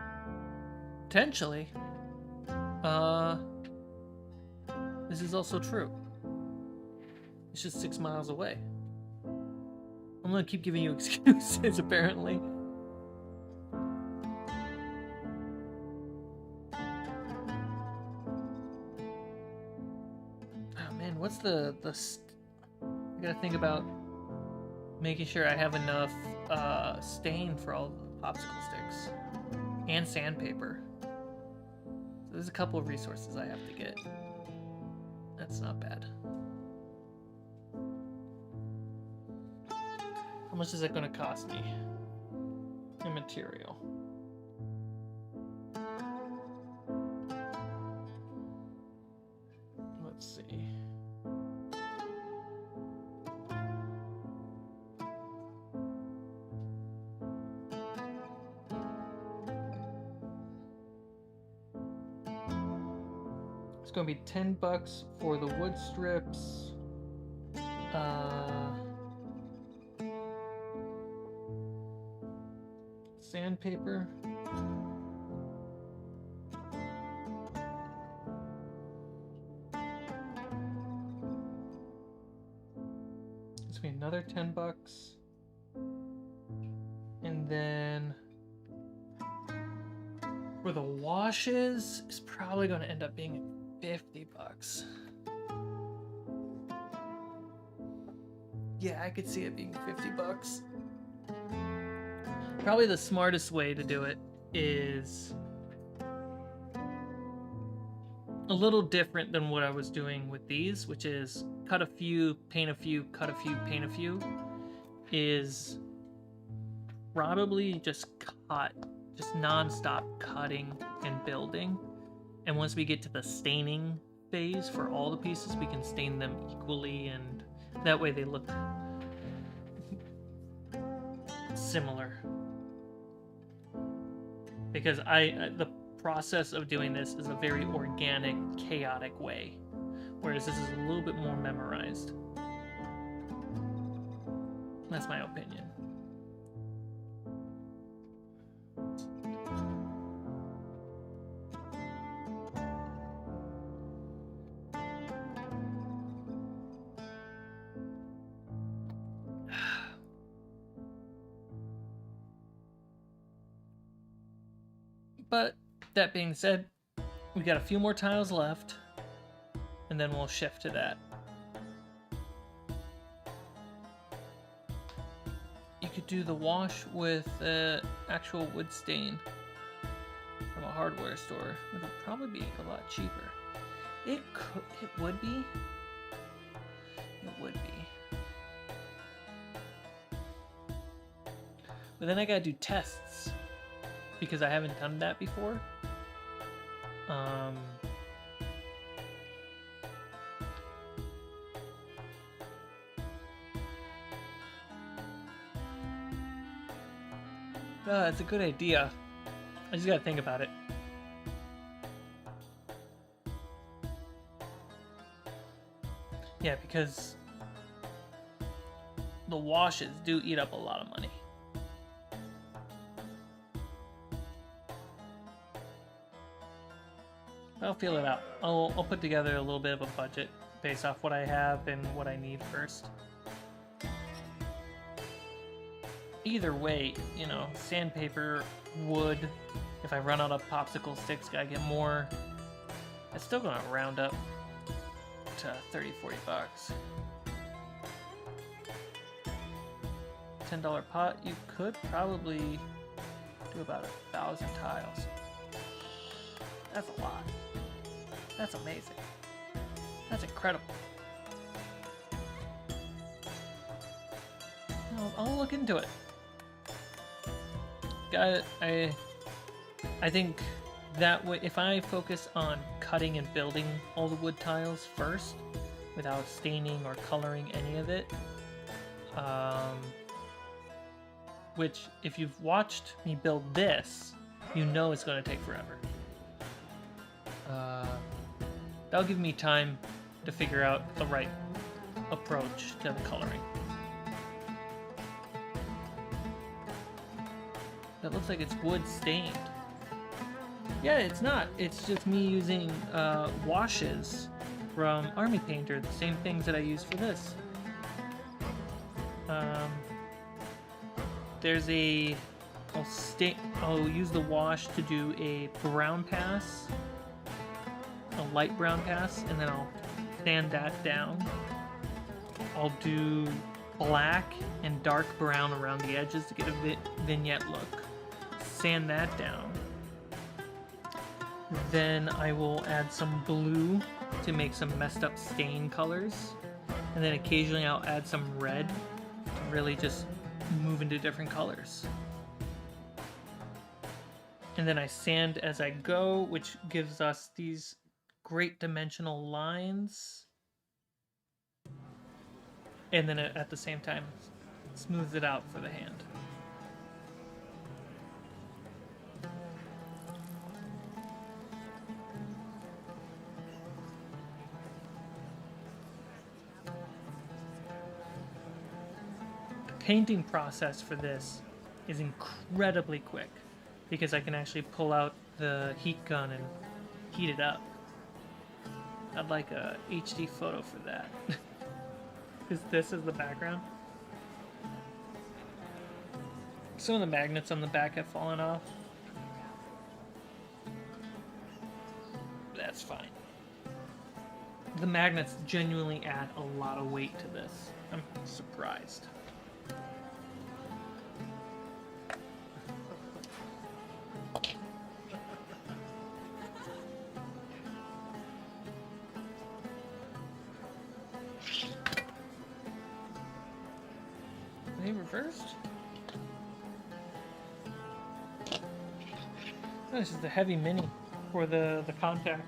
Potentially. This is also true. It's just 6 miles away. I'm gonna keep giving you excuses, apparently. Oh man, what's I gotta think about making sure I have enough stain for all the popsicle sticks and sandpaper. So there's a couple of resources I have to get. That's not bad. How much is it going to cost me in material? Let's see. It's going to be $10 for the wood strips. Sandpaper. It's gonna be another $10. And then for the washes, it's probably gonna end up being $50. Yeah, I could see it being $50. Probably the smartest way to do it is a little different than what I was doing with these, which is cut a few, paint a few, cut a few, paint a few, is probably just non-stop cutting and building. And once we get to the staining phase for all the pieces, we can stain them equally, and that way they look similar. Because the process of doing this is a very organic, chaotic way, whereas this is a little bit more memorized. That's my opinion. But that being said, we got a few more tiles left, and then we'll shift to that. You could do the wash with actual wood stain from a hardware store. It would probably be a lot cheaper. It would be. It would be. But then I gotta do tests, because I haven't done that before. It's a good idea. I just gotta think about it. Yeah, because the washes do eat up a lot of money. I'll feel it out. I'll put together a little bit of a budget based off what I have and what I need first. Either way, you know, sandpaper, wood, if I run out of popsicle sticks, gotta get more. It's still gonna round up to $30-40. $10 pot, you could probably do about 1,000 tiles. That's a lot. That's amazing. That's incredible. I'll look into it. I think that way, if I focus on cutting and building all the wood tiles first, without staining or coloring any of it, which if you've watched me build this, you know it's going to take forever. That'll give me time to figure out the right approach to the coloring. That looks like it's wood stained. Yeah, it's not. It's just me using washes from Army Painter, the same things that I use for this. There's a... I'll use the wash to do a brown pass, a light brown pass, and then I'll sand that down. I'll do black and dark brown around the edges to get a vignette look. Sand that down. Then I will add some blue to make some messed up stain colors. And then occasionally I'll add some red to really just move into different colors. And then I sand as I go, which gives us these great dimensional lines. And then at the same time, smooths it out for the hand. Painting process for this is incredibly quick because I can actually pull out the heat gun and heat it up. I'd like a HD photo for that. Because this is the background. Some of the magnets on the back have fallen off. That's fine. The magnets genuinely add a lot of weight to this. I'm surprised. They reversed? Oh, this is the heavy mini for the contact.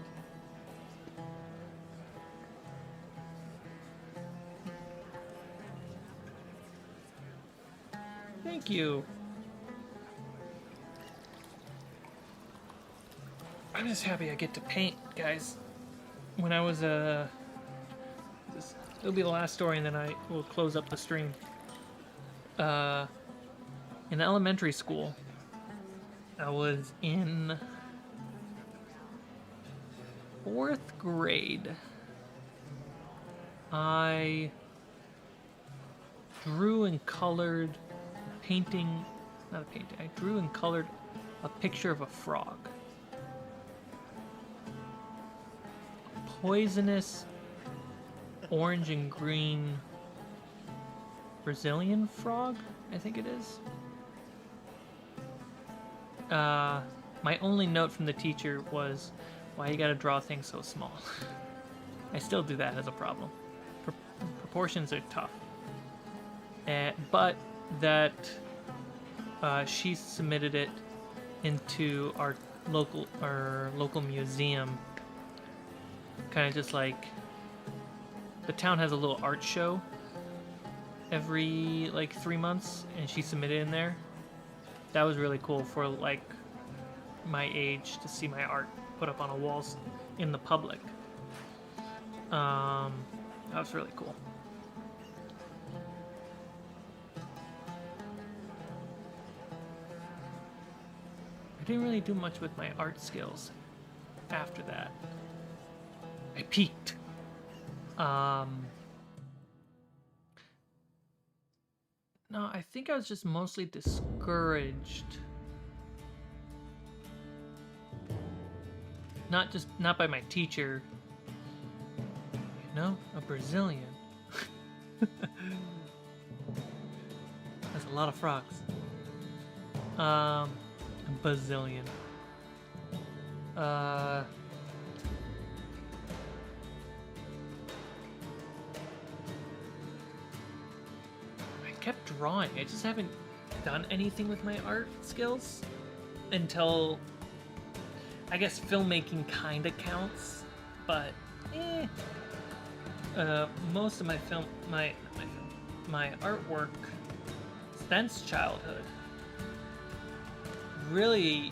Thank you. I'm just happy I get to paint, guys. When I was it'll be the last story, and then I will close up the stream. In elementary school, I was in 4th grade. I drew and colored I drew and colored a picture of a frog. Poisonous orange and green Brazilian frog, I think it is. My only note from the teacher was, why you gotta draw things so small? I still do that as a problem. Proportions are tough. But that she submitted it into our local museum. Kind of just like, the town has a little art show every like 3 months, and she submitted in there. That was really cool for like my age to see my art put up on a wall in the public. That was really cool. I didn't really do much with my art skills after that. I peaked. No, I think I was just mostly discouraged. Not by my teacher. You know, a Brazilian. That's a lot of frogs. A bazillion. Kept drawing. I just haven't done anything with my art skills until, I guess filmmaking kind of counts, but most of my artwork since childhood really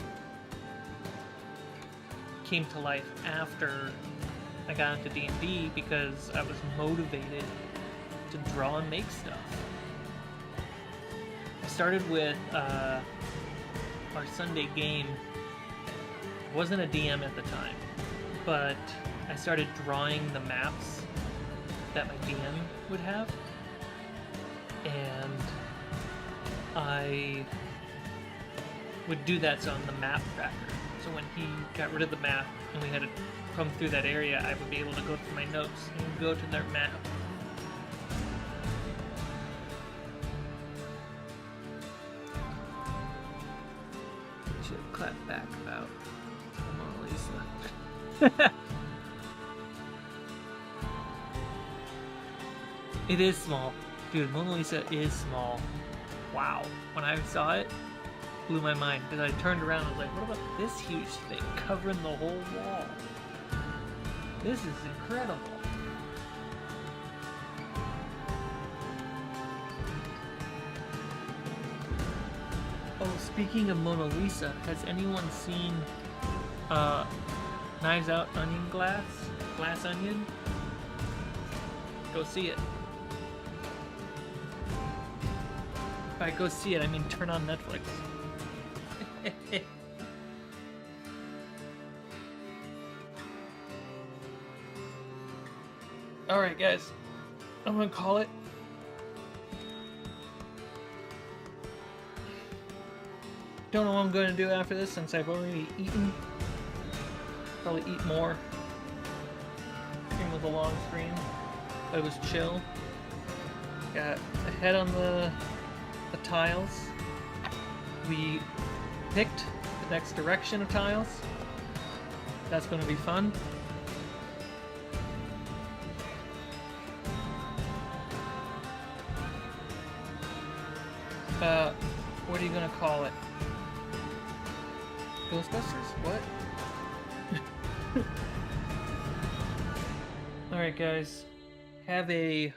came to life after I got into D&D because I was motivated to draw and make stuff. I started with our Sunday game wasn't a DM at the time, but I started drawing the maps that my DM would have, and I would do that on the map tracker. So when he got rid of the map and we had to come through that area, I would be able to go through my notes and go to their map. Should have clapped back about Mona Lisa. It is small. Dude, Mona Lisa is small. Wow. When I saw it, blew my mind. Because I turned around and was like, what about this huge thing covering the whole wall? This is incredible. Oh, speaking of Mona Lisa, has anyone seen Knives Out Onion Glass? Glass Onion? Go see it. By go see it, I mean turn on Netflix. Alright guys, I'm gonna call it. Don't know what I'm gonna do after this since I've already eaten. Probably eat more. Stream was a long stream, but it was chill. Got ahead on the tiles. We picked the next direction of tiles. That's going to be fun. What are you going to call it? Ghostbusters? What? Alright guys, have a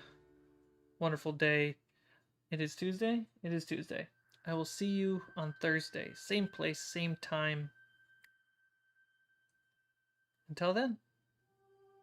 wonderful day. It is Tuesday? It is Tuesday. I will see you on Thursday. Same place, same time. Until then.